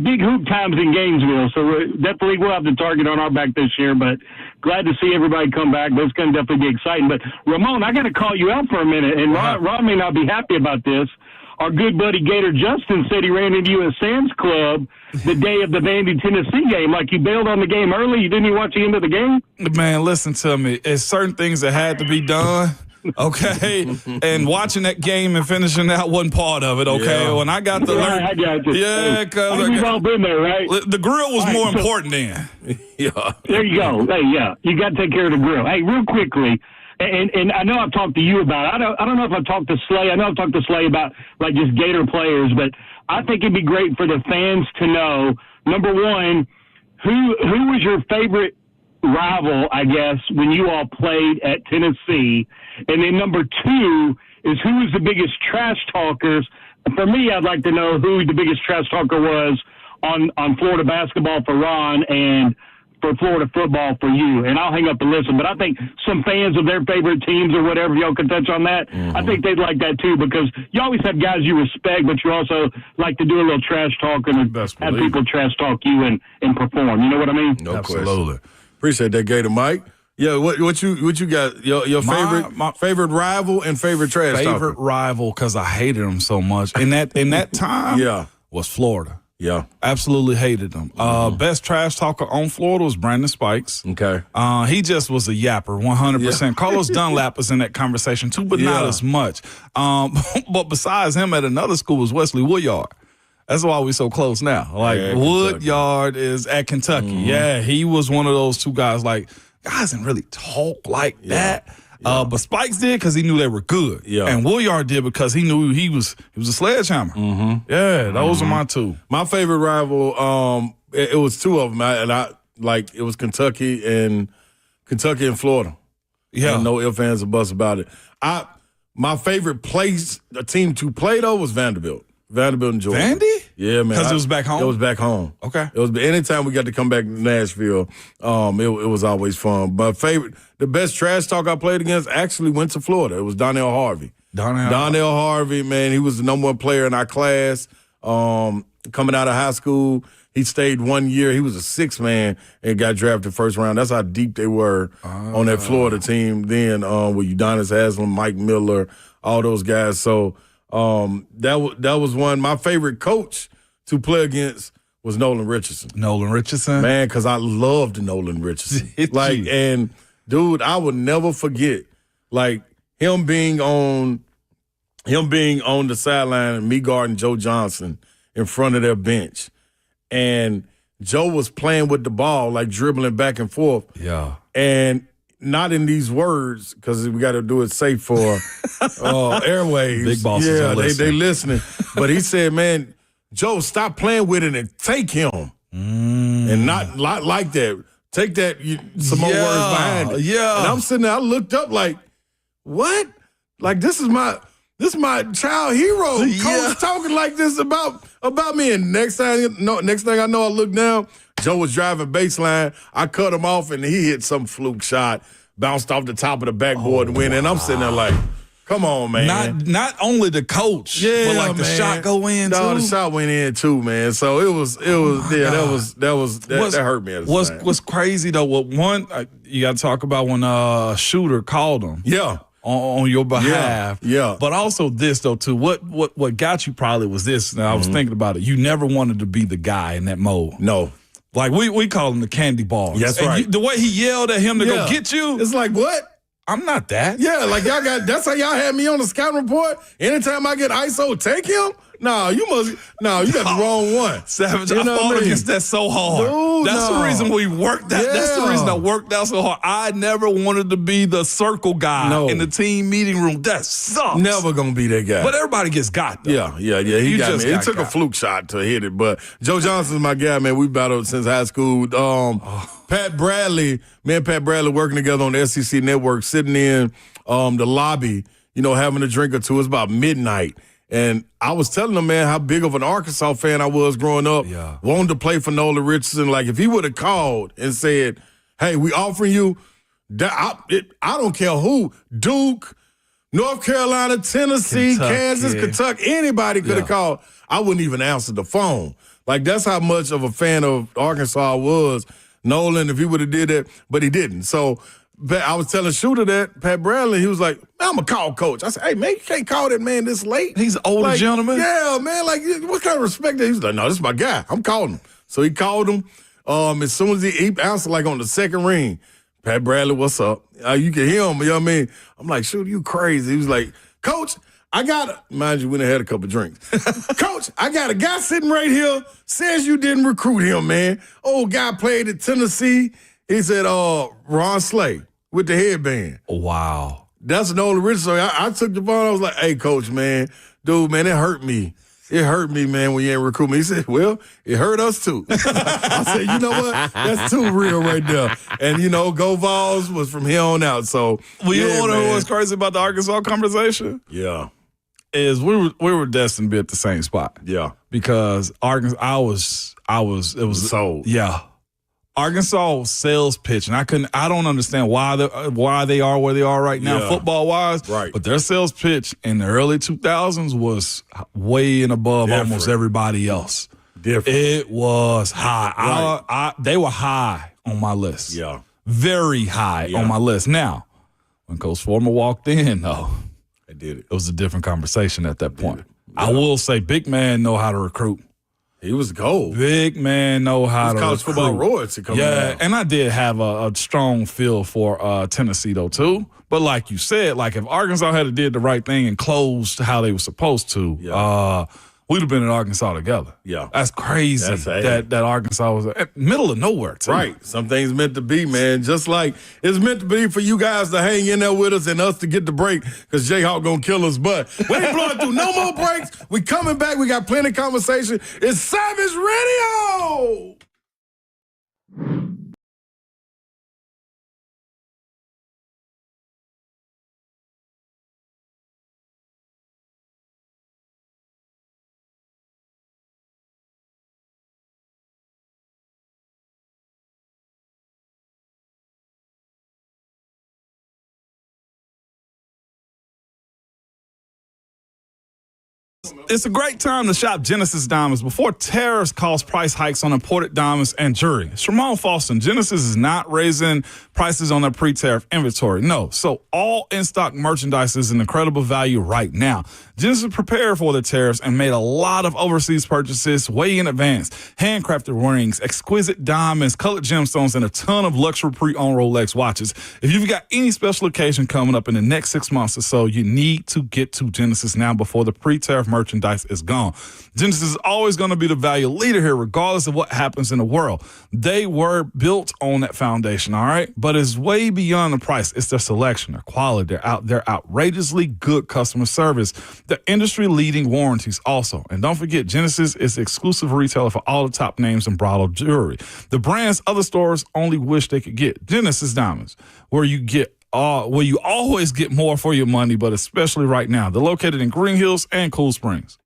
big hoop times in Gainesville. So, definitely we'll have the target on our back this year. But glad to see everybody come back. That's going to definitely be exciting. But, Ramon, I got to call you out for a minute. And Ron may not be happy about this. Our good buddy Gator Justin said he ran into you at Sam's Club the day of the Vandy, Tennessee game. Like, you bailed on the game early. You didn't even watch the end of the game?
Man, listen to me. It's certain things that had to be done. okay? And watching that game and finishing that wasn't part of it, okay?
Yeah.
When I got the alert,
I got you.
yeah, because
we've all been there, right?
the grill was more
so-
important then.
Yeah.
There you go. Hey, yeah, you got to take care of the grill. Hey, real quickly, and I know I've talked to you about it. I don't know if I've talked to Slay. I know I've talked to Slay about like just Gator players, but I think it'd be great for the fans to know, number one, who was your favorite rival, I guess, when you all played at Tennessee, and then number two is who was the biggest trash talkers. For me, I'd like to know who the biggest trash talker was on Florida basketball for Ron and for Florida football for you. And I'll hang up and listen. But I think some fans of their favorite teams or whatever, y'all can touch on that. I think they'd like that too, because you always have guys you respect, but you also like to do a little trash talking and have people trash talk you and perform. You know what I mean?
No Absolutely. Question. Appreciate that, Gator Mike. Yeah, what you got? Your favorite rival and favorite trash talker?
Favorite rival, because I hated them so much. In that time, was Florida.
Yeah.
Absolutely hated them. Best trash talker on Florida was Brandon Spikes.
Okay.
He just was a yapper, 100%. Yeah. Carlos Dunlap was in that conversation too, but not as much. But besides him at another school was Wesley Woodyard. That's why we're so close now. Like, Woodyard is at Kentucky. Yeah, he was one of those two guys, like, guys didn't really talk like that. Yeah. But Spikes did because he knew they were good. Yeah. And Woodyard did because he knew he was a sledgehammer. Yeah, those are my two.
My favorite rival, it was two of them, it was Kentucky and Florida. Yeah. And no ifs, ands, or buts about it. My favorite a team to play though was Vanderbilt and Georgia.
Vandy?
Yeah, man.
Because it was back home?
It was back home.
Okay.
It was anytime we got to come back to Nashville, it was always fun. But the best trash talk I played against actually went to Florida. It was Donnell Harvey. Donnell Harvey, man, he was the number one player in our class. Coming out of high school, he stayed 1 year. He was a sixth man and got drafted first round. That's how deep they were on that Florida team then, with Udonis Haslem, Mike Miller, all those guys. So that was one. My favorite coach to play against was Nolan Richardson. Man, because I loved Nolan Richardson. And dude, I would never forget, like, him being on the sideline and me guarding Joe Johnson in front of their bench. And Joe was playing with the ball, like dribbling back and forth. Yeah. And not in these words, because we got to do it safe for airwaves.
Big bosses are listening.
They listening. But he said, man, Joe, stop playing with it and take him. And not like that. Take that, some more words behind it. Yeah. And I'm sitting there, I looked up like, what? Like, this is my child hero. Coach talking like this about me. And next thing I know, I look down, Joe was driving baseline. I cut him off, and he hit some fluke shot, bounced off the top of the backboard and went in. I'm sitting there like, come on, man.
Not only the coach, but like the shot go in too.
No, the shot went in too, man. So that hurt me.
What's crazy though? You got to talk about when a shooter called him.
Yeah.
On your behalf.
Yeah.
But also this, though, too. What got you probably was this. Now, I was thinking about it. You never wanted to be the guy in that mode.
No.
Like, we call him the candy ball.
That's right.
The way he yelled at him to go get you.
It's like, what?
I'm not that.
Yeah, like that's how y'all had me on the scouting report. Anytime I get ISO, take him? You got the wrong one.
Savage, I fought against that so hard.
Dude,
that's the reason we worked out. Yeah. That's the reason I worked out so hard. I never wanted to be the circle guy in the team meeting room. That sucks.
Never gonna be that guy.
But everybody gets got, though.
Yeah. He got me. He took a fluke shot to hit it. But Joe Johnson's my guy, man. We battled since high school. Pat Bradley, me and Pat Bradley working together on the SEC Network, sitting in the lobby, having a drink or two. It's about midnight. And I was telling him, man, how big of an Arkansas fan I was growing up. Yeah. Wanted to play for Nolan Richardson. Like, if he would have called and said, hey, we offering you, I don't care who, Duke, North Carolina, Tennessee, Kansas, Kentucky, anybody could have called. I wouldn't even answer the phone. Like, that's how much of a fan of Arkansas I was. Nolan, if he would have did that, but he didn't. So I was telling Shooter that, Pat Bradley, he was like, man, I'm going to call Coach. I said, hey, man, you can't call that man this late.
He's an older gentleman.
Yeah, man, like, what kind of respect? He was like, no, this is my guy. I'm calling him. So he called him. As soon as he answered, like, on the second ring, Pat Bradley, what's up? You can hear him, you know what I mean? I'm like, shoot, you crazy. He was like, Coach, mind you, we done had a couple drinks. Coach, I got a guy sitting right here, says you didn't recruit him, man. Old guy played at Tennessee. He said, Ron Slay with the headband.
Wow.
That's an old original. So I took the phone. I was like, hey, Coach, man. Dude, man, it hurt me. It hurt me, man, when you ain't recruit me. He said, well, it hurt us too. I said, you know what? That's too real right there. And, Go Vols was from here on out. So,
you want to know what's crazy about the Arkansas conversation?
Yeah.
Is we were destined to be at the same spot.
Yeah.
Because Arkansas, it was
sold.
Yeah. Arkansas sales pitch, and I don't understand why they are where they are right now, football wise.
Right.
But their sales pitch in the early 2000s was way and above almost everybody else.
Different.
It was high.
Right.
They were high on my list.
Yeah.
Very high on my list. Now, when Coach Foreman walked in, though,
I did it.
It was a different conversation at that point. Yeah. I will say, big man know how to recruit.
He was gold.
Big man know how to
college
recruit.
football royalty coming out.
And I did have a strong feel for Tennessee, though, too. But like you said, like if Arkansas had did the right thing and closed how they were supposed to, we'd have been in Arkansas together.
Yeah.
That's crazy that Arkansas was middle of nowhere, too.
Right. Some things meant to be, man. Just like it's meant to be for you guys to hang in there with us and us to get the break because Jayhawk going to kill us. But we ain't blowing through no more breaks. We coming back. We got plenty of conversation. It's Savage Radio.
It's a great time to shop Genesis Diamonds before tariffs cause price hikes on imported diamonds and jewelry. It's Ramon Falston. Genesis is not raising prices on their pre-tariff inventory. No. So all in-stock merchandise is an incredible value right now. Genesis prepared for the tariffs and made a lot of overseas purchases way in advance. Handcrafted rings, exquisite diamonds, colored gemstones, and a ton of luxury pre-owned Rolex watches. If you've got any special occasion coming up in the next 6 months or so, you need to get to Genesis now before the pre-tariff merchandise is gone. Genesis is always going to be the value leader here, regardless of what happens in the world. They were built on that foundation, all right? But it's way beyond the price. It's their selection, their quality, their outrageously good customer service, the industry-leading warranties also. And don't forget, Genesis is the exclusive retailer for all the top names in bridal jewelry. The brands other stores only wish they could get. Genesis Diamonds, where you always get more for your money, but especially right now. They're located in Green Hills and Cool Springs.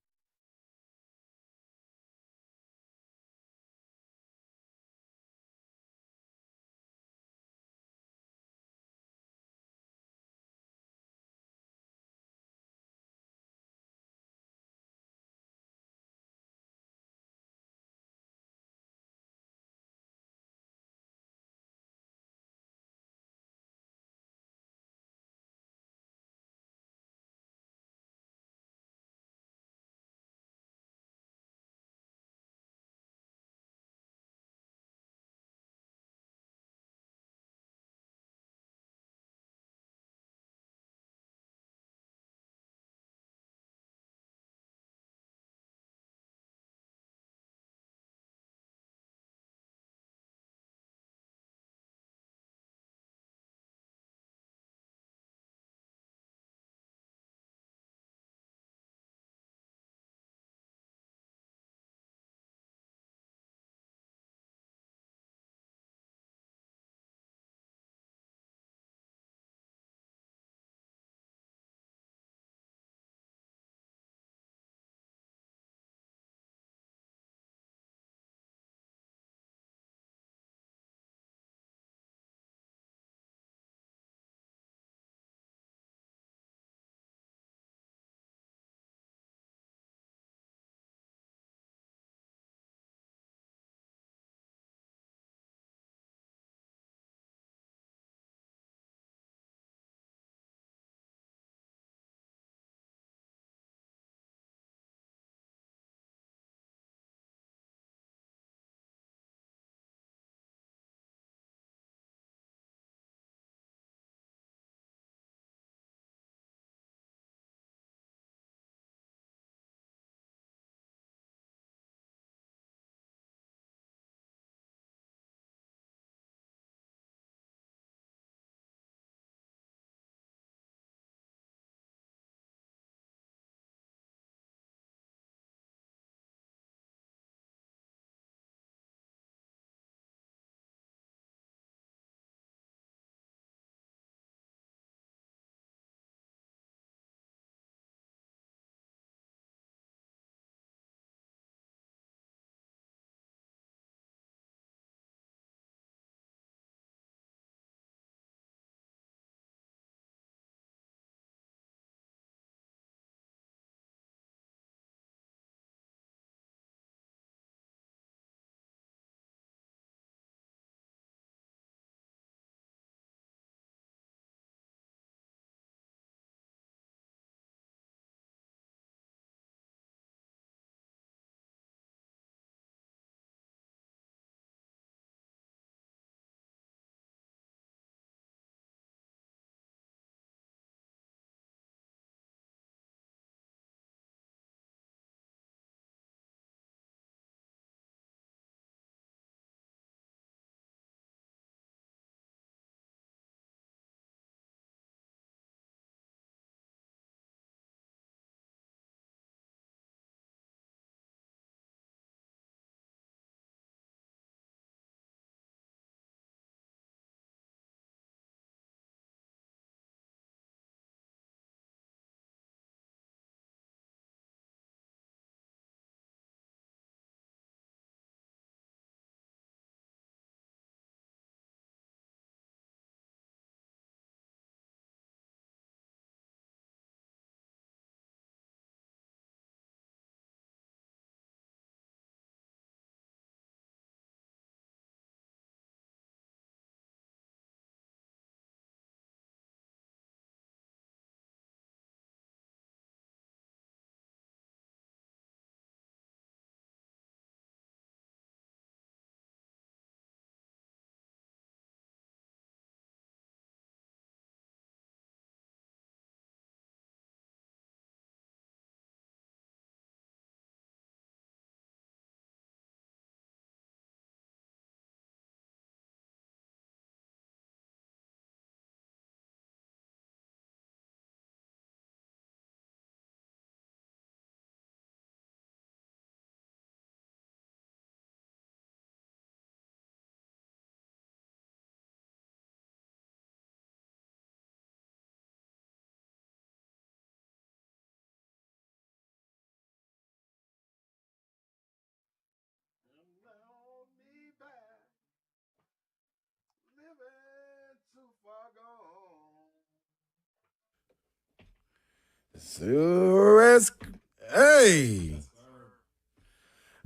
Hey.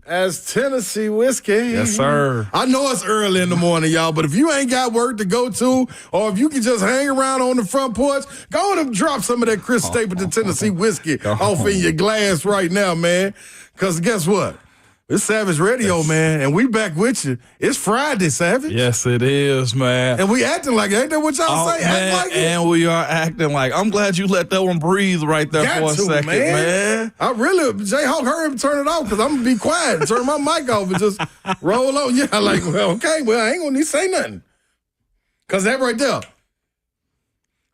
As Tennessee whiskey.
Yes, sir.
I know it's early in the morning, y'all, but if you ain't got work to go to, or if you can just hang around on the front porch, go on and drop some of that Chris Stapleton Tennessee whiskey off in your glass right now, man. Because guess what? It's Savage Radio, man, and we back with you. It's Friday, Savage.
Yes, it is, man.
And we acting like it. Ain't that what y'all say?
Man,
Act like it.
and we are acting like. I'm glad you let that one breathe right there for a second, man.
I really, J-Hawk, hurry up and turn it off because I'm going to be quiet and turn my mic off and just roll on. Yeah, like, well, okay, well, I ain't going to need to say nothing. Because that right there,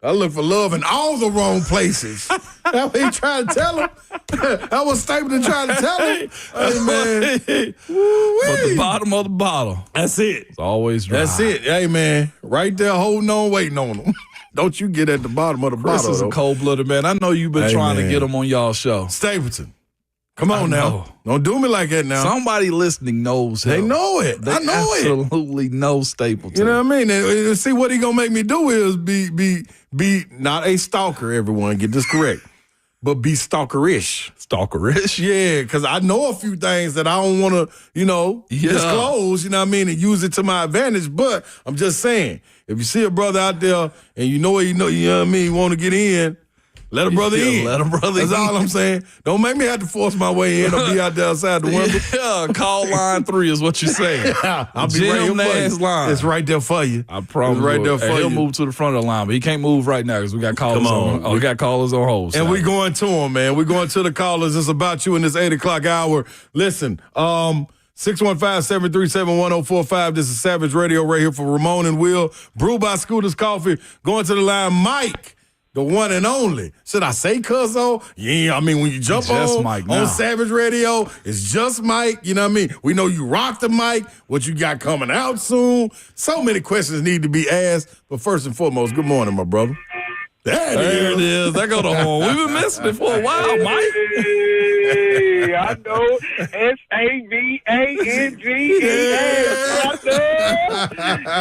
I look for love in all the wrong places. That's what he trying to tell him. That was Stapleton trying to tell him. Hey, man.
But the bottom of the bottle.
That's it.
It's always dry.
That's it. Hey, man. Right there holding on, waiting on him. Don't you get at the bottom of the
Chris
bottle,
is a cold-blooded man. I know you've been trying to get him on y'all show.
Stapleton. Come on now. Don't do me like that now.
Somebody listening knows him.
They know it. I know it.
Absolutely know Stapleton.
You know what I mean? And see, what he going to make me do is be not a stalker, everyone. Get this correct. But be stalkerish.
Stalkerish?
Yeah, because I know a few things that I don't want to, disclose, you know what I mean, and use it to my advantage. But I'm just saying, if you see a brother out there and you know what I mean, you want to get in, let a brother in.
Let a brother in.
That's all I'm saying. Don't make me have to force my way in or be out there outside the window.
Yeah, call line 3 is what you're saying.
I'll be right here for you.
Line.
It's right there for you.
I promise.
It's right there for you.
He'll move to the front of the line, but he can't move right now because we got callers on. We got callers on hold.
And we going to them, man. We going to the callers. It's about you in this 8 o'clock hour. Listen, 615-737-1045. This is Savage Radio right here for Ramon and Will. Brew by Scooters Coffee. Going to the line, Mike. The one and only. Should I say Cuzzo? Yeah, I mean, when you jump on Savage Radio, it's just Mike. You know what I mean? We know you rock the mic, what you got coming out soon. So many questions need to be asked. But first and foremost, good morning, my brother. There it is. That go the horn. We've been missing it for a while, Mike.
Hey, I know. SAVANGES.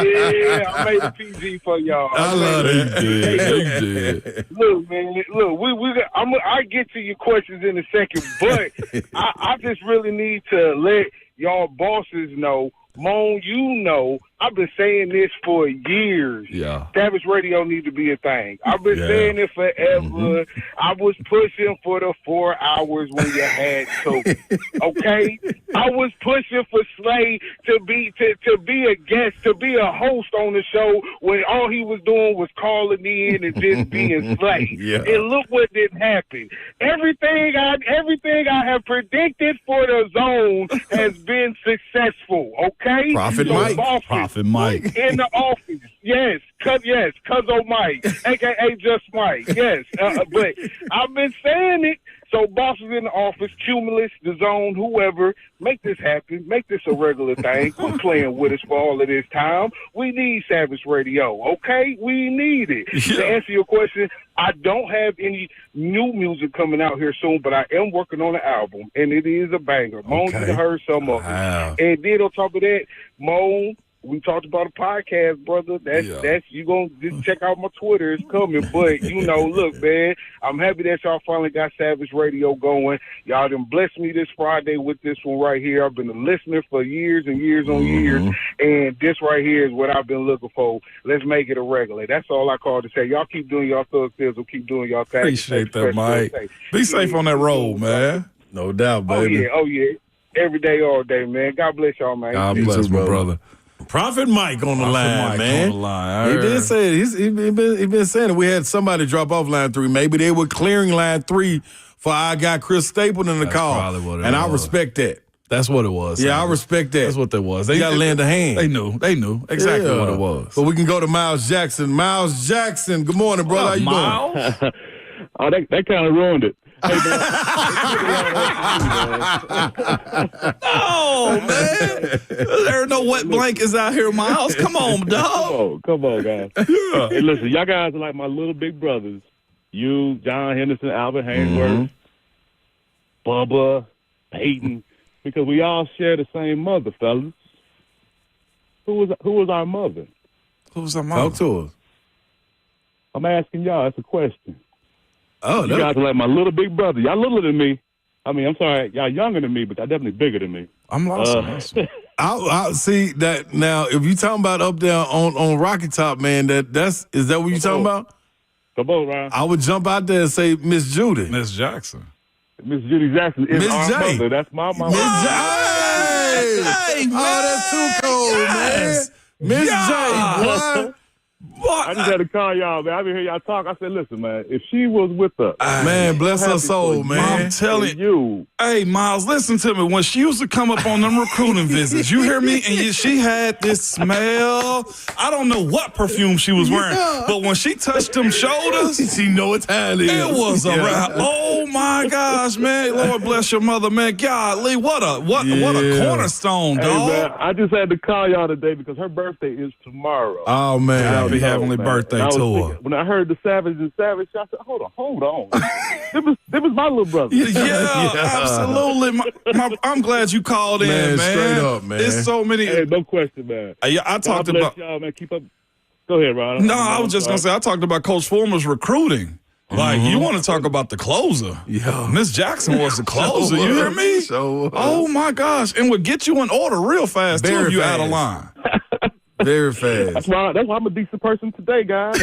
Yeah, I made a PG for y'all.
I love it.
You did.
Look, man. Look, I get to your questions in a second, but I just really need to let y'all bosses know. Moan, you know, I've been saying this for years.
Yeah.
Savage Radio need to be a thing. I've been saying it forever. Mm-hmm. I was pushing for the 4 hours when you had to. Okay? I was pushing for Slay to be a guest, to be a host on the show when all he was doing was calling in and just being Slay.
Yeah.
And look what didn't happen. Everything I have predicted for the zone has been successful. Okay?
Prophet Mike.
Prophet Mike.
In the office. Yes. Cuzzo Mike. AKA just Mike. Yes. But I've been saying it. So bosses in the office, Cumulus, the zone, whoever, make this happen. Make this a regular thing. Quit playing with us for all of this time. We need Savage Radio, okay? We need it. Yeah. To answer your question, I don't have any new music coming out here soon, but I am working on an album, and it is a banger. Moan, you heard some of it. And then on top of that, Moan, we talked about a podcast, brother. That's you gonna just check out my Twitter. It's coming. But look, man, I'm happy that y'all finally got Savage Radio going. Y'all done blessed me this Friday with this one right here. I've been a listener for years and years on years, and this right here is what I've been looking for. Let's make it a regular. That's all I call to say. Y'all keep doing y'all thug sizzle, keep doing y'all thing.
Appreciate that, Mike. Be safe on that road, man.
No doubt, baby.
Oh yeah. Every day, all day, man. God bless y'all, man.
God bless, my brother.
Prophet Mike on the line, man. He did say it. He been saying it. We had somebody drop off line 3. Maybe they were clearing line 3 for our guy Chris Stapleton in the call.
Probably what it was.
I respect that.
That's what it was.
Yeah, I respect that.
That's what that was.
They got to lend a hand.
They knew exactly what it was.
But we can go to Miles Jackson. Miles Jackson, good morning, brother. How you doing?
Oh, they kind of ruined it. Hey,
oh, man. There are no wet blankets out here, Miles. Come on, dog.
Come on, guys. Yeah. Hey, listen, y'all guys are like my little big brothers. You, John Henderson, Albert Haynesworth, Bubba, Peyton, because we all share the same mother, fellas. Who was our mother?
Who's our mother?
Talk to us.
I'm asking y'all. That's a question.
Oh,
you guys are like my little big brother. Y'all littler than me. I mean, I'm sorry, y'all younger than me, but y'all definitely bigger than me.
I'm lost.
I see that now. If you talking about up there on Rocky Top, man, is that what you talking about?
Come on, Ryan.
I would jump out there and say Miss Judy.
Miss Jackson.
Miss Judy Jackson is
Miss
our
J.
mother. That's my mama.
Miss J.
Hey,
Oh, that's too cold,
Yes.
man. Miss
Yeah.
J, boy.
I just had to call y'all, man. I been hear y'all talk. I said, listen, man, if she was with us,
Man, bless her soul, man.
I'm telling
you.
Hey, Miles, listen to me. When she used to come up on them recruiting visits, you hear me? And she had this smell. I don't know what perfume she was wearing, but when she touched them shoulders,
She know what time it is.
it was
Yeah.
around. Oh my gosh, man! Lord bless your mother, man. Golly, what a cornerstone,
Hey,
dog.
man, I just had to call y'all today because her birthday is tomorrow.
Oh, man.
Happy heavenly
Man.
birthday
And I was
to her.
thinking, when I heard the Savage and Savage, I said, hold on. This was my little brother.
Yeah, absolutely. I'm glad you called in,
Man,
man.
straight up, man.
There's so many.
Hey, no question, man.
I talked
God bless
about.
y'all, man. Keep up. Go ahead, Ron.
No, I was just gonna say I talked about Coach Fulmer's recruiting. Like you want to talk about the closer?
Yeah.
Miss Jackson was the closer. You hear me?
Sure was.
Oh my gosh, and would get you in order real fast too
Very
if you out of
fast.
line.
Very fast.
That's why I'm a decent person today, guys.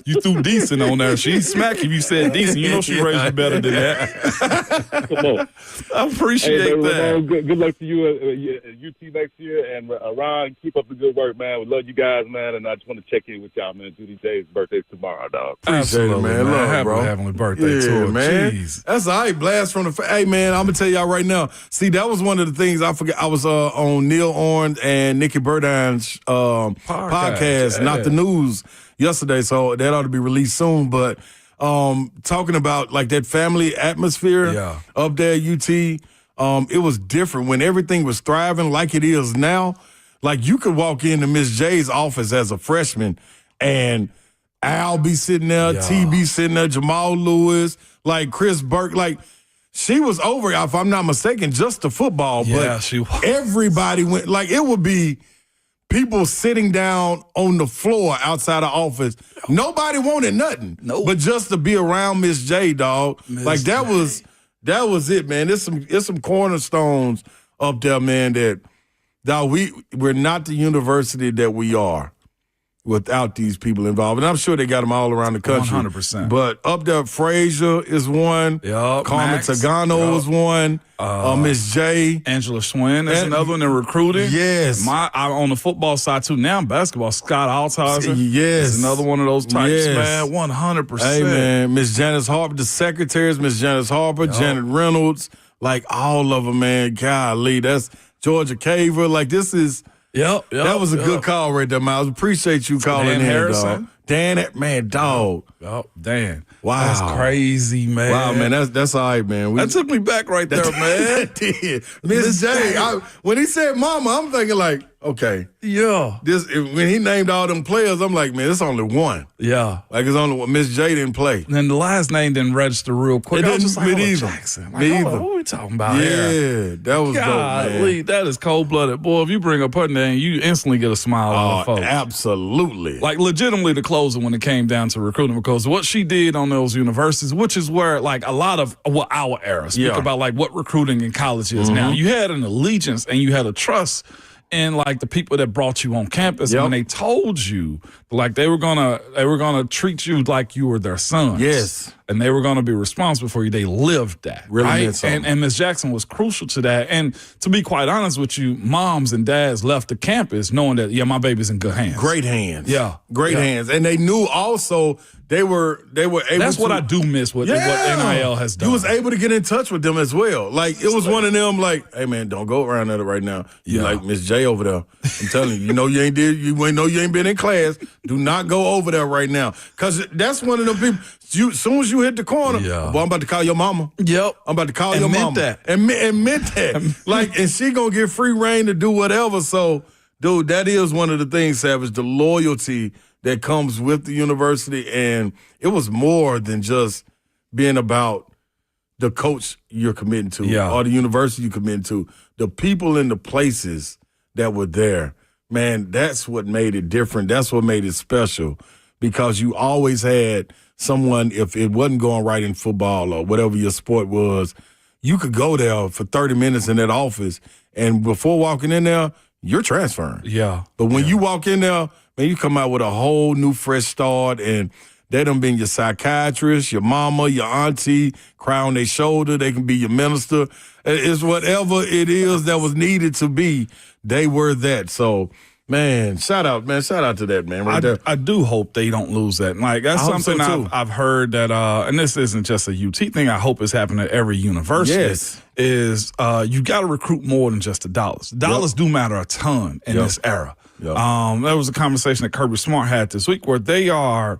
You threw decent on there. She smack if you said decent. You know she raised you better than that.
Come on.
I appreciate
Hey, man,
that.
Ramon, good luck to you at UT next year. And Ron, keep up the good work, man. We love you guys, man. And I just want to check in with y'all, man. Judy J's birthday's tomorrow, dog.
Appreciate it, man. Love,
Happy
bro.
heavenly birthday to her.
man.
Jeez.
That's all right. Blast from the. Hey, man, I'm gonna tell y'all right now. See, that was one of the things I forgot. I was on Neil Orange and Nikki Burdine's podcast,
yeah.
Not the News, yesterday. So that ought to be released soon. But talking about like that family atmosphere up there at UT, it was different when everything was thriving like it is now. Like you could walk into Miss J's office as a freshman and Al be sitting there, T be sitting there, Jamal Lewis, like Chris Burke, like she was over, if I'm not mistaken, just the football.
Yeah,
but
she was.
Everybody went, like it would be people sitting down on the floor outside the office. Nobody wanted nothing. But just to be around Miss J, dog. Like that was it, man. There's some cornerstones up there, man, that dog, we're not the university that we are without these people involved. And I'm sure they got them all around the country.
100%.
But up there, Frazier is one.
Yup,
Carmen
Max.
Tagano is one. Miss J.
Angela Schwinn is another one in recruiting.
Yes.
I'm on the football side too. Now basketball, Scott Altizer.
Yes.
Is another one of those types,
Yes.
man. 100%.
Hey, man, Miss Janice Harper, the secretaries, Miss Janice Harper, Janet Reynolds, like all of them, man. Golly, that's Georgia Caver. Like this is,
Yep.
that was a good call right there, Miles. Appreciate you calling
Dan
in,
Harrison.
dog. Dan, man, dog.
Oh, Dan.
Wow.
That's crazy, man.
Wow, man, that's all right, man.
That took me back right there, man.
That did. Miss J, when he said mama, I'm thinking like, okay.
Yeah.
When he named all them players, I'm like, man, it's only one.
Yeah.
Like it's only one. Miss J didn't play.
And then the last name didn't register real quick.
It
I was just like,
me
hold on,
neither.
Jackson. Like,
Me
hold on,
either.
what are we talking about here?
Yeah, that was dope, man.
Golly, that is cold-blooded. Boy, if you bring up her name, you instantly get a smile on the folks.
Absolutely.
Like, legitimately the closer when it came down to recruiting, because what she did on those universities, which is where, like, a lot of our era, speak about, like, what recruiting in college is now. You had an allegiance and you had a trust in, like, the people that brought you on campus. And when they told you, like, they were gonna treat you like you were their son.
Yes.
And they were going to be responsible for you. They lived that.
Really
right?
meant something.
And Ms. Jackson was crucial to that. And to be quite honest with you, moms and dads left the campus knowing that, my baby's in good hands.
Great hands.
Yeah.
Great hands. And they knew also they were able
That's
to.
what I do miss with what NIL has done.
You was able to get in touch with them as well. Like, it was one of them like, hey, man, don't go around there right now. You like Miss J over there. I'm telling you, you ain't been in class. Do not go over there right now. Because that's one of them people. As soon as you hit the corner, boy, I'm about to call your mama.
Yep.
I'm about to call your mama.
That.
And meant that. Like, and she gonna get free reign to do whatever. So, dude, that is one of the things, Savage, the loyalty that comes with the university. And it was more than just being about the coach you're committing to or the university you're committing to. The people and the places that were there, man, that's what made it different. That's what made it special. because you always had someone, if it wasn't going right in football or whatever your sport was, you could go there for 30 minutes in that office, and before walking in there, you're transferring.
Yeah.
But when you walk in there, man, you come out with a whole new fresh start, and they done been your psychiatrist, your mama, your auntie, cry on their shoulder. They can be your minister. It's whatever it is that was needed to be, they were that. So, man, shout out to that, man, right there.
I do hope they don't lose that. Like, that's something I've heard that, and this isn't just a UT thing, I hope it's happening at every university.
Yes.
Is you got to recruit more than just the dollars. Dollars do matter a ton in this era.
Yep.
There was a conversation that Kirby Smart had this week where they are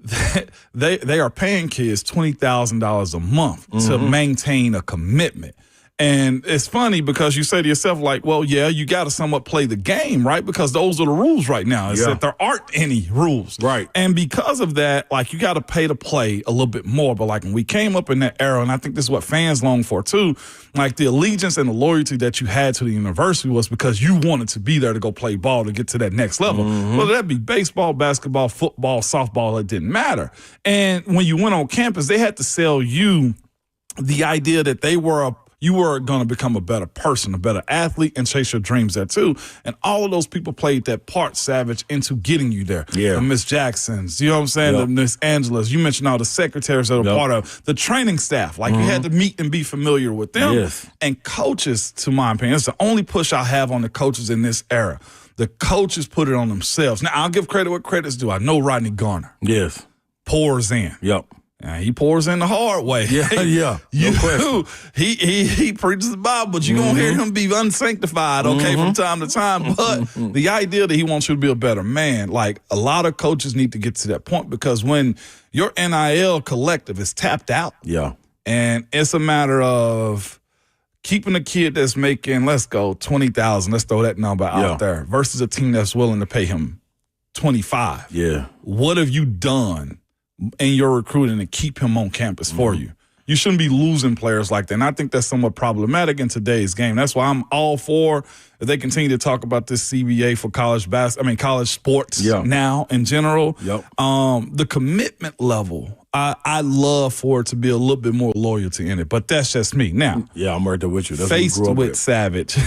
paying kids $20,000 a month to maintain a commitment. And it's funny because you say to yourself, like, well, yeah, you got to somewhat play the game, right? Because those are the rules right now. It's that there aren't any rules.
Right.
And because of that, like, you got to pay to play a little bit more. But, like, when we came up in that era, and I think this is what fans long for, too, like, the allegiance and the loyalty that you had to the university was because you wanted to be there to go play ball to get to that next level. Whether that be baseball, basketball, football, softball, it didn't matter. And when you went on campus, they had to sell you the idea that you were going to become a better person, a better athlete, and chase your dreams there, too. And all of those people played that part, Savage, into getting you there.
Yeah.
The Miss Jacksons, you know what I'm saying?
Yep.
The Miss Angelas. You mentioned all the secretaries that are part of the training staff. Like, you had to meet and be familiar with them.
Yes.
And coaches, to my opinion, it's the only push I have on the coaches in this era. The coaches put it on themselves. Now, I'll give credit what credit's due. I know Rodney Garner
Yes.
pours in.
Yep.
He pours in the hard way.
Yeah. No question.
He preaches the Bible, but you're going to hear him be unsanctified, okay, from time to time. But the idea that he wants you to be a better man, like, a lot of coaches need to get to that point, because when your NIL collective is tapped out, and it's a matter of keeping a kid that's making, let's go, $20,000, let's throw that number out there, versus a team that's willing to pay him $25.
Yeah.
What have you done in your recruiting to keep him on campus for you? You shouldn't be losing players like that. And I think that's somewhat problematic in today's game. That's why I'm all for, if they continue to talk about this CBA for college sports now in general. The commitment level, I love for it to be a little bit more loyalty in it. But that's just me. Now,
I'm right there with you. That's
faced with Savage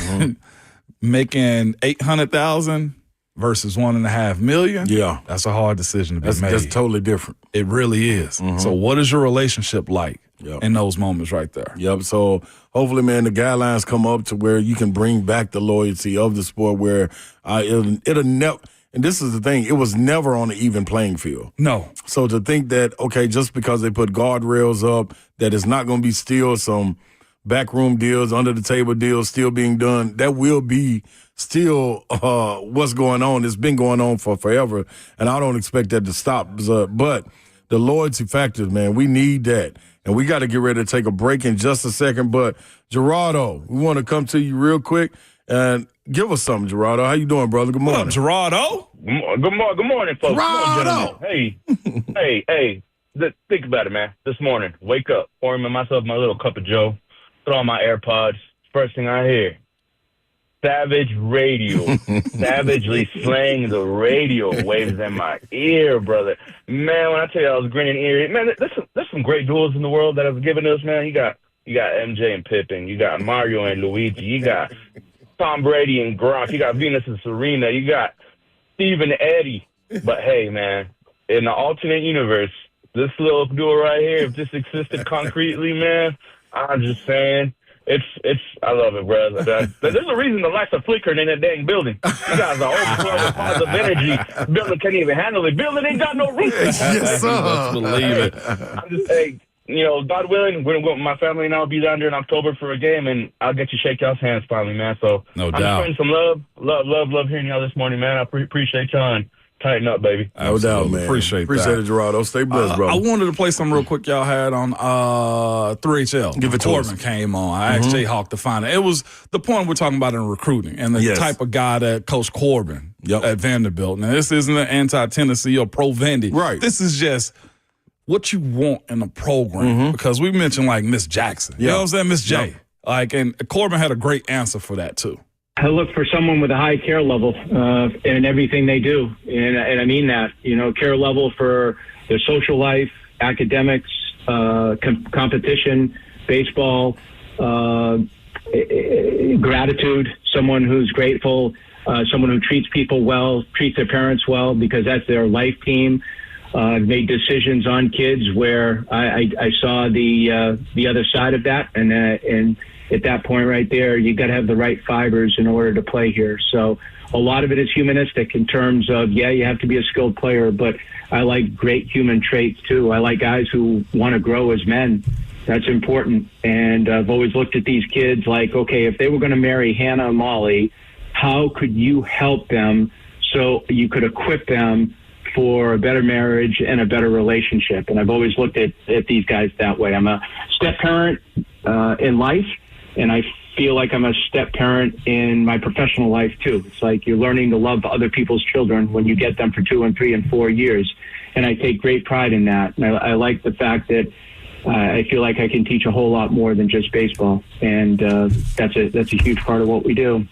making $800,000 versus $1.5 million. That's a hard decision to be made.
That's totally different.
It really is. So what is your relationship like in those moments right there?
So hopefully, man, the guidelines come up to where you can bring back the loyalty of the sport, where it'll never. And this is the thing, it was never on an even playing field.
No.
So to think that, okay, just because they put guardrails up, that it's not going to be still some backroom deals, under the table deals still being done, that will be still what's going on. It's been going on for forever, and I don't expect that to stop. But the loyalty factors, man, we need that. And we got to get ready to take a break in just a second. But, Gerardo, we want to come to you real quick and give us something, Gerardo. How you doing, brother? Good morning.
What up, Gerardo?
Good morning, folks.
Gerardo!
Hey, think about it, man. This morning, wake up, pouring myself my little cup of joe, throw on my AirPods. First thing I hear, Savage Radio, savagely slaying the radio waves in my ear, brother. Man, when I tell you I was grinning ear, man, there's some great duels in the world that have given us, man. You got MJ and Pippen, you got Mario and Luigi, you got Tom Brady and Gronk, you got Venus and Serena, you got Steve and Eddie. But hey, man, in the alternate universe, this little duo right here, if this existed concretely, man, I'm just saying. I love it, bro. There's a reason the lights are flickering in that dang building. You guys are overflowing with positive energy. Building can't even handle it. Building ain't got no roof.
Yes, sir.
Let's believe it.
I'm just saying, God willing, my family and I'll be down there in October for a game, and I'll get you shake y'all's hands finally, man. So
no
I'm
doubt.
just sending some love hearing y'all this morning, man. I appreciate y'all and tighten up, baby.
No doubt, man.
Appreciate
it, Gerardo. Stay blessed, bro.
I wanted to play something real quick y'all had on 3HL.
Give it to us.
Corbin came on. I asked Jayhawk to find it. It was the point we're talking about in recruiting and the type of guy that Coach Corbin at Vanderbilt. Now, this isn't an anti-Tennessee or pro-Vandy.
Right.
This is just what you want in a program, because we mentioned like Miss Jackson. You know what I'm saying? Miss J. And Corbin had a great answer for that, too.
I look for someone with a high care level in everything they do, and I mean that. Care level for their social life, academics, competition, baseball, gratitude. Someone who's grateful, someone who treats people well, treats their parents well because that's their life team. Made decisions on kids where I saw the other side of that, and at that point right there, you got to have the right fibers in order to play here. So a lot of it is humanistic in terms of, you have to be a skilled player, but I like great human traits too. I like guys who want to grow as men. That's important. And I've always looked at these kids like, okay, if they were going to marry Hannah and Molly, how could you help them so you could equip them for a better marriage and a better relationship? And I've always looked at these guys that way. I'm a step parent in life, and I feel like I'm a step parent in my professional life too. It's like you're learning to love other people's children when you get them for 2 and 3 and 4 years. And I take great pride in that. And I like the fact that I feel like I can teach a whole lot more than just baseball. And that's a huge part of what we do.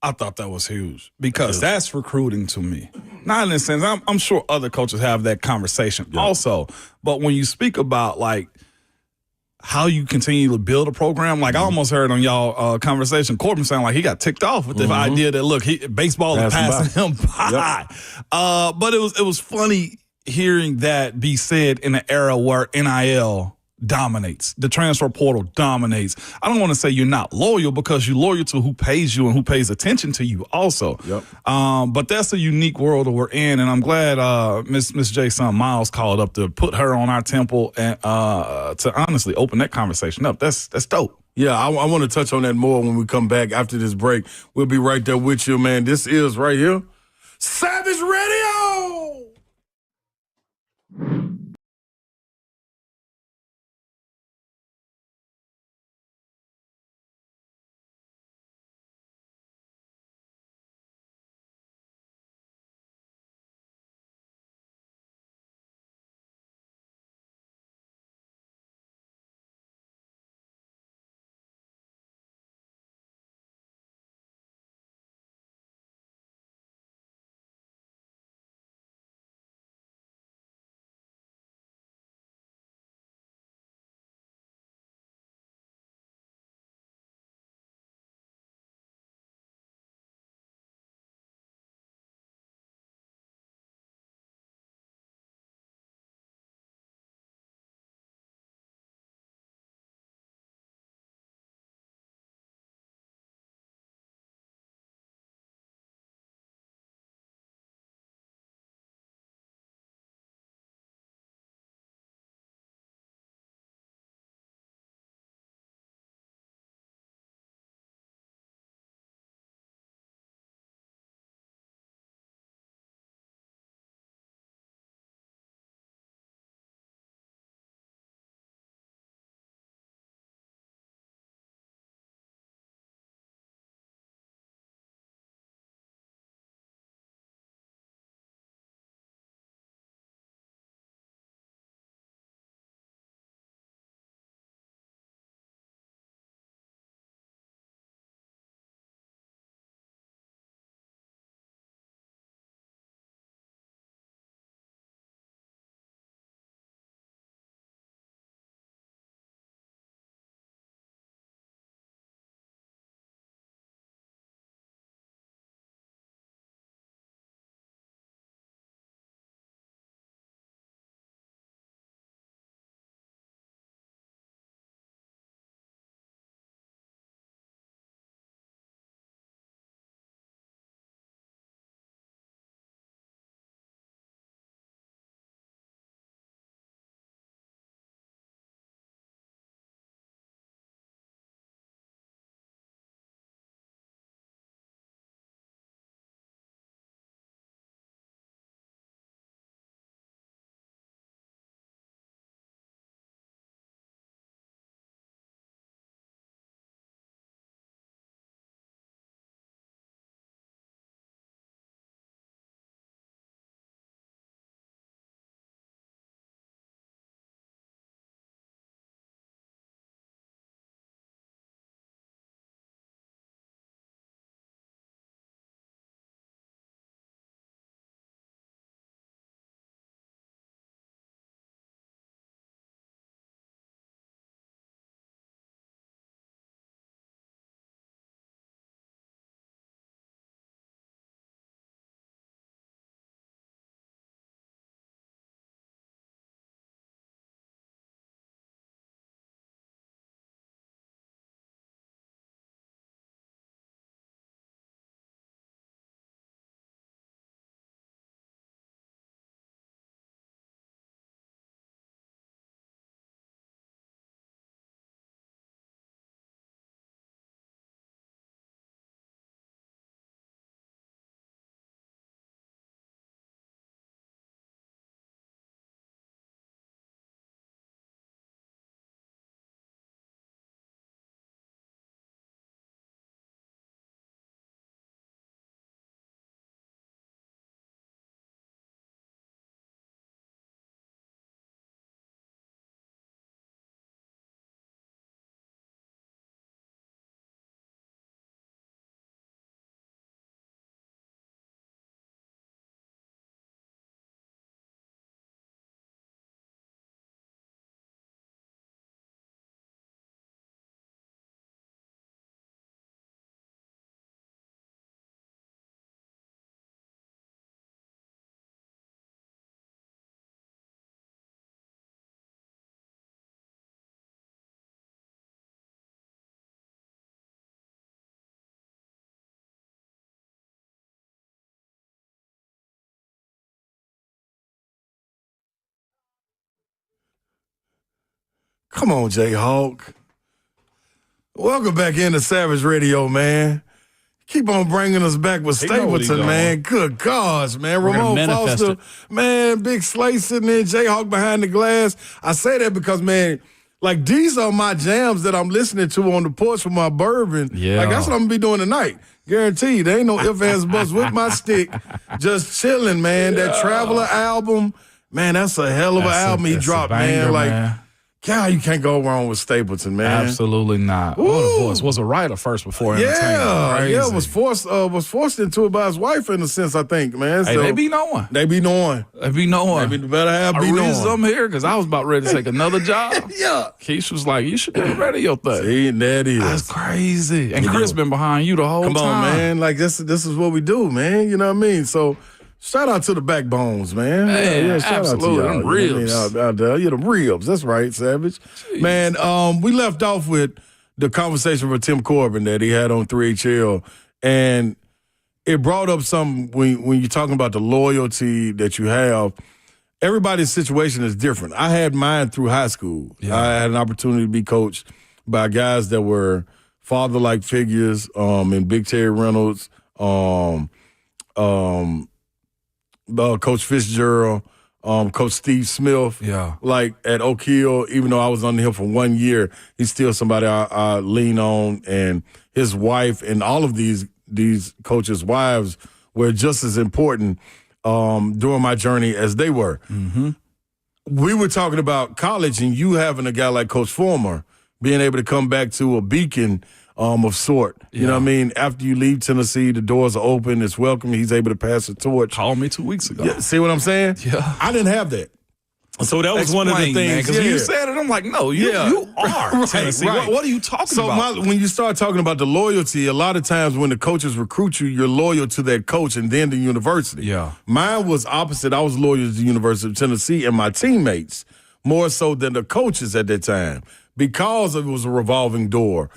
I thought that was huge because that's recruiting to me. Not in the sense, I'm sure other coaches have that conversation also. But when you speak about like how you continue to build a program, like I almost heard on y'all conversation, Corbin sound like he got ticked off with the idea that, look, baseball is passing him by. But it was funny hearing that be said in an era where NIL dominates, the transfer portal dominates. I don't want to say you're not loyal because you're loyal to who pays you and who pays attention to you also. But that's a unique world that we're in, and I'm glad Miss J. Son Miles called up to put her on our temple and to honestly open that conversation up. That's dope.
Yeah, I want to touch on that more when we come back after this break. We'll be right there with you, man. This is right here, Savage Radio! Come on, Jayhawk. Welcome back into Savage Radio, man. Keep on bringing us back with Stapleton, man. Good gosh, man. Ramon Foster, man. Big Slay sitting there, Jayhawk behind the glass. I say that because, man, like, these are my jams that I'm listening to on the porch with my bourbon.
Yeah.
Like, that's what I'm going to be doing tonight. Guaranteed. There ain't no ifs, ands, buts with my stick. Just chilling, man. Yeah. That Traveler album, man, that's a hell of an album he dropped, man. Like, God, you can't go wrong with Stapleton, man.
Absolutely not. What a voice. Was a writer first before entertainment.
Yeah, was forced into it by his wife in a sense, I think, man.
Hey,
so,
they be knowing.
They be knowing.
Maybe better have be knowing. I'm here because I was about ready to take another job.
Yeah.
Keisha was like, you should do the radio thing.
See, that is.
That's crazy. And Chris been behind you the whole time.
Come on, man. Like, this is what we do, man. You know what I mean? So, shout out to the backbones, man. Yeah, shout out to y'all.
Them ribs.
Out there. Yeah, the ribs. That's right, Savage. Jeez. Man, we left off with the conversation with Tim Corbin that he had on 3HL, and it brought up something when you're talking about the loyalty that you have. Everybody's situation is different. I had mine through high school. Yeah. I had an opportunity to be coached by guys that were father-like figures, in Big Terry Reynolds, Coach Fitzgerald, Coach Steve Smith.
Yeah.
Like at Oak Hill, even though I was on the Hill for 1 year, he's still somebody I lean on. And his wife and all of these coaches' wives were just as important during my journey as they were.
Mm-hmm.
We were talking about college and you having a guy like Coach Former being able to come back to a beacon of sort. You know what I mean? After you leave Tennessee, the doors are open, it's welcome, he's able to pass the torch.
Called me 2 weeks ago.
Yeah, see what I'm saying?
Yeah.
I didn't have that. So that was one of the things.
Because you said it, I'm like, no, you are Tennessee.
Right.
What are you talking about?
When you start talking about the loyalty, a lot of times when the coaches recruit you, you're loyal to that coach and then the university.
Yeah.
Mine was opposite. I was loyal to the University of Tennessee and my teammates more so than the coaches at that time because it was a revolving door.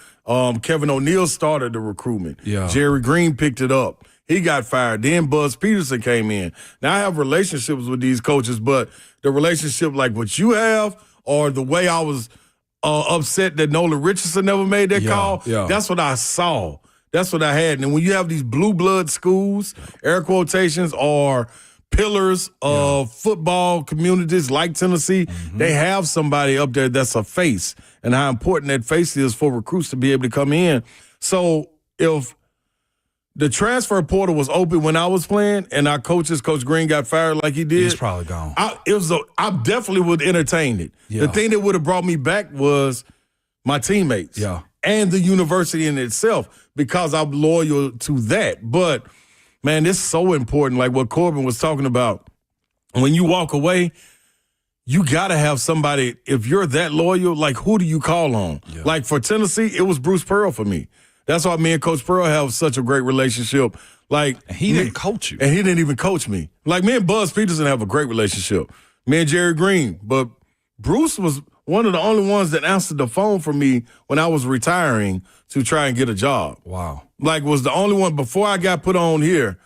Kevin O'Neal started the recruitment.
Yeah.
Jerry Green picked it up. He got fired. Then Buzz Peterson came in. Now, I have relationships with these coaches, but the relationship like what you have or the way I was upset that Nolan Richardson never made that call, that's what I saw. That's what I had. And when you have these blue blood schools, air quotations, or pillars of football communities like Tennessee, they have somebody up there that's a face, and how important that face is for recruits to be able to come in. So if the transfer portal was open when I was playing and our coaches, Coach Green got fired like he did,
he's probably gone.
I definitely would entertain it.
Yeah.
The thing that would have brought me back was my teammates and the university in itself because I'm loyal to that. But man, it's so important, like what Corbin was talking about. When you walk away, you got to have somebody, if you're that loyal, like who do you call on? Yeah. Like for Tennessee, it was Bruce Pearl for me. That's why me and Coach Pearl have such a great relationship. Like
and he didn't coach you.
And he didn't even coach me. Like me and Buzz Peterson have a great relationship. Me and Jerry Green. But Bruce was one of the only ones that answered the phone for me when I was retiring to try and get a job.
Wow.
Like was the only one before I got put on here.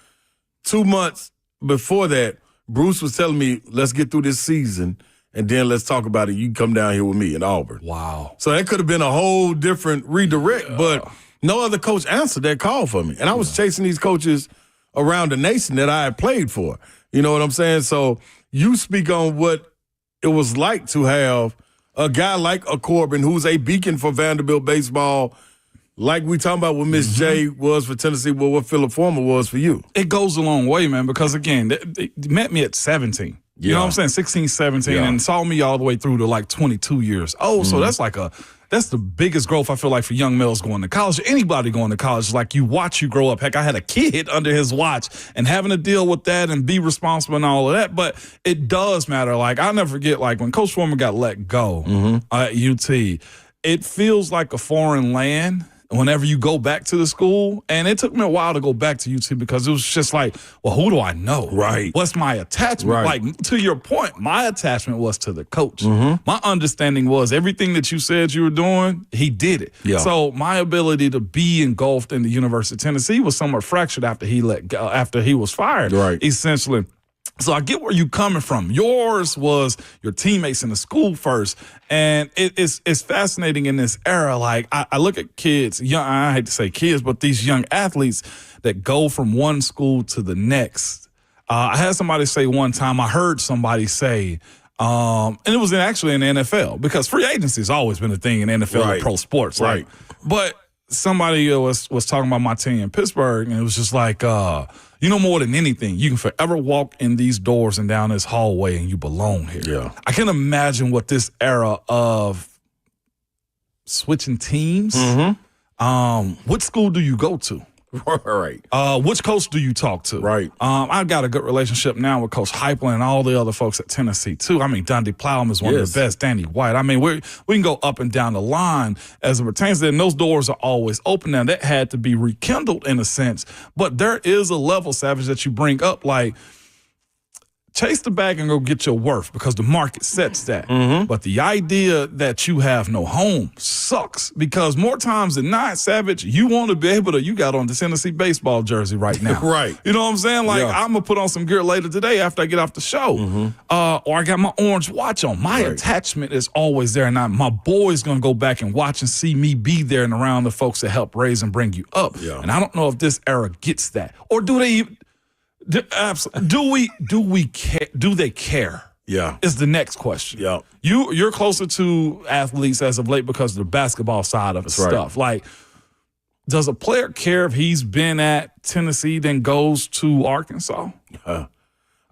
2 months before that, Bruce was telling me, let's get through this season and then let's talk about it. You can come down here with me in Auburn.
Wow.
So that could have been a whole different redirect, but no other coach answered that call for me. And I was chasing these coaches around the nation that I had played for. You know what I'm saying? So you speak on what it was like to have a guy like a Corbin who's a beacon for Vanderbilt baseball, like we talking about what Miss J was for Tennessee, what Philip Former was for you.
It goes a long way, man, because, again, they met me at 17. You know what I'm saying? 16, 17, and saw me all the way through to like 22 years old. So that's that's the biggest growth I feel like for young males going to college. Anybody going to college, like you watch you grow up. Heck, I had a kid under his watch and having to deal with that and be responsible and all of that. But it does matter. Like I'll never forget, like when Coach Foreman got let go at UT, it feels like a foreign land whenever you go back to the school. And it took me a while to go back to UT because it was just like, well, who do I know?
Right.
What's my attachment?
Right.
Like, to your point, my attachment was to the coach. My understanding was everything that you said you were doing, he did it.
Yeah.
So my ability to be engulfed in the University of Tennessee was somewhat fractured after he was fired.
Right.
Essentially. So I get where you coming from. Yours was your teammates in the school first. And it's fascinating in this era. Like, I look at kids, I hate to say kids, but these young athletes that go from one school to the next. I had somebody say one time, I heard somebody say, and it was actually in the NFL, because free agency has always been a thing in NFL and pro sports.
Right.
But somebody was talking about my team in Pittsburgh, and it was just like, more than anything, you can forever walk in these doors and down this hallway and you belong here.
Yeah.
I can imagine what this era of switching teams, what school do you go to?
Right.
Which coach do you talk to?
Right.
I've got a good relationship now with Coach Heupel and all the other folks at Tennessee, too. I mean, Dundee Plowman is one of the best, Danny White. I mean, we can go up and down the line as it pertains to that, and those doors are always open. Now, that had to be rekindled in a sense, but there is a level, Savage, that you bring up, like, chase the bag and go get your worth, because the market sets that. But the idea that you have no home sucks, because more times than not, Savage, you want to be able to, you got on the Tennessee baseball jersey right now.
Right.
You know what I'm saying? Like, I'm going to put on some gear later today after I get off the show. Or I got my orange watch on. My attachment is always there, and my boy's going to go back and watch and see me be there and around the folks that help raise and bring you up. And I don't know if this era gets that. Or do they even... Do they care?
Yeah.
Is the next question.
Yeah.
You're closer to athletes as of late because of the basketball side of stuff. Like, does a player care if he's been at Tennessee then goes to Arkansas?
I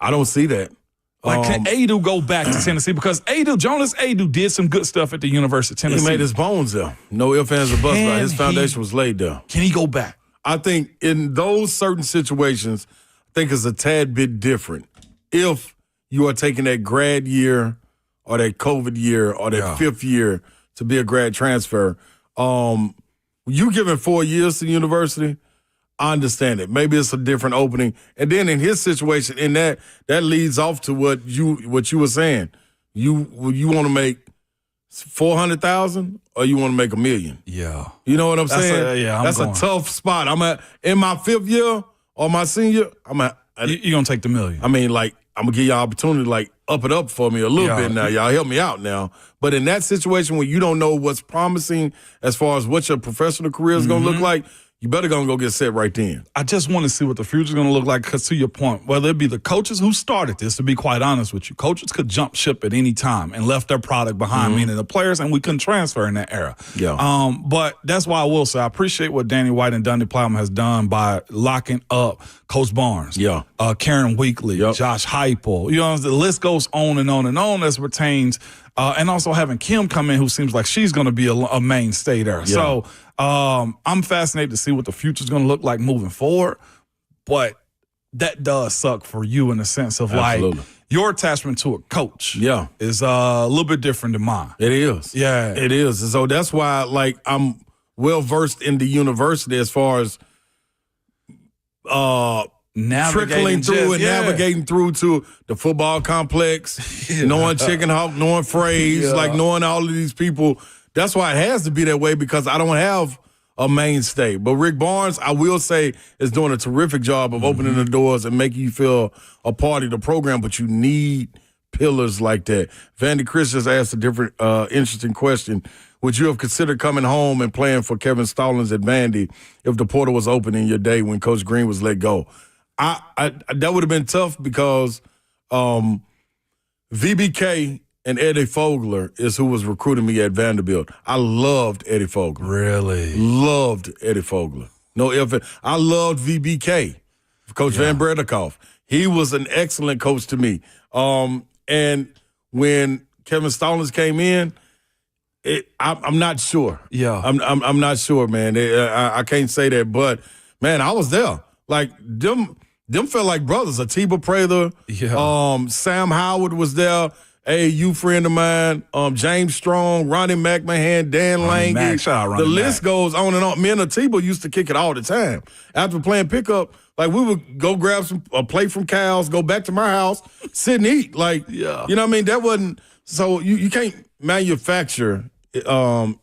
don't see that.
Like, can Adu go back to Tennessee? Because Jonas Adu did some good stuff at the University of Tennessee.
He made his bones there. No ifs, ands, or buts about it. His foundation was laid there.
Can he go back?
I think in those certain situations, I think it's a tad bit different. If you are taking that grad year or that COVID year or that fifth year to be a grad transfer, you giving 4 years to the university, I understand it. Maybe it's a different opening. And then in his situation, in that leads off to what you were saying. You want to make 400,000 or you want to make $1 million?
Yeah.
You know what I'm saying?
That's
a tough spot. In my fifth year or my senior,
you're going to take the $1 million.
I mean, like, I'm going to give you an opportunity to, like, up it up for me a little bit now. Y'all help me out now. But in that situation where you don't know what's promising as far as what your professional career is going to look like, you better go get set right then.
I just want to see what the future's going to look like, because to your point, whether it be the coaches who started this, to be quite honest with you, coaches could jump ship at any time and left their product behind, meaning the players, and we couldn't transfer in that era.
Yeah.
But that's why I will say I appreciate what Danny White and Dundee Plowman has done by locking up Coach Barnes, Karen Weekly, Josh Heupel. You know, the list goes on and on and on as pertains, and also having Kim come in, who seems like she's going to be a mainstay there. So I'm fascinated to see what the future's going to look like moving forward, but that does suck for you in the sense of like your attachment to a coach is a little bit different than mine.
It is.
Yeah.
It is. And so that's why, like, I'm well-versed in the university as far as trickling through and navigating through to the football complex, knowing Chicken Hawk, knowing Phrase, like knowing all of these people. That's why it has to be that way, because I don't have a mainstay. But Rick Barnes, I will say, is doing a terrific job of opening the doors and making you feel a part of the program, but you need pillars like that. Vandy Chris just asked a different, interesting question. Would you have considered coming home and playing for Kevin Stallings at Vandy if the portal was open in your day when Coach Green was let go? That would have been tough, because VBK and Eddie Fogler is who was recruiting me at Vanderbilt. I loved Eddie Fogler.
Really?
Loved Eddie Fogler. No if I loved VBK, Coach Van Bredikoff. He was an excellent coach to me. And when Kevin Stallings came in, I'm not sure.
Yeah.
I'm not sure, man. I can't say that, but man, I was there. Like them felt like brothers. Atiba Prather, Sam Howard was there. AAU friend of mine, James Strong, Ronnie McMahon, Dan Lange. The list goes on and on. Me and Atiba used to kick it all the time. After playing pickup, like, we would go grab a plate from Cal's, go back to my house, sit and eat. Like, you know what I mean? That wasn't – so you can't manufacture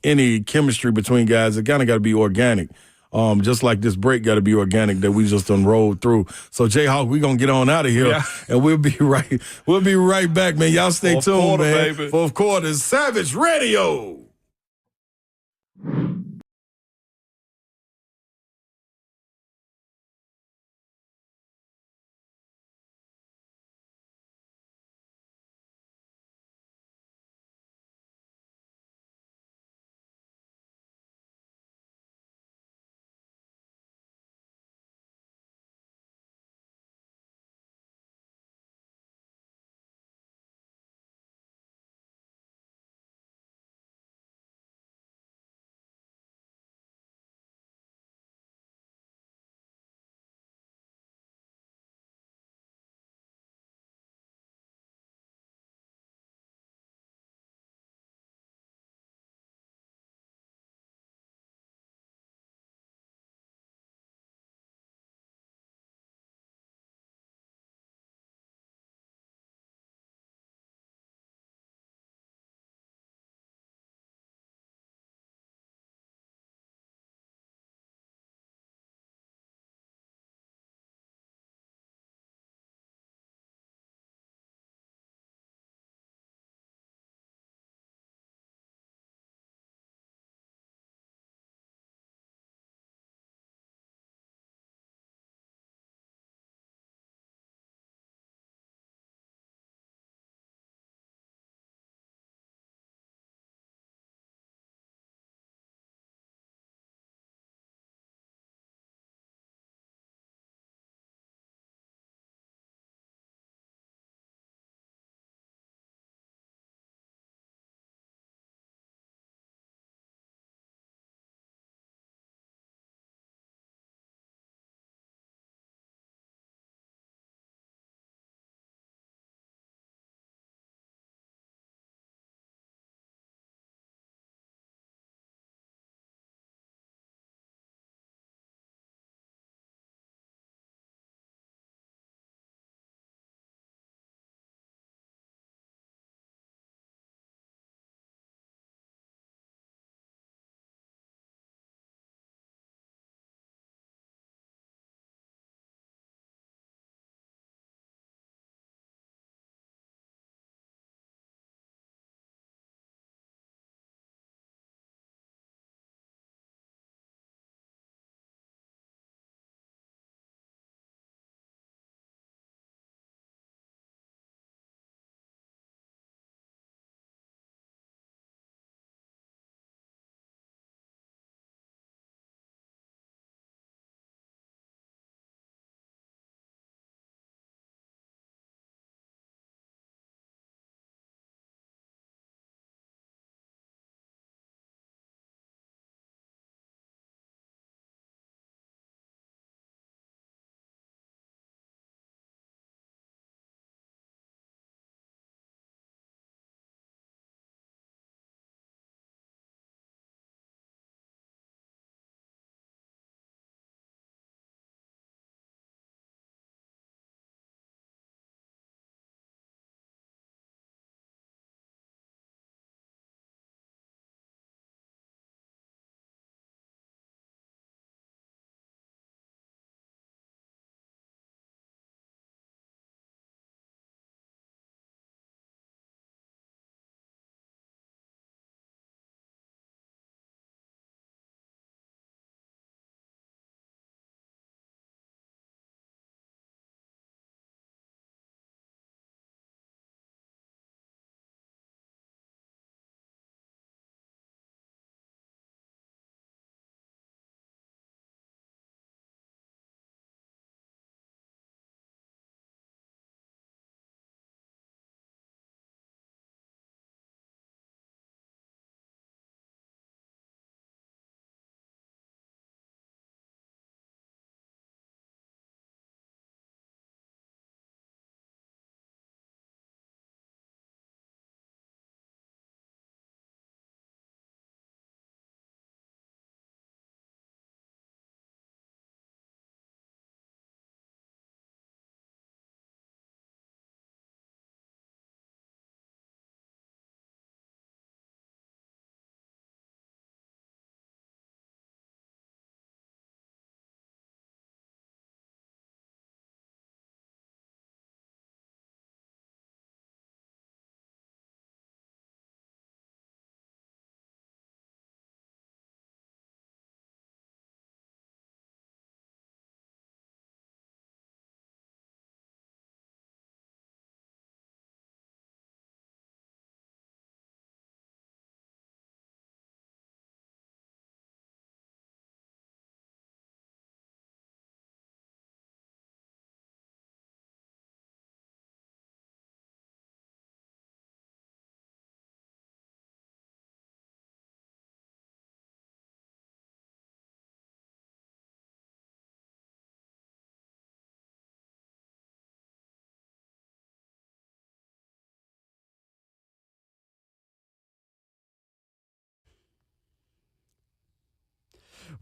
any chemistry between guys. It kind of got to be organic. Just like this break got to be organic that we just done rolled through. So Jayhawk, we gonna get on out of here, and we'll be right back, man. Y'all stay
Fourth
tuned,
quarter,
man.
baby.
Fourth quarter, Savage Radio.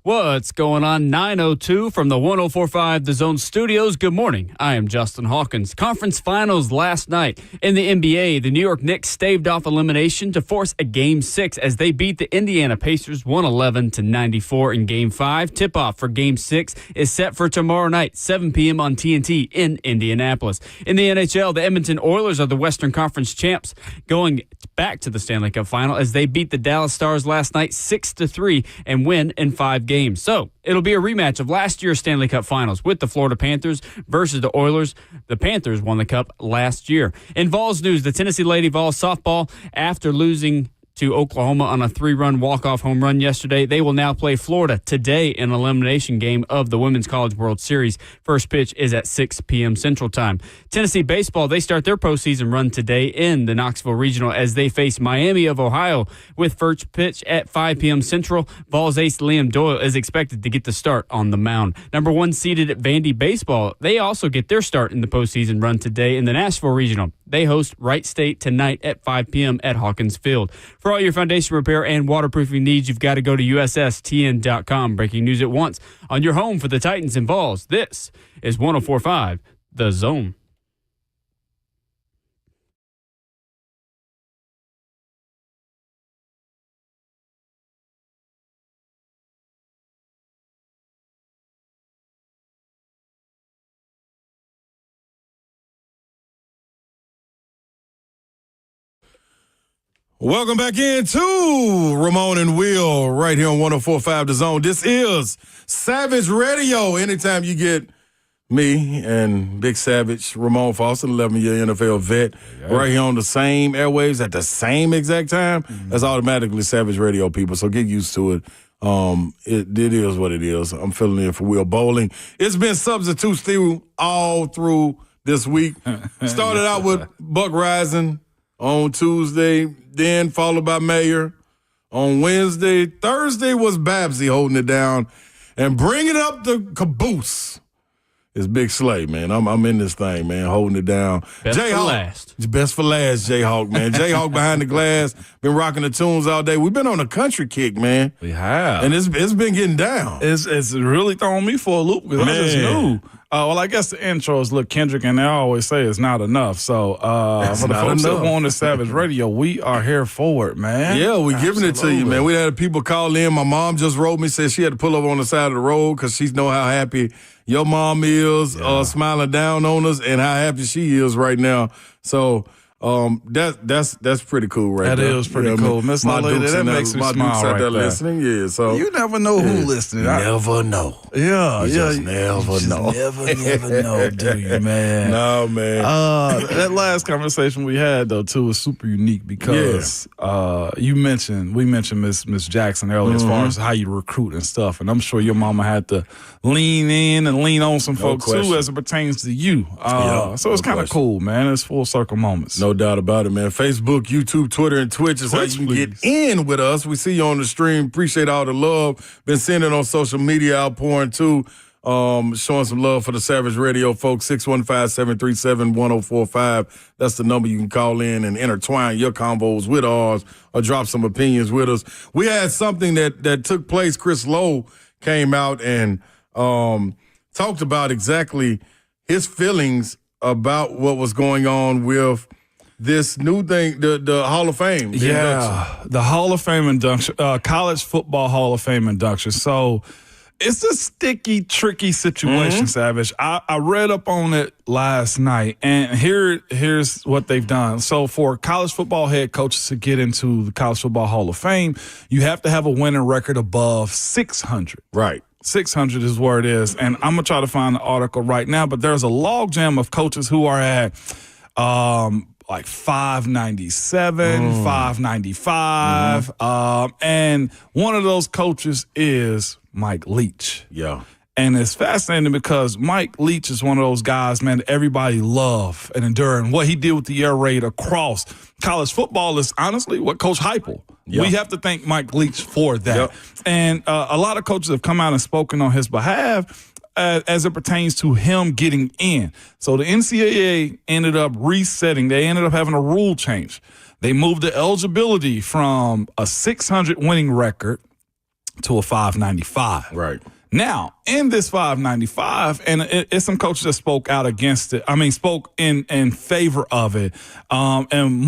What's going on? 9:02 from the 104.5 The Zone Studios. Good morning. I am Justin Hawkins. Conference finals last night. In the NBA, the New York Knicks staved off elimination to force a Game 6 as they beat the Indiana Pacers 111-94 in Game 5. Tip-off for Game 6 is set for tomorrow night, 7 p.m. on TNT in Indianapolis. In the NHL, the Edmonton Oilers are the Western Conference champs, going back to the Stanley Cup final as they beat the Dallas Stars last night 6-3 and win in 5 games. So it'll be a rematch of last year's Stanley Cup finals with the Florida Panthers versus the Oilers. The Panthers won the cup last year. In Vols news, the Tennessee Lady Vols softball, after losing to Oklahoma on a 3-run walk-off home run yesterday, they will now play Florida today in an elimination game of the Women's College World Series. First pitch is at 6 p.m. Central Time. Tennessee baseball, they start their postseason run today in the Knoxville Regional as they face Miami of Ohio with first pitch at 5 p.m. Central. Vols ace Liam Doyle is expected to get the start on the mound. Number 1 seeded at Vandy baseball, they also get their start in the postseason run today in the Nashville Regional. They host Wright State tonight at 5 p.m. at Hawkins Field. For all your foundation repair and waterproofing needs, you've got to go to USSTN.com. Breaking news at once on your home for the Titans and Vols. This is 104.5 The Zone.
Welcome back into Ramon and Will right here on 104.5 The Zone. This is Savage Radio. Anytime you get me and Big Savage, Ramon Foster, 11-year NFL vet, right here on the same airwaves at the same exact time, that's automatically Savage Radio, people. So get used to it. It is what it is. I'm filling in for Will Bowling. It's been substitutes all through this week. Started out with Buck Rising on Tuesday, then followed by Mayor on Wednesday. Thursday was Babsy holding it down. And bringing up the caboose is Big Slay, man. I'm in this thing, man, holding it down.
Best for last.
Best for last, Jayhawk, man. Jayhawk behind the glass, been rocking the tunes all day. We've been on a country kick, man.
We have.
And it's been getting down.
It's really throwing me for a loop because I just knew. Well, I guess the intros look Kendrick, and they always say it's not enough. So for the folks that want the Savage Radio, we are here for it, man.
Yeah, we're giving it to you, man. We had people call in. My mom just wrote me, said she had to pull over on the side of the road because she know how happy your mom is, smiling down on us, and how happy she is right now. So that's pretty cool, right there.
That is pretty cool, Miss Lady. That makes me smile right there.
Listening, yeah. So
you never know who listening.
Never know.
You
just never know.
Never know, do you, man?
No, man.
That last conversation we had though too was super unique because we mentioned Miss Jackson earlier as far as how you recruit and stuff, and I'm sure your mama had to lean in and lean on some folks too as it pertains to you. So it's kind of cool, man. It's full circle moments.
No doubt about it, man. Facebook, YouTube, Twitter, and Twitch is how you can get in with us. We see you on the stream. Appreciate all the love. Been sending on social media, outpouring too. Showing some love for the Savage Radio folks. 615-737-1045. That's the number you can call in and intertwine your combos with ours or drop some opinions with us. We had something that took place. Chris Lowe came out and talked about exactly his feelings about what was going on with this new thing, the Hall of Fame.
The Hall of Fame induction, College Football Hall of Fame induction. So it's a sticky, tricky situation, Savage. I read up on it last night, and here's what they've done. So for college football head coaches to get into the College Football Hall of Fame, you have to have a winning record above 600.
Right.
600 is where it is. And I'm going to try to find the article right now, but there's a logjam of coaches who are at like 597, 595. And one of those coaches is Mike Leach.
Yeah.
And it's fascinating because Mike Leach is one of those guys, man, that everybody love and endure. And what he did with the air raid across college football is honestly what Coach Heupel. Yep. We have to thank Mike Leach for that. Yep. And a lot of coaches have come out and spoken on his behalf as it pertains to him getting in. So the NCAA ended up resetting. They ended up having a rule change. They moved the eligibility from a 600 winning record to a 595.
Right.
Now, in this 595, and it's some coaches that spoke out against it. Spoke in favor of it. And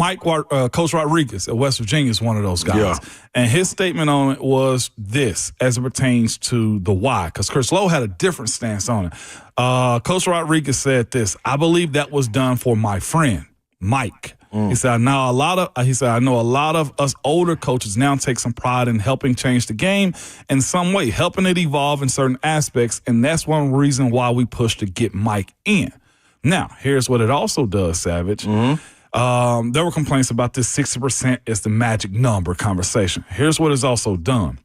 Coach Rodriguez at West Virginia is one of those guys.
Yeah.
And his statement on it was this, as it pertains to the why, because Chris Lowe had a different stance on it. Coach Rodriguez said this: "I believe that was done for my friend, Mike." He said, I know a lot of us older coaches now take some pride in helping change the game in some way, helping it evolve in certain aspects, and that's one reason why we push to get Mike in. Now, here's what it also does, Savage. There were complaints about this 60% is the magic number conversation. Here's what it's also done.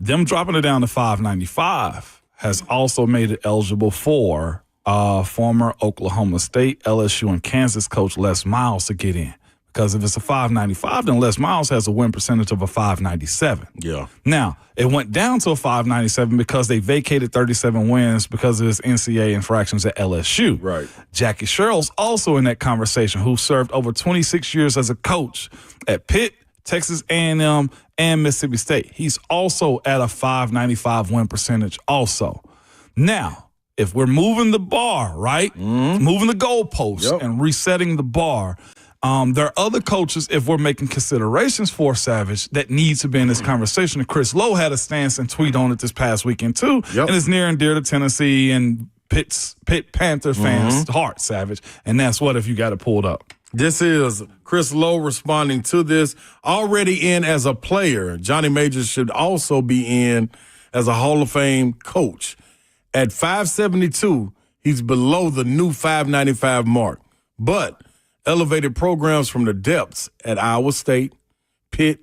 Them dropping it down to 595 has also made it eligible for former Oklahoma State, LSU, and Kansas coach Les Miles to get in. Because if it's a 595, then Les Miles has a win percentage of a 597.
Yeah.
Now, it went down to a 597 because they vacated 37 wins because of his NCAA infractions at LSU.
Right.
Jackie Sherrill's also in that conversation, who served over 26 years as a coach at Pitt, Texas A&M, and Mississippi State. He's also at a 595 win percentage also. Now, if we're moving the bar, right, moving the goalposts and resetting the bar, there are other coaches, if we're making considerations for Savage, that need to be in this conversation. And Chris Lowe had a stance and tweet on it this past weekend, too. And it's near and dear to Tennessee and Pitt Panther fans' heart, Savage. And that's what if you got it pulled up.
This is Chris Lowe responding to this. Already in as a player, Johnny Majors should also be in as a Hall of Fame coach. At 572, he's below the new 595 mark, but elevated programs from the depths at Iowa State, Pitt,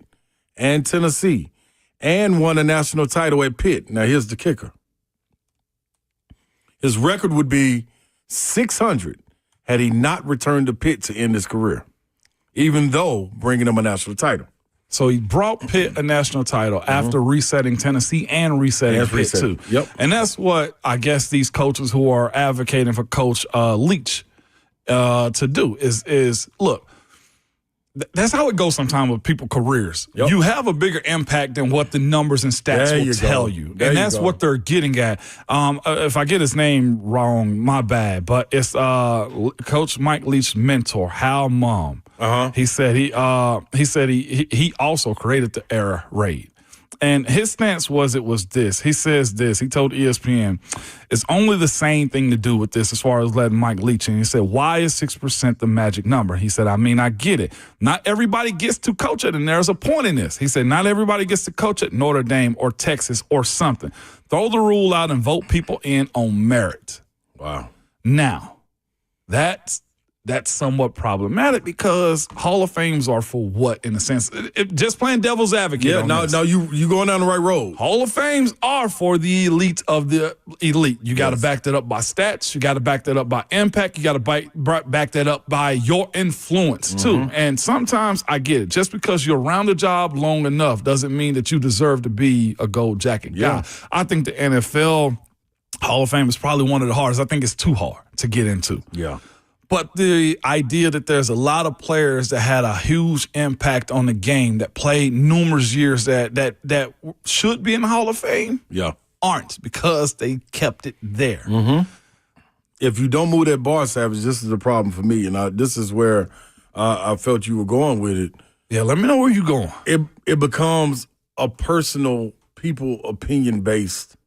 and Tennessee, and won a national title at Pitt. Now, here's the kicker. His record would be 600 had he not returned to Pitt to end his career, even though bringing him a national title.
So he brought Pitt a national title after resetting Tennessee and resetting Pitt, too.
Yep.
And that's what I guess these coaches who are advocating for Coach Leach to do is look, that's how it goes sometimes with people's careers. Yep. You have a bigger impact than what the numbers and stats will tell you. And that's what they're getting at. If I get his name wrong, my bad. But it's Coach Mike Leach's mentor, Hal Mum. He said he also created the air raid. And his stance was this. He says this. He told ESPN, it's only the same thing to do with this as far as letting Mike Leach in. He said, why is 6% the magic number? He said, I get it. Not everybody gets to coach it, and there's a point in this. He said, not everybody gets to coach at Notre Dame or Texas or something. Throw the rule out and vote people in on merit.
Wow.
Now, that's somewhat problematic because Hall of Fames are for what, in a sense? Just playing devil's advocate.
Yeah, no, you going down the right road.
Hall of Fames are for the elite of the elite. You got to back that up by stats. You got to back that up by impact. You got to back that up by your influence, too. And sometimes I get it. Just because you're around the job long enough doesn't mean that you deserve to be a gold jacket guy. I think the NFL Hall of Fame is probably one of the hardest. I think it's too hard to get into.
Yeah.
But the idea that there's a lot of players that had a huge impact on the game that played numerous years that should be in the Hall of Fame aren't because they kept it there.
If you don't move that bar, Savage, this is a problem for me. And this is where I felt you were going with it.
Yeah, let me know where you're going.
It becomes a personal, people opinion-based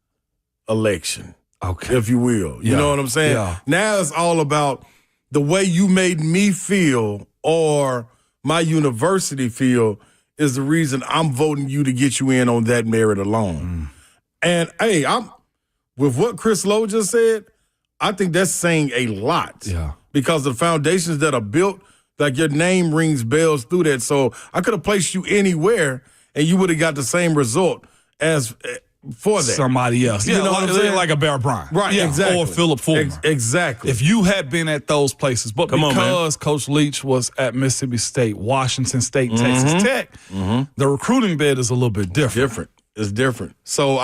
election, if you will. You know what I'm saying?
Yeah.
Now it's all about the way you made me feel or my university feel is the reason I'm voting you to get you in on that merit alone. And, hey, with what Chris Lowe just said, I think that's saying a lot.
Yeah.
Because the foundations that are built, like your name rings bells through that. So I could have placed you anywhere and you would have got the same result as for that.
Somebody else.
You know what I'm saying?
Like a Bear Bryant.
Right, exactly.
Or Philip Fulmer.
Exactly.
If you had been at those places, but because Coach Leach was at Mississippi State, Washington State, Texas Tech, the recruiting bed is a little bit different.
It's different. So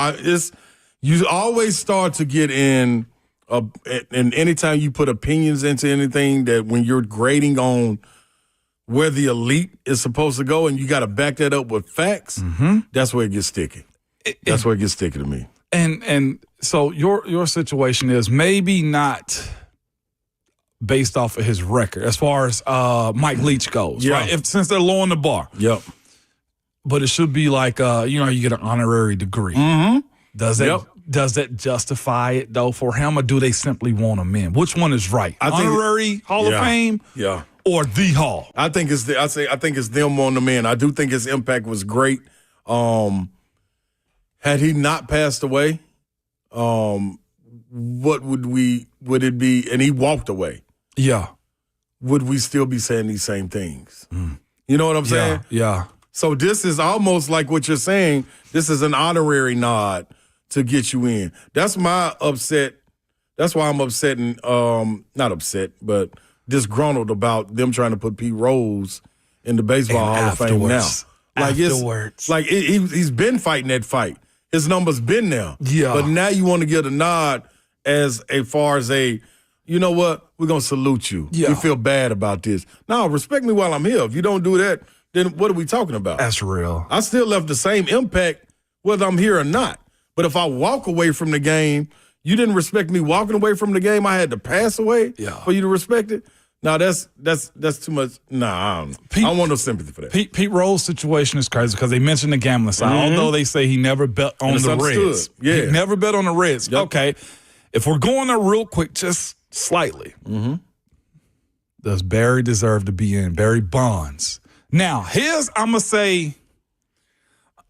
you always start to get in, and anytime you put opinions into anything, that when you're grading on where the elite is supposed to go and you got to back that up with facts, that's where it gets sticky. That's where it gets sticky to me.
And so your situation is maybe not based off of his record as far as Mike Leach goes, right? Since they're lowering the bar.
Yep.
But it should be like, you get an honorary degree.
Mm-hmm.
Does that justify it, though, for him, or do they simply want him in? Which one is right? Honorary Hall of Fame?
Yeah.
Or the Hall?
I think it's them on the men. I do think his impact was great. Had he not passed away, what would it be? And he walked away.
Yeah.
Would we still be saying these same things? You know what I'm saying?
Yeah.
So this is almost like what you're saying. This is an honorary nod to get you in. That's my upset. That's why I'm upset and not upset, but disgruntled about them trying to put Pete Rose in the Baseball Hall of Fame now. Like he's been fighting that fight. His number's been there.
Yeah.
But now you want to get a nod as far as you know what? We're going to salute you.
Yeah.
We feel bad about this. No, respect me while I'm here. If you don't do that, then what are we talking about?
That's real.
I still left the same impact whether I'm here or not. But if I walk away from the game, you didn't respect me walking away from the game. I had to pass away for you to respect it. No, that's too much. Nah, I don't want no sympathy for that.
Pete Rose's situation is crazy because they mentioned the gambling side, although they say he never bet on the Reds.
Yeah.
He never bet on the Reds.
Yep.
Okay, if we're going there real quick, just slightly, does Barry deserve to be in? Barry Bonds. Now, I'm going to say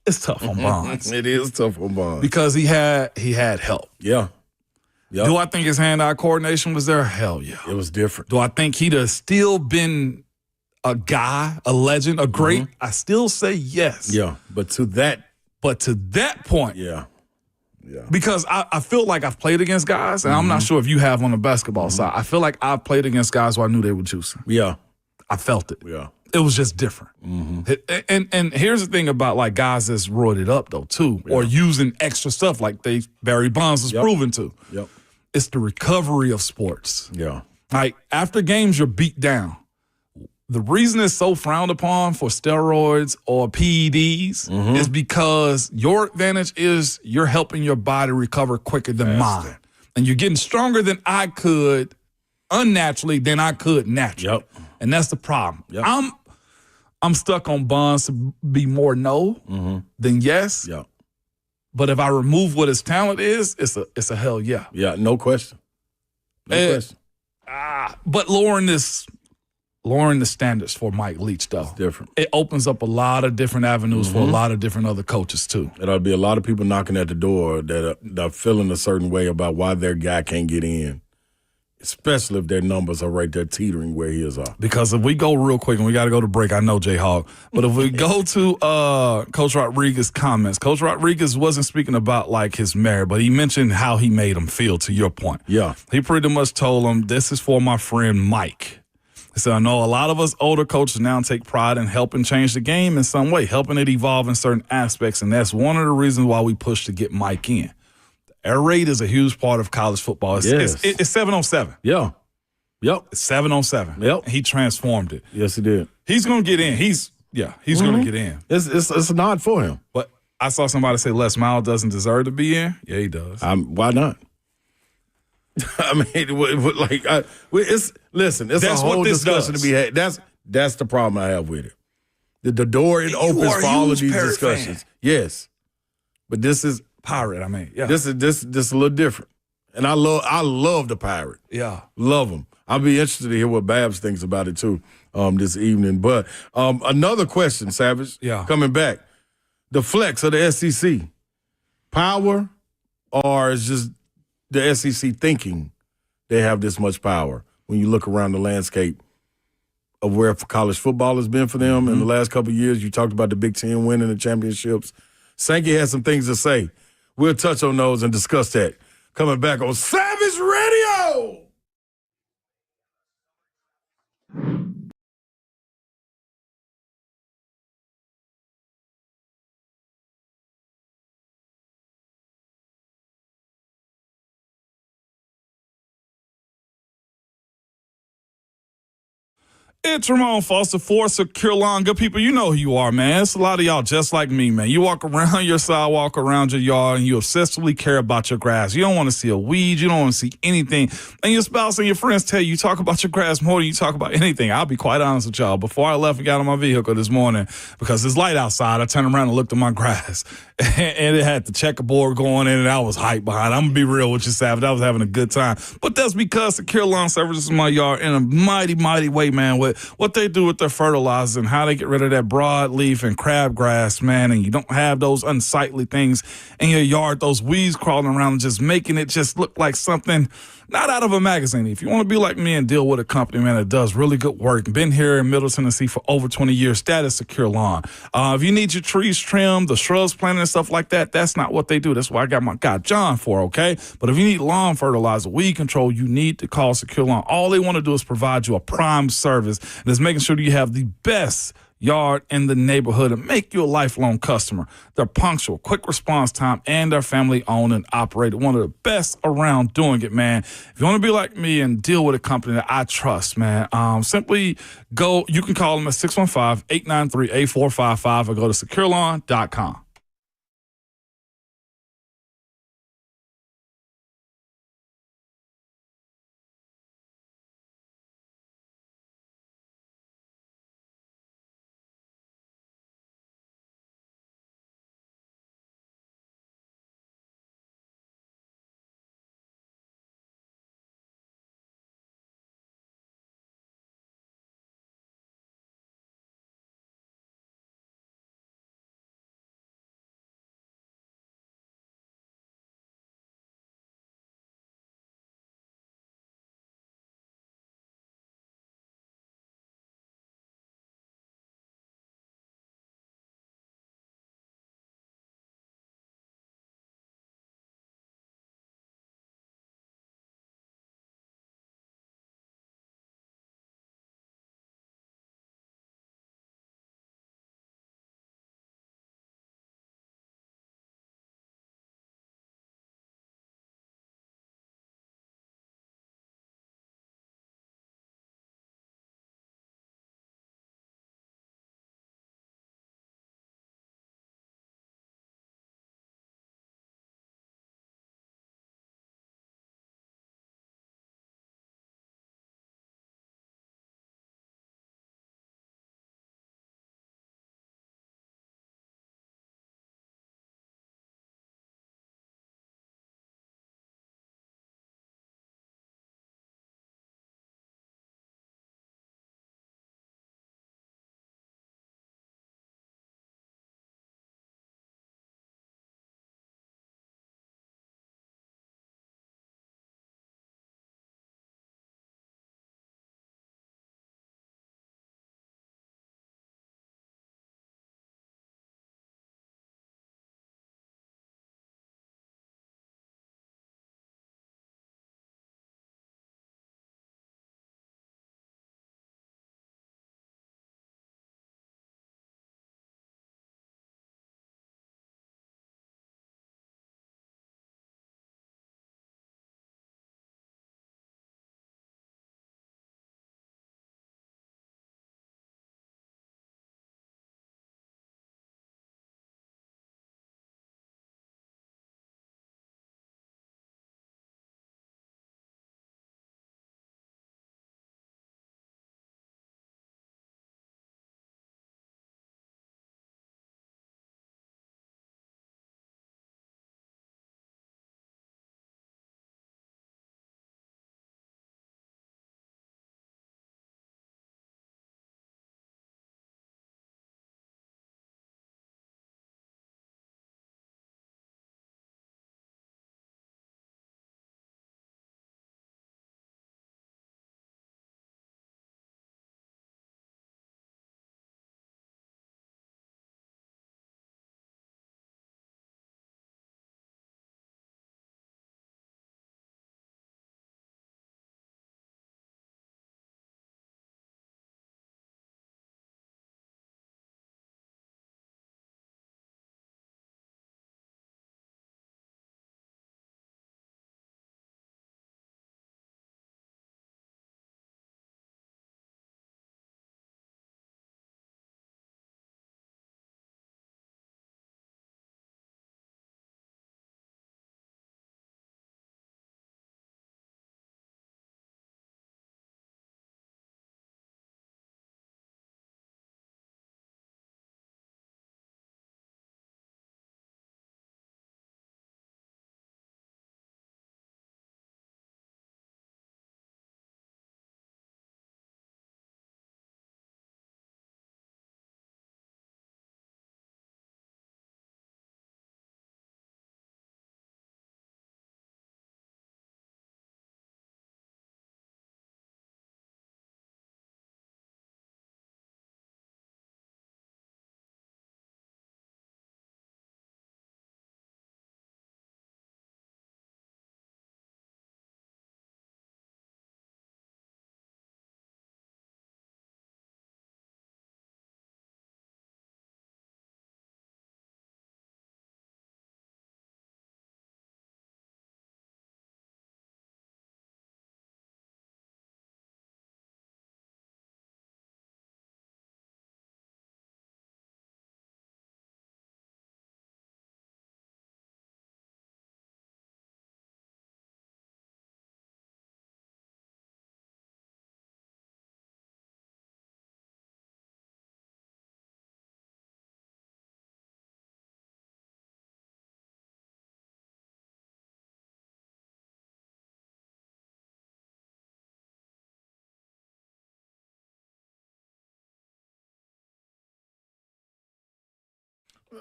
it's tough on Bonds.
It is tough on Bonds.
Because he had help.
Yeah. Yep.
Do I think his hand-eye coordination was there? Hell yeah.
It was different.
Do I think he'd have still been a guy, a legend, a great? I still say yes.
Yeah, but to that
point.
Yeah.
Because I feel like I've played against guys, and I'm not sure if you have on the basketball side. I feel like I've played against guys who I knew they were juicing.
Yeah.
I felt it.
Yeah.
It was just different. And here's the thing about like guys that's roided up though too, or using extra stuff like Barry Bonds was proven to.
Yep.
It's the recovery of sports.
Yeah.
Like after games, you're beat down. The reason it's so frowned upon for steroids or PEDs is because your advantage is you're helping your body recover quicker than mine. And you're getting stronger than I could unnaturally than I could naturally.
Yep.
And that's the problem.
Yep.
I'm stuck on Bonds to be more no than yes.
Yeah.
But if I remove what his talent is, it's a hell yeah.
Yeah, no question. No question.
But lowering the standards for Mike Leach, though.
It's different.
It opens up a lot of different avenues for a lot of different other coaches, too.
There'll be a lot of people knocking at the door that are feeling a certain way about why their guy can't get in, especially if their numbers are right there teetering where his are.
Because if we go real quick, and we got to go to break, I know, J-Hawk, but if we go to Coach Rodriguez's comments, Coach Rodriguez wasn't speaking about, like, his merit, but he mentioned how he made him feel, to your point.
Yeah.
He pretty much told him, this is for my friend Mike. He said, I know a lot of us older coaches now take pride in helping change the game in some way, helping it evolve in certain aspects, and that's one of the reasons why we push to get Mike in. Air raid is a huge part of college football. It's 7 on 7.
Yeah. Yep.
It's 7 on 7.
Yep.
He transformed it.
Yes, he did.
He's going to get in. He's going to get in.
It's a nod for him.
But I saw somebody say Les Miles doesn't deserve to be in. Yeah, he does.
Why not? I mean, it's a whole discussion to be had. That's the problem I have with it. The door it opens for all of these discussions.
Fan.
Yes, but this is
Pirate. I mean, yeah,
this is a little different, and I love the Pirate.
Yeah,
love him. I'll be interested to hear what Babs thinks about it too this evening. But another question, Savage.
Yeah,
coming back, the flex of the SEC, power, or is just the SEC thinking they have this much power when you look around the landscape of where college football has been for them in the last couple of years? You talked about the Big Ten winning the championships. Sankey has some things to say. We'll touch on those and discuss that. Coming back on Savage Radio.
It's Ramon Foster for Secure Lawn. Good people, you know who you are, man. It's a lot of y'all just like me, man. You walk around your sidewalk, around your yard, and you obsessively care about your grass. You don't want to see a weed. You don't want to see anything. And your spouse and your friends tell you talk about your grass more than you talk about anything. I'll be quite honest with y'all. Before I left and got in my vehicle this morning, because it's light outside, I turned around and looked at my grass. And it had the checkerboard going in, and I was hyped behind it. I'm going to be real with you, Savage. I was having a good time. But that's because Secure Lawn services my yard in a mighty, mighty way, man, with what they do with their fertilizers and how they get rid of that broadleaf and crabgrass, man, and you don't have those unsightly things in your yard, those weeds crawling around and just making it just look like something not out of a magazine. If you want to be like me and deal with a company, man, that does really good work, been here in Middle Tennessee for over 20 years, that is Secure Lawn. If you need your trees trimmed, the shrubs planted and stuff like that, that's not what they do. That's why I got my guy John for, okay? But if you need lawn fertilizer, weed control, you need to call Secure Lawn. All they want to do is provide you a prime service, and it's making sure that you have the best yard in the neighborhood and make you a lifelong customer. They're punctual, quick response time, and they're family owned and operated. One of the best around doing it, man. If you want to be like me and deal with a company that I trust, man, simply go, you can call them at 615-893-8455 or go to securelawn.com.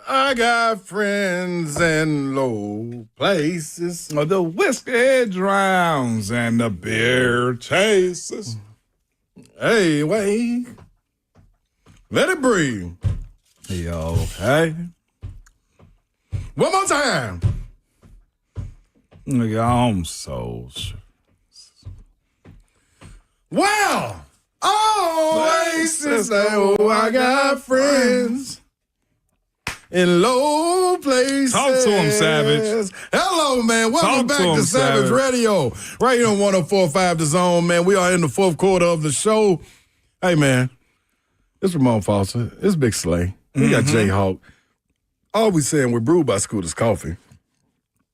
I got friends in low places.
The whiskey drowns and the beer chases.
Hey, wait. Let it breathe.
Yo, hey.
One more time.
Nigga, I'm so sure.
Wow. Always say, oh, I got friends in low places.
Talk to him, Savage.
Hello, man. Welcome back to Savage Radio. Right here on 104.5 The Zone, man. We are in the fourth quarter of the show. Hey, man. It's Ramon Foster. It's Big Slay. We got Jayhawk. All we saying we're brewed by Scooter's Coffee.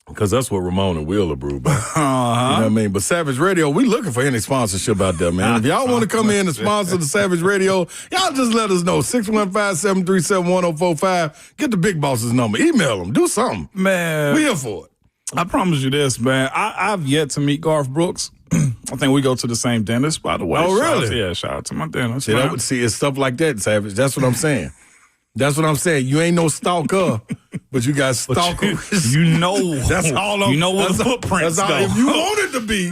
Because that's what Ramon and Will are brewed by. You know what I mean? But Savage Radio, we looking for any sponsorship out there, man. If y'all want to come in and sponsor the Savage Radio, y'all just let us know. 615-737-1045. Get the big boss's number. Email them. Do something.
Man.
We here for it.
I promise you this, man. I've yet to meet Garth Brooks. I think we go to the same dentist, by the way.
Oh, really?
Shout out to my dentist.
See, it's stuff like that, Savage. That's what I'm saying. That's what I'm saying. You ain't no stalker, but you got stalkers.
You know.
That's all I'm
You know where the footprints go.
If you want it to be, you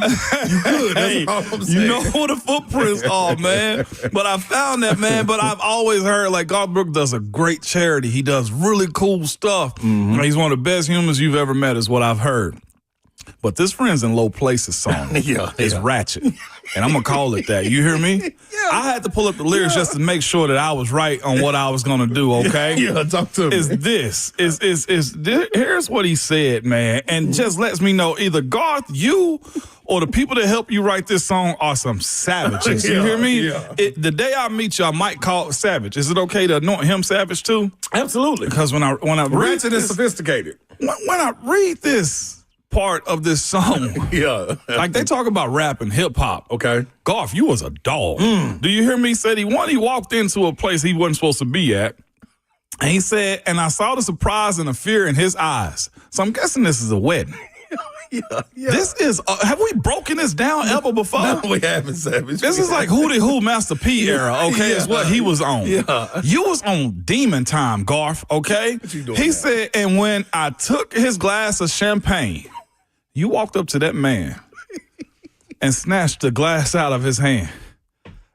could. That's all I'm saying.
You know where the footprints are, man. But I found that, man. But I've always heard, like, Garth Brooks does a great charity. He does really cool stuff. He's one of the best humans you've ever met, is what I've heard. But this Friends in Low Places song is ratchet. And I'm going to call it that. You hear me? I had to pull up the lyrics just to make sure that I was right on what I was going to do, okay?
Talk to me.
Here's what he said, man. And just lets me know either Garth, you, or the people that help you write this song are some savages. You hear me? The day I meet you, I might call it Savage. Is it okay to anoint him Savage too?
Absolutely.
Because when I read
ratchet
this,
and sophisticated.
When I read this part of this song, like they talk about rap and hip hop.
Okay.
Garth, you was a dog. Do you hear me? Said he walked into a place he wasn't supposed to be at. And he said, and I saw the surprise and the fear in his eyes. So I'm guessing this is a wedding. This is, have we broken this down ever before?
No, we haven't, Savage.
This is like Hootie Hoo, Master P era, okay, is what he was on. You was on demon time, Garth, okay?
What you doing
he
now?
said, and when I took his glass of champagne, you walked up to that man and snatched the glass out of his hand.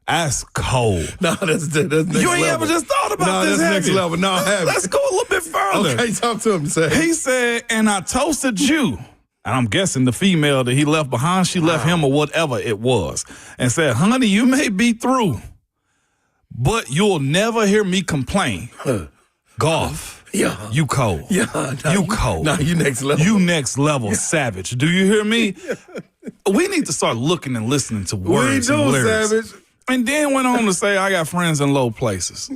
That's cold.
No, that's next level.
You ain't ever just thought about this,
that's
have
next
you?
level. No, I haven't.
Let's go a little bit further.
Okay, talk to him, Savage.
He said, and I toasted you. And I'm guessing the female that he left behind, she left him or whatever it was. And said, honey, you may be through, but you'll never hear me complain. Garth, you cold. You cold.
No, you next level.
You next level Savage. Do you hear me? We need to start looking and listening to words
We do,
and lyrics.
Savage.
And then went on to say, I got friends in low places.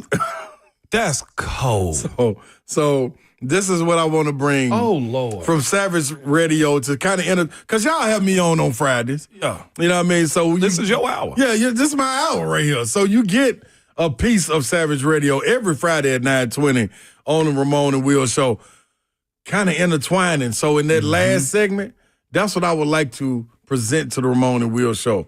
That's cold.
So this is what I want to bring.
Oh, Lord.
From Savage Radio to kind of because y'all have me on Fridays.
Yeah.
You know what I mean? So
This is your hour.
Yeah, this is my hour right here. So you get a piece of Savage Radio every Friday at 9:20 on the Ramon and Will show, kind of intertwining. So in that last segment, that's what I would like to present to the Ramon and Will show.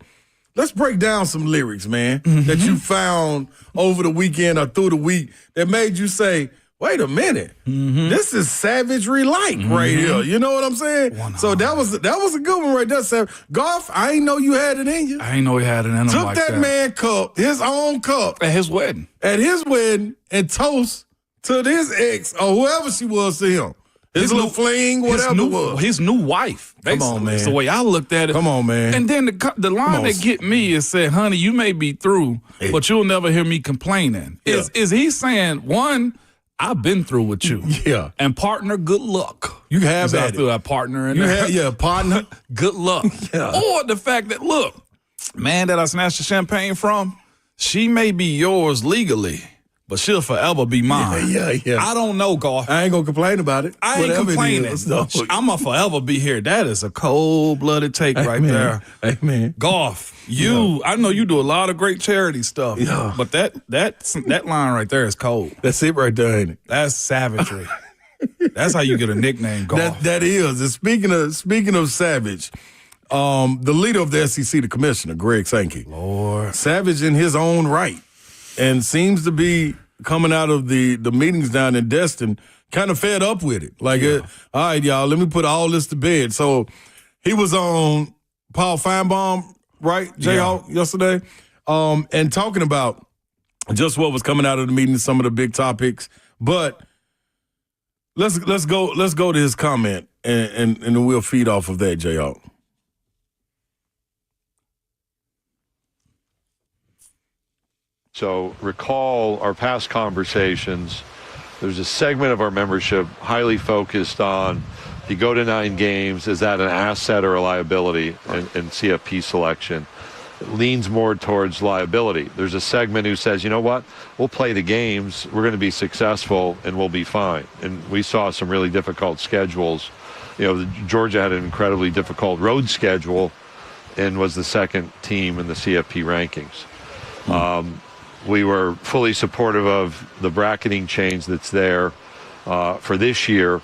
Let's break down some lyrics, man, that you found over the weekend or through the week that made you say, wait a minute, this is savagery-like right here. You know what I'm saying? 100. So that was a good one right there, Savage. Garth, I ain't know you had it in you.
I ain't know he had it in him
Took
like
that man cup, his own cup.
At his wedding.
And toast to this ex or whoever she was to him. His little fling, whatever it was.
His new wife.
Come on, man.
That's the way I looked at it.
Come on, man.
And then the line that get me is said, honey, you may be through, but you'll never hear me complaining. Is he saying, one, I've been through with you.
Yeah.
And partner, good luck.
You have
I
had
threw
it.
a partner in there.
Partner.
Good luck. Or the fact that, look, man that I snatched the champagne from, she may be yours legally, but she'll forever be mine.
Yeah.
I don't know, Garth.
I ain't gonna complain about it.
I ain't complaining. I'm going to forever be here. That is a cold-blooded take right there.
Amen.
Garth, I know you do a lot of great charity stuff, but that line right there is cold.
That's it right there, ain't it?
That's savagery. That's how you get a nickname, Garth.
That is. And speaking of Savage, the leader of the SEC, the commissioner, Greg Sankey.
Lord.
Savage in his own right, and seems to be coming out of the meetings down in Destin, kind of fed up with it. Like, all right, y'all, let me put all this to bed. So he was on Paul Feinbaum, right, Jayhawk, yesterday, and talking about just what was coming out of the meeting, some of the big topics. But let's go to his comment, and then we'll feed off of that, Jayhawk.
So recall our past conversations. There's a segment of our membership highly focused on, if you go to 9 games, is that an asset or a liability in CFP selection? It leans more towards liability. There's a segment who says, you know what, we'll play the games, we're going to be successful, and we'll be fine. And we saw some really difficult schedules. Georgia had an incredibly difficult road schedule and was the second team in the CFP rankings. We were fully supportive of the bracketing change that's there for this year.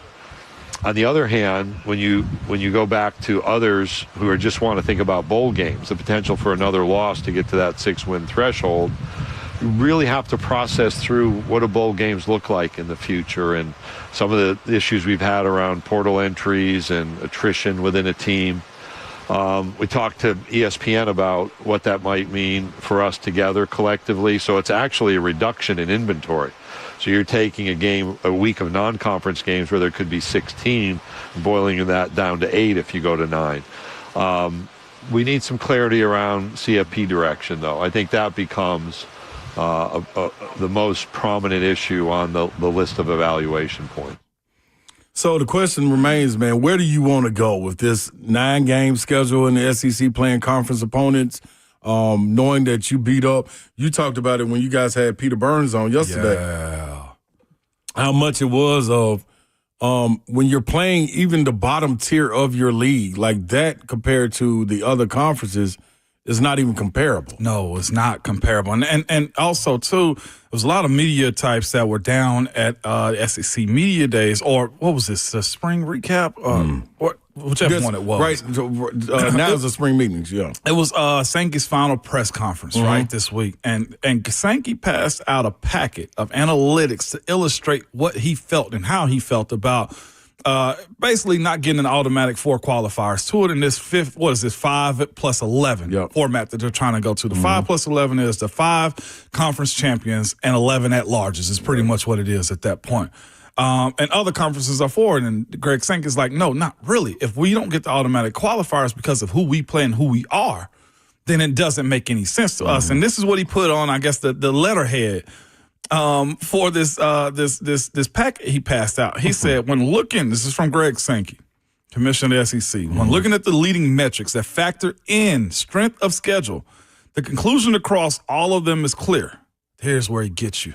On the other hand, when you go back to others who just want to think about bowl games, the potential for another loss to get to that 6-win threshold, you really have to process through what do bowl games look like in the future, and some of the issues we've had around portal entries and attrition within a team. We talked to ESPN about what that might mean for us together collectively. So it's actually a reduction in inventory. So you're taking a week of non-conference games where there could be 16, boiling that down to 8 if you go to 9. We need some clarity around CFP direction, though. I think that becomes the most prominent issue on the list of evaluation points.
So the question remains, man, where do you want to go with this 9-game schedule in the SEC playing conference opponents, knowing that you beat up? You talked about it when you guys had Peter Burns on yesterday.
Yeah.
How much it was of when you're playing even the bottom tier of your league, like that compared to the other conferences, is not even comparable.
No, it's not comparable. And also, too, there was a lot of media types that were down at SEC Media Days, or what was this, the spring recap? Or whichever one it was.
Right. Now it's the spring meetings, yeah.
It was Sankey's final press conference, right, this week. And Sankey passed out a packet of analytics to illustrate what he felt and how he felt about basically not getting an automatic 4 qualifiers to it in this 5 plus 11 format that they're trying to go to. The 5 plus 11 is the 5 conference champions and 11 at-larges is pretty much what it is at that point. And other conferences are 4, and Greg Sankey's like, no, not really. If we don't get the automatic qualifiers because of who we play and who we are, then it doesn't make any sense to us. And this is what he put on, I guess, the letterhead for this packet he passed out. He said, when looking, this is from Greg Sankey, Commissioner of the SEC, when looking at the leading metrics that factor in strength of schedule, the conclusion across all of them is clear. Here's where he gets you.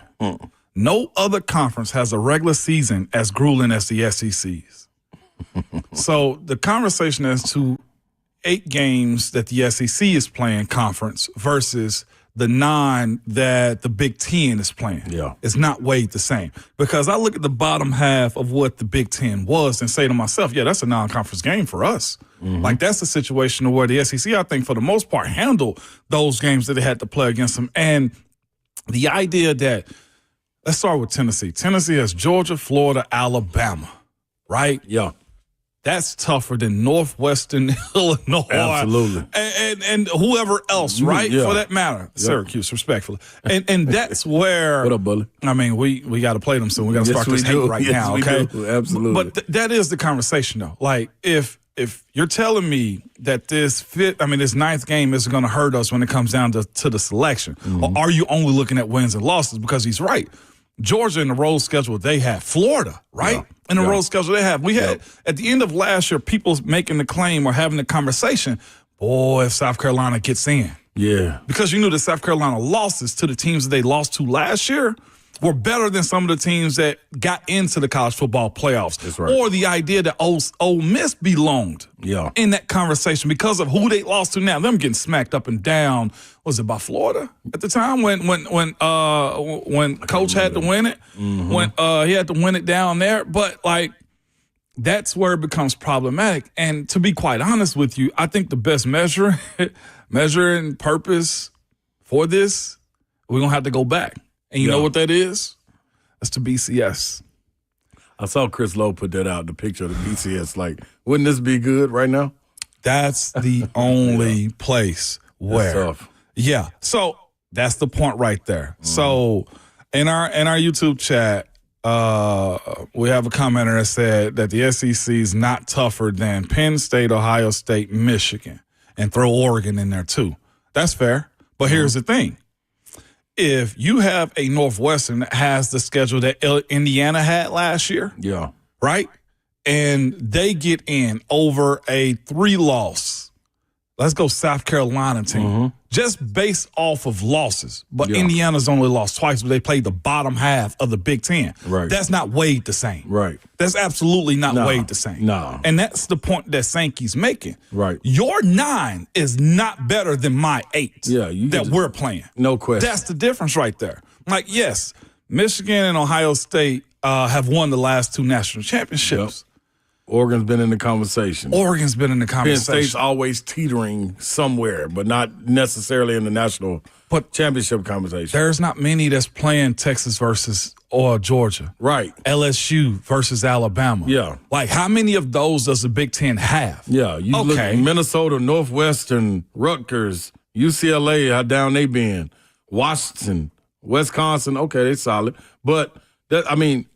No other conference has a regular season as grueling as the SEC's. So the conversation as to 8 games that the SEC is playing conference versus the 9 that the Big Ten is playing is not weighed the same. Because I look at the bottom half of what the Big Ten was and say to myself, yeah, that's a non-conference game for us. Like, that's a situation where the SEC, I think, for the most part, handled those games that they had to play against them. And the idea that, let's start with Tennessee. Tennessee has Georgia, Florida, Alabama, right?
Yeah.
That's tougher than Northwestern Illinois.
Absolutely.
And whoever else, right? For that matter. Syracuse, respectfully. And that's where.
What up, Bully?
I mean, we got to play them soon. We got to start this hate right now, okay?
Absolutely.
But that is the conversation, though. Like, if you're telling me that this 9th game isn't going to hurt us when it comes down to the selection, or are you only looking at wins and losses? Because he's right. Georgia in the road schedule they have, Florida, right? In the road schedule they have. We had, at the end of last year, people making the claim or having the conversation, boy, if South Carolina gets in.
Yeah.
Because you knew the South Carolina losses to the teams that they lost to last year were better than some of the teams that got into the college football playoffs.
That's right.
Or the idea that Ole Miss belonged in that conversation because of who they lost to now. Them getting smacked up and down. Was it by Florida at the time when Coach had to win it? When he had to win it down there. But, like, that's where it becomes problematic. And to be quite honest with you, I think the best measuring purpose for this, we're going to have to go back. And you know what that is? That's the BCS.
I saw Chris Lowe put that out, the picture of the BCS. Like, wouldn't this be good right now?
That's the only place where.
That's tough.
Yeah. So that's the point right there. So in our YouTube chat, we have a commenter that said that the SEC is not tougher than Penn State, Ohio State, Michigan, and throw Oregon in there too. That's fair. But here's the thing. If you have a Northwestern that has the schedule that Indiana had last year,
Yeah.
right? And they get in over a 3-loss, let's go South Carolina team, just based off of losses. But Indiana's only lost twice, but they played the bottom half of the Big Ten.
Right.
That's not weighed the same.
Right.
That's absolutely not weighed the same.
No.
And that's the point that Sankey's making.
Right.
Your 9 is not better than my 8 that we're playing.
No question.
That's the difference right there. Like, yes, Michigan and Ohio State have won the last 2 national championships.
Oregon's been in the conversation.
Oregon's been in the
Penn
conversation.
State's always teetering somewhere, but not necessarily in the national championship conversation.
There's not many that's playing Texas versus Georgia.
Right.
LSU versus Alabama.
Yeah.
Like, how many of those does the Big Ten have?
Yeah. You look at Minnesota, Northwestern, Rutgers, UCLA, how down they been. Washington, Wisconsin, okay, they solid. But,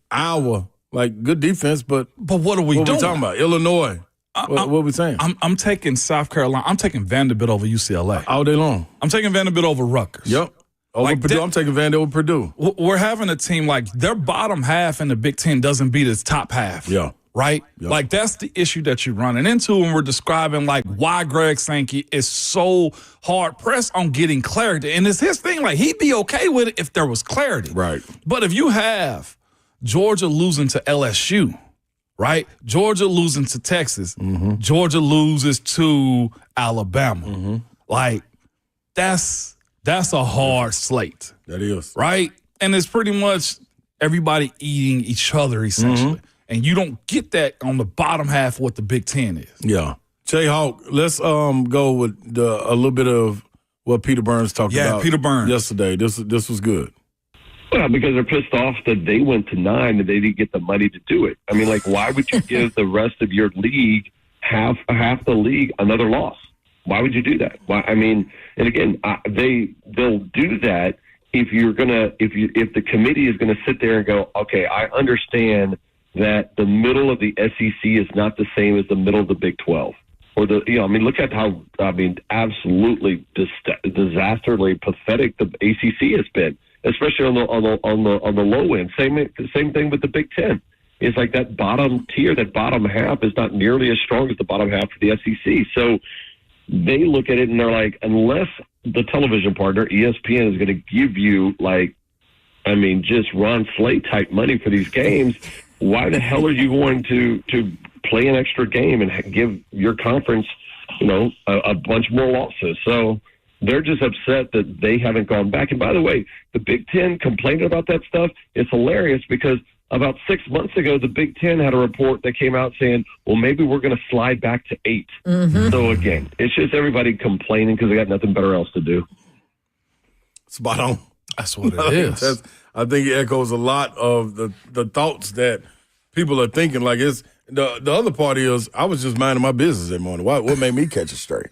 Iowa, like, good defense, but
what are we doing?
What are we talking about? Illinois. What are we saying?
I'm taking South Carolina. I'm taking Vanderbilt over UCLA.
All day long.
I'm taking Vanderbilt over Rutgers.
Yep. Over Purdue. I'm taking Vanderbilt over Purdue.
We're having a team like their bottom half in the Big Ten doesn't beat its top half.
Yeah.
Right?
Yep.
Like, that's the issue that you're running into when we're describing, like, why Greg Sankey is so hard-pressed on getting clarity. And it's his thing. Like, he'd be okay with it if there was clarity.
Right.
But if you have Georgia losing to LSU, right? Georgia losing to Texas. Georgia loses to Alabama. Like, that's a hard slate.
That is.
Right? And it's pretty much everybody eating each other, essentially. And you don't get that on the bottom half of what the Big Ten is.
Yeah. Jayhawk, let's go with a little bit of what Peter Burns talked about.
Yeah, Peter Burns.
Yesterday. This was good.
Well, because they're pissed off that they went to 9 and they didn't get the money to do it. I mean, like, why would you give the rest of your league, half the league, another loss? Why would you do that? Why? I mean, and again, they'll do that if the committee is gonna sit there and go, okay, I understand that the middle of the SEC is not the same as the middle of the Big 12. Or look at how, absolutely disastrously pathetic the ACC has been, especially on the low end. Same thing with the Big Ten. It's like that bottom tier, that bottom half is not nearly as strong as the bottom half of the SEC. So they look at it and they're like, unless the television partner, ESPN, is going to give you just Ron Slate type money for these games, why the hell are you going to play an extra game and give your conference, a bunch more losses? So they're just upset that they haven't gone back. And by the way, the Big Ten complaining about that stuff is hilarious because about 6 months ago, the Big Ten had a report that came out saying, well, maybe we're going to slide back to 8. So again, it's just everybody complaining because they got nothing better else to do.
Spot on.
That's what it is.
I think it echoes a lot of the thoughts that people are thinking. Like, it's the other part is, I was just minding my business that morning. What made me catch it straight?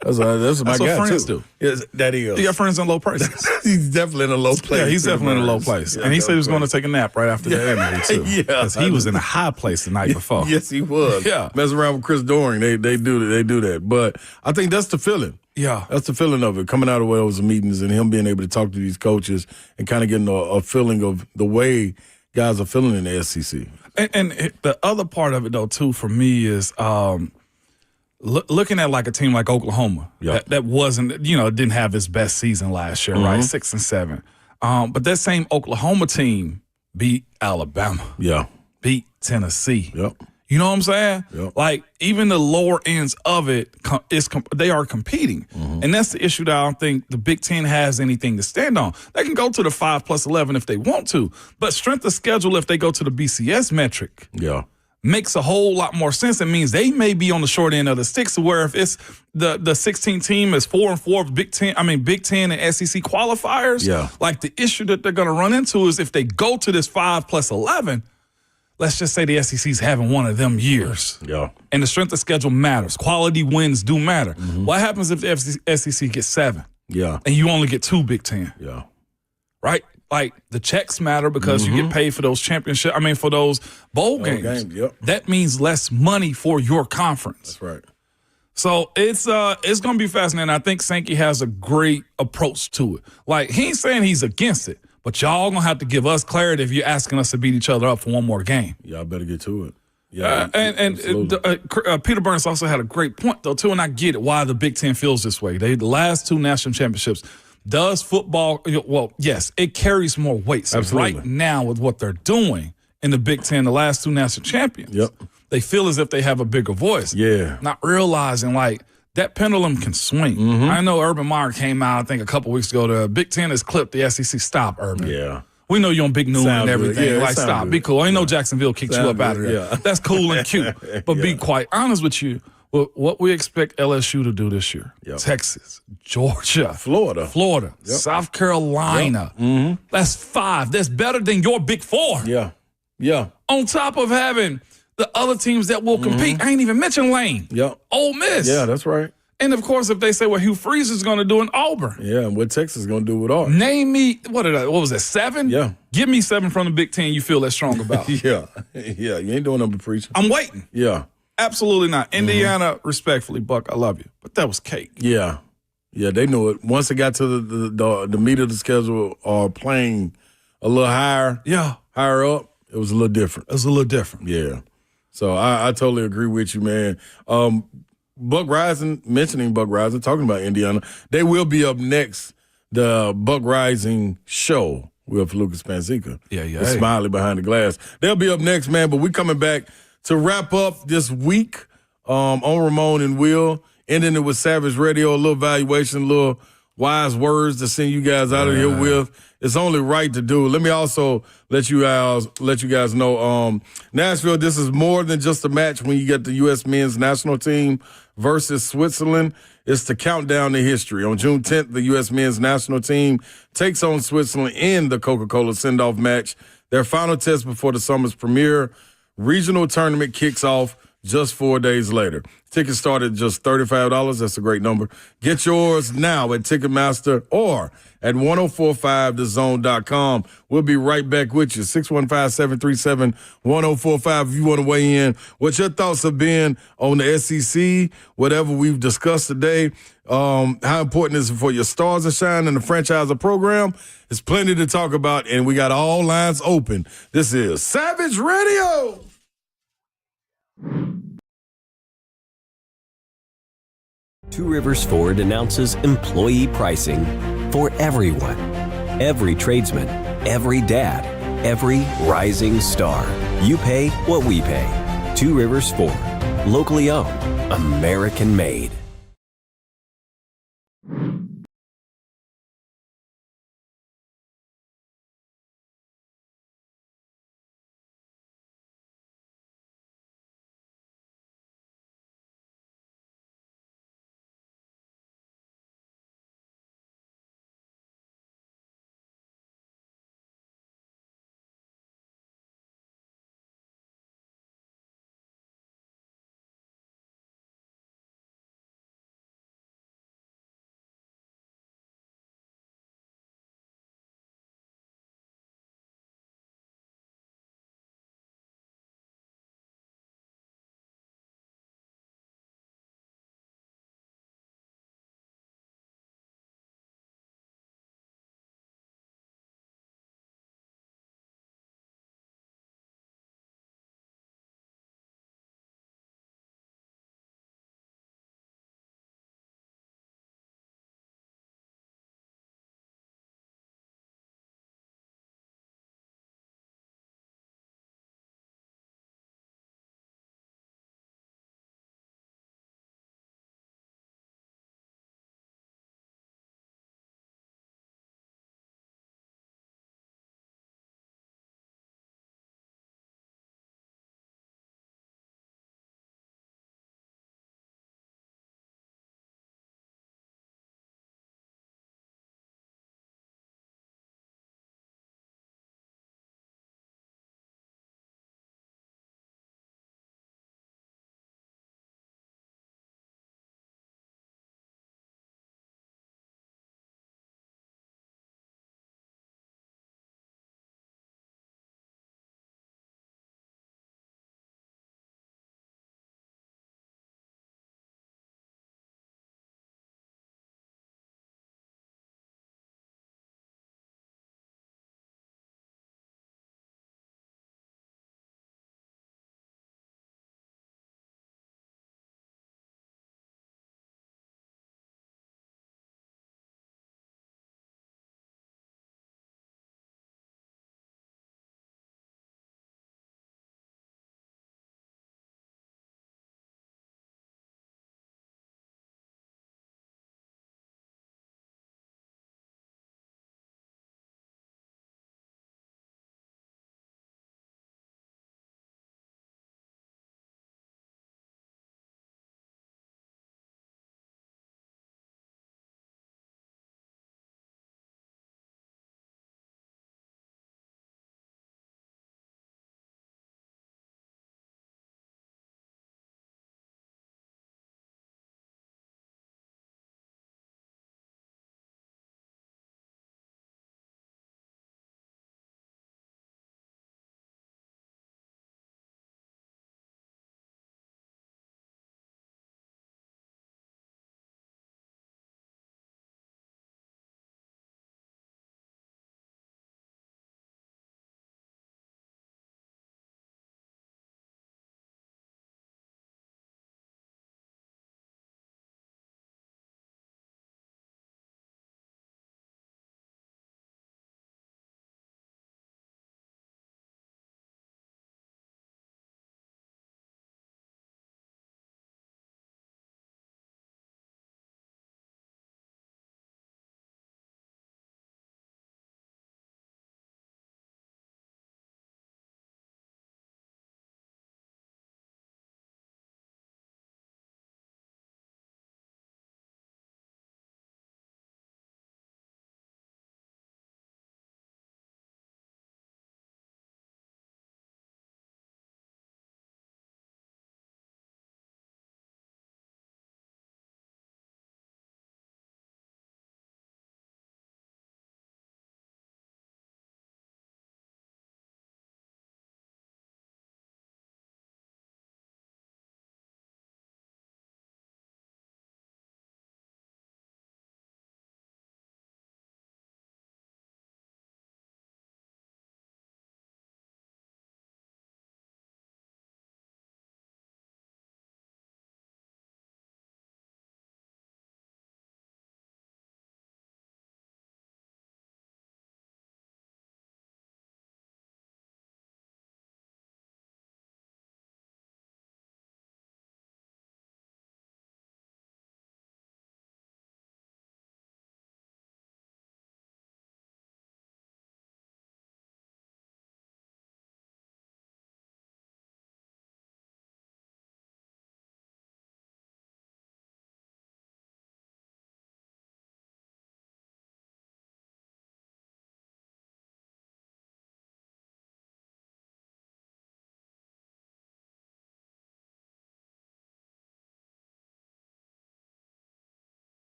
That's my guy,
what friends
too.
do.
Yes, that is.
You got friends in low places.
He's definitely in a low place.
Yeah, he's definitely in a low place. And he said he was going to take a nap right after the interview, too.
Yeah.
Because he was in a high place the night before.
Yes, he was.
Yeah.
Messing around with Chris Doering, they do that. But I think that's the feeling.
Yeah.
That's the feeling of it, coming out of those meetings and him being able to talk to these coaches and kind of getting a feeling of the way guys are feeling in the SEC.
And the other part of it, though, too, for me is looking at like a team like Oklahoma that wasn't, didn't have its best season last year, right? 6-7. But that same Oklahoma team beat Alabama.
Yeah.
Beat Tennessee.
Yep.
You know what I'm saying?
Yep.
Like, even the lower ends of it, they are competing. And that's the issue that I don't think the Big Ten has anything to stand on. They can go to the 5+11 if they want to, but strength of schedule, if they go to the BCS metric, makes a whole lot more sense. It means they may be on the short end of the stick, so where if it's the 16 team is 4-4 Big Ten and SEC qualifiers, like, the issue that they're going to run into is if they go to this 5+11, let's just say the SEC's having one of them years.
Yeah.
And the strength of schedule matters. Quality wins do matter. What happens if the SEC gets 7?
Yeah.
And you only get 2 Big Ten?
Yeah.
Right? Like, the checks matter because you get paid for those for those bowl games.
Yep.
That means less money for your conference.
That's right.
So it's going to be fascinating. I think Sankey has a great approach to it. Like, he ain't saying he's against it, but y'all going to have to give us clarity if you're asking us to beat each other up for one more game.
Y'all better get to it. Yeah,
Peter Burns also had a great point, though, too, and I get it, why the Big Ten feels this way. The last 2 national championships, does football, well, yes, it carries more weight. So
Absolutely.
right now with what they're doing in the Big Ten, the last 2 national champions, they feel as if they have a bigger voice.
Yeah.
Not realizing, like, that pendulum can swing. I know Urban Meyer came out, I think, a couple weeks ago. The Big Ten has clipped the SEC. Stop, Urban.
Yeah.
We know you're on Big Noon
Sound
and everything.
good. Yeah,
like, stop.
good.
Be cool. I know Jacksonville kicked you up out of there.
Yeah.
That's cool and cute. But be quite honest with you. What we expect LSU to do this year, Texas, Georgia,
Florida,
South Carolina. That's 5. That's better than your Big 4.
Yeah.
On top of having the other teams that will compete. I ain't even mentioned Lane. Ole Miss.
Yeah, that's right.
And, of course, if they say what Hugh Freeze is going to do in Auburn.
Yeah, and what Texas is going to do with Auburn.
Name me, what was that, 7?
Yeah.
Give me 7 from the Big Ten you feel that strong about.
Yeah, you ain't doing nothing but preaching.
I'm waiting.
Yeah.
Absolutely not. Indiana, respectfully, Buck, I love you. But that was cake.
Yeah. Yeah, they knew it. Once it got to the meat of the schedule or playing a little higher up, it was a little different.
It was a little different.
Yeah. So I totally agree with you, man. Buck Rising, mentioning Buck Rising, talking about Indiana, they will be up next, the Buck Rising show with Lucas Panzica.
Yeah.
With Smiley behind the glass. They'll be up next, man, but we coming back to wrap up this week on Ramon and Will, ending it with Savage Radio, a little valuation, a little wise words to send you guys out of here with. It's only right to do. Let me also let you guys know, Nashville, this is more than just a match when you get the U.S. men's national team versus Switzerland. It's the countdown to history. On June 10th, the U.S. men's national team takes on Switzerland in the Coca-Cola send-off match. Their final test before the summer's premiere regional tournament kicks off just 4 days later. Tickets start at just $35. That's a great number. Get yours now at Ticketmaster or at 1045thezone.com. We'll be right back with you. 615-737-1045 if you want to weigh in what your thoughts have been on the SEC, whatever we've discussed today. How important is it for your stars to shine in the franchise program? There's plenty to talk about, and we got all lines open. This is Savage Radio.
Two Rivers Ford announces employee pricing for everyone. Every tradesman, every dad, every rising star. You pay what we pay. Two Rivers Ford. Locally owned. American made.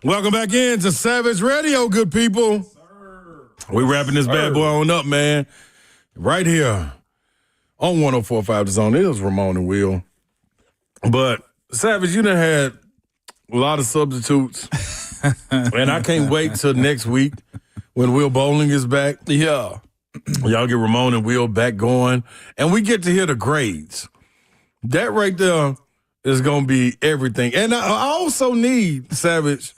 Welcome back in to Savage Radio, good people. We're wrapping this bad boy on up, man. Right here on 104.5 The Zone. It was Ramon and Will. But, Savage, you done had a lot of substitutes. And I can't wait till next week when Will Bowling is back.
Yeah.
Y'all get Ramon and Will back going. And we get to hear the grades. That right there is going to be everything. And I also need, Savage,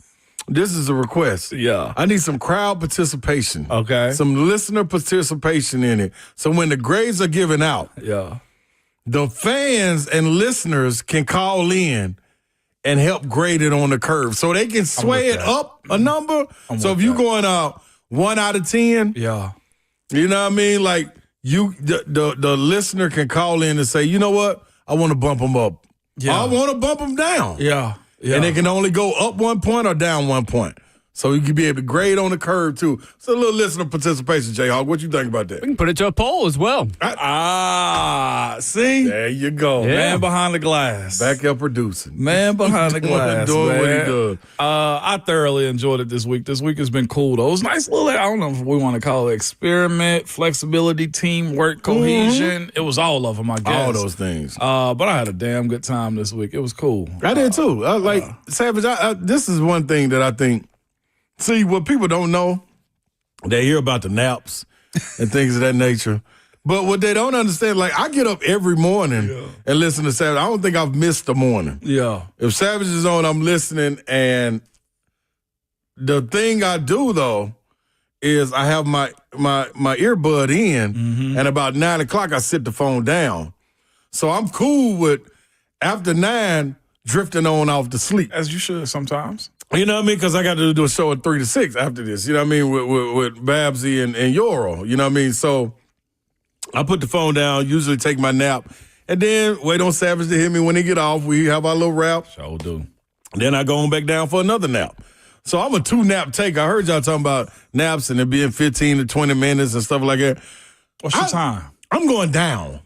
this is a request.
Yeah.
I need some crowd participation.
Okay.
Some listener participation in it. So when the grades are given out,
Yeah.
the fans and listeners can call in and help grade it on the curve. So they can sway it up a number. So if you're going out 1 out of 10,
Yeah.
you know what I mean? Like the listener can call in and say, you know what? I want to bump them up.
Yeah.
I want to bump them down.
Yeah. Yeah.
And they can only go up 1 point or down 1 point. So you can be able to grade on the curve, too. So a little listener participation, Jayhawk. What you think about that?
We can put it to a poll as well.
See?
There you go.
Yeah.
Man behind the glass.
Back up producing.
Man behind the glass.
Doing
man.
what he does.
I thoroughly enjoyed it this week. This week has been cool, though. It was a nice little, I don't know if we want to call it experiment, flexibility, teamwork, cohesion. It was all of them, I guess.
All those things.
But I had a damn good time this week. It was cool.
I did, too. Savage, this is one thing that I think, see, what people don't know, they hear about the naps and things of that nature. But what they don't understand, like, I get up every morning and listen to Savage. I don't think I've missed a morning.
Yeah.
If Savage is on, I'm listening. And the thing I do, though, is I have my earbud in, and about 9 o'clock, I sit the phone down. So I'm cool with, after 9, drifting on off to sleep.
As you should sometimes.
You know what I mean? Because I got to do a show at 3 to 6 after this. You know what I mean? With Babsy and Yoro. You know what I mean? So I put the phone down, usually take my nap, and then wait on Savage to hit me when he get off. We have our little rap.
Sure do.
Then I go on back down for another nap. So I'm a 2-nap taker. I heard y'all talking about naps and it being 15 to 20 minutes and stuff like that.
What's your time?
I'm going down.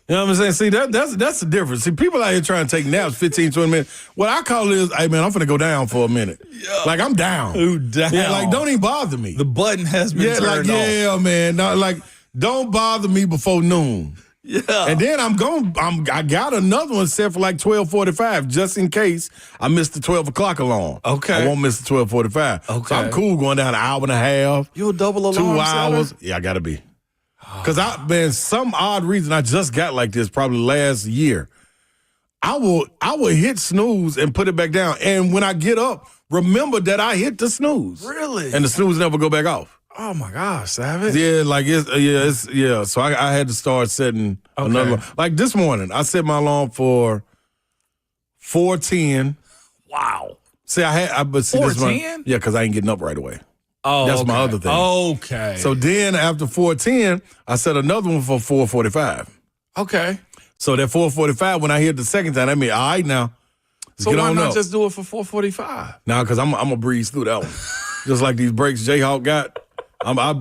You know what I'm saying? See, that's the difference. See, people out here trying to take naps 15, 20 minutes. What I call it is, hey, man, I'm finna go down for a minute. Yeah. Like, I'm down.
Ooh, down.
Yeah, like, don't even bother me.
The button has been turned off.
Yeah, man. No, like, don't bother me before noon.
Yeah.
And then I got another one set for like 12:45, just in case I missed the 12 o'clock alarm.
Okay.
I won't miss the 12:45.
Okay.
So I'm cool going down an hour and a half.
You a double alarm
2 hours.
setter?
Yeah, I gotta be. Because some odd reason I just got like this probably last year. I will hit snooze and put it back down. And when I get up, remember that I hit the snooze.
Really?
And the snooze never go back off.
Oh my gosh, Savage.
Yeah, like it's. So I had to start setting another alarm. Like this morning, I set my alarm for 4:10.
Wow.
See, but see,
4:10?
Yeah, because I ain't getting up right away.
Oh,
that's my other thing.
Okay.
So then after 4:10, I set another one for 4:45.
Okay.
So that 4:45, when I hit the second time, I mean, all right now.
So
get
why
on
not
up.
just do it for 4:45?
Now, because I'm going to breeze through that one. Just like these breaks Jayhawk got. I'd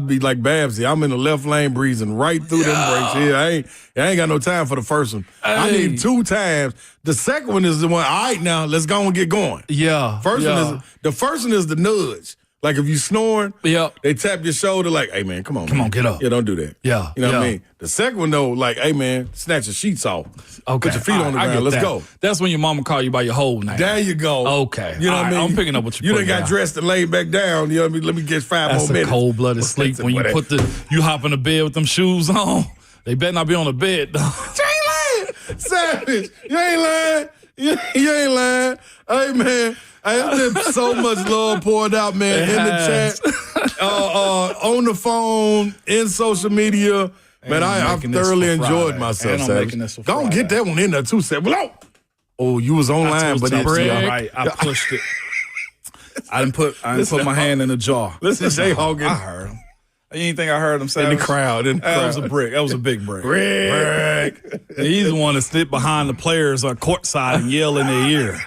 be like Babsy. I'm in the left lane breezing right through them breaks here. I ain't got no time for the first one.
Hey.
I need 2 times. The second one is the one, all right now, let's go and get going.
Yeah.
The first one is the nudge. Like if you snoring, they tap your shoulder like, hey man, come on, get up. Yeah, don't do that.
Yeah.
You know what I mean? The second one though, like, hey man, snatch your sheets off.
Okay.
Put your feet on the ground. Let's go.
That's when your mama call you by your whole name.
There you go.
Okay.
You know what I mean?
I'm picking up what
you
you're
done got dressed and laid back down. You know what I mean? Let me get 5
That's
more minutes.
That's a cold-blooded sleep when you hop in the bed with them shoes on. They better not be on the bed, though.
You ain't lying. Savage. You ain't lying. You ain't lying. Hey, man. There's been so much love poured out, man, in the chat, on the phone, in social media. Man, I've thoroughly enjoyed myself, Savage. Don't get that one in there, too, Savage. Oh, you was online, but it's
right. I pushed it. I didn't put my hand in the jar.
Listen, Jayhawk.
I heard him. You ain't think I heard him say
in the crowd?
That was a brick. That was a big brick. He's the one that sit behind the players courtside and yell in their ear.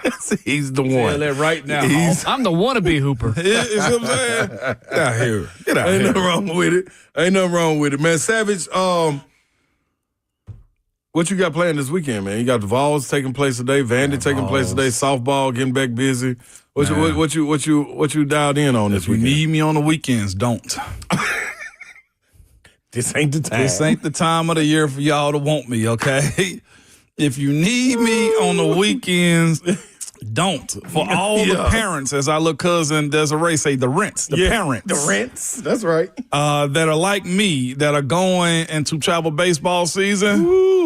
He's the one.
Tell that right now.
I'm the wannabe hooper.
You see what I'm saying? Get out here. Get out here.
Ain't nothing wrong with it. Ain't nothing wrong with it, man. Savage, What you got playing this weekend, man? You got the Vols taking place today, Vandy taking place today, softball getting back busy. What you dialed in on this weekend?
If you need me on the weekends, don't.
This ain't the time.
This ain't the time of the year for y'all to want me, okay? If you need me on the weekends, don't. For all the parents, as our little cousin Desiree say, the parents.
The rents. That's right.
That are like me, that are going into travel baseball season. Woo.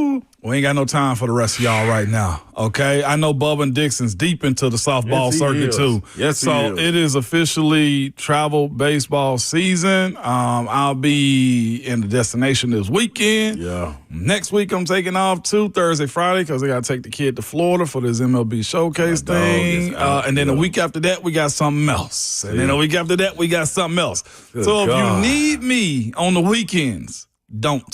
We ain't got no time for the rest of y'all right now, okay? I know Bubba and Dixon's deep into the softball circuit, too.
Yes,
so it is officially travel baseball season. I'll be in the destination this weekend.
Yeah.
Next week, I'm taking off too, Thursday, Friday, because I got to take the kid to Florida for this MLB showcase thing. And then the week after that, we got something else. And then the week after that, we got something else. If you need me on the weekends, don't.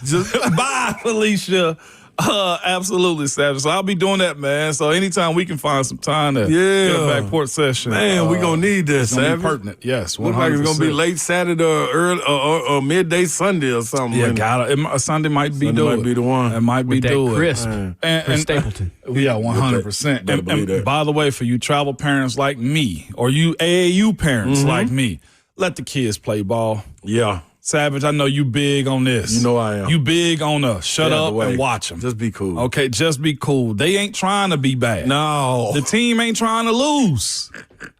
Just bye, Felicia. Absolutely, Savage. So I'll be doing that, man. So anytime we can find some time to get a backport session.
Man, we're going to need this,
Savage. Be pertinent. Yes, 100%.
Look like it's going to be late Saturday or early or midday Sunday or something.
Yeah, Sunday might be the one. It might be
that crisp.
And
Stapleton.
Yeah, 100%. And by the way, for you travel parents like me, or you AAU parents like me, let the kids play ball.
Yeah.
Savage, I know you big on this.
You know I am.
You big on us. Shut up and watch them.
Just be cool.
Okay, just be cool. They ain't trying to be bad.
No.
The team ain't trying to lose.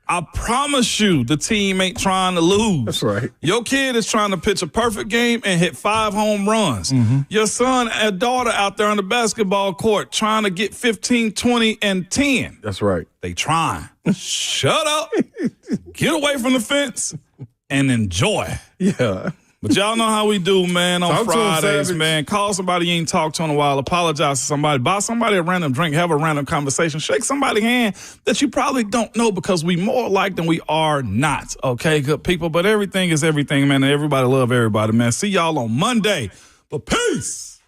I promise you, the team ain't trying to lose.
That's right.
Your kid is trying to pitch a perfect game and hit 5 home runs. Your son and daughter out there on the basketball court trying to get 15, 20, and 10.
That's right.
They trying. Shut up. Get away from the fence and enjoy.
Yeah.
But y'all know how we do, man, on
Talk to 'em,
Fridays,
Savage.
man. Call somebody you ain't talked to in a while. Apologize to somebody. Buy somebody a random drink. Have a random conversation. Shake somebody's hand that you probably don't know because we more alike than we are not. Okay, good people. But everything is everything, man. And everybody love everybody, man. See y'all on Monday. But peace.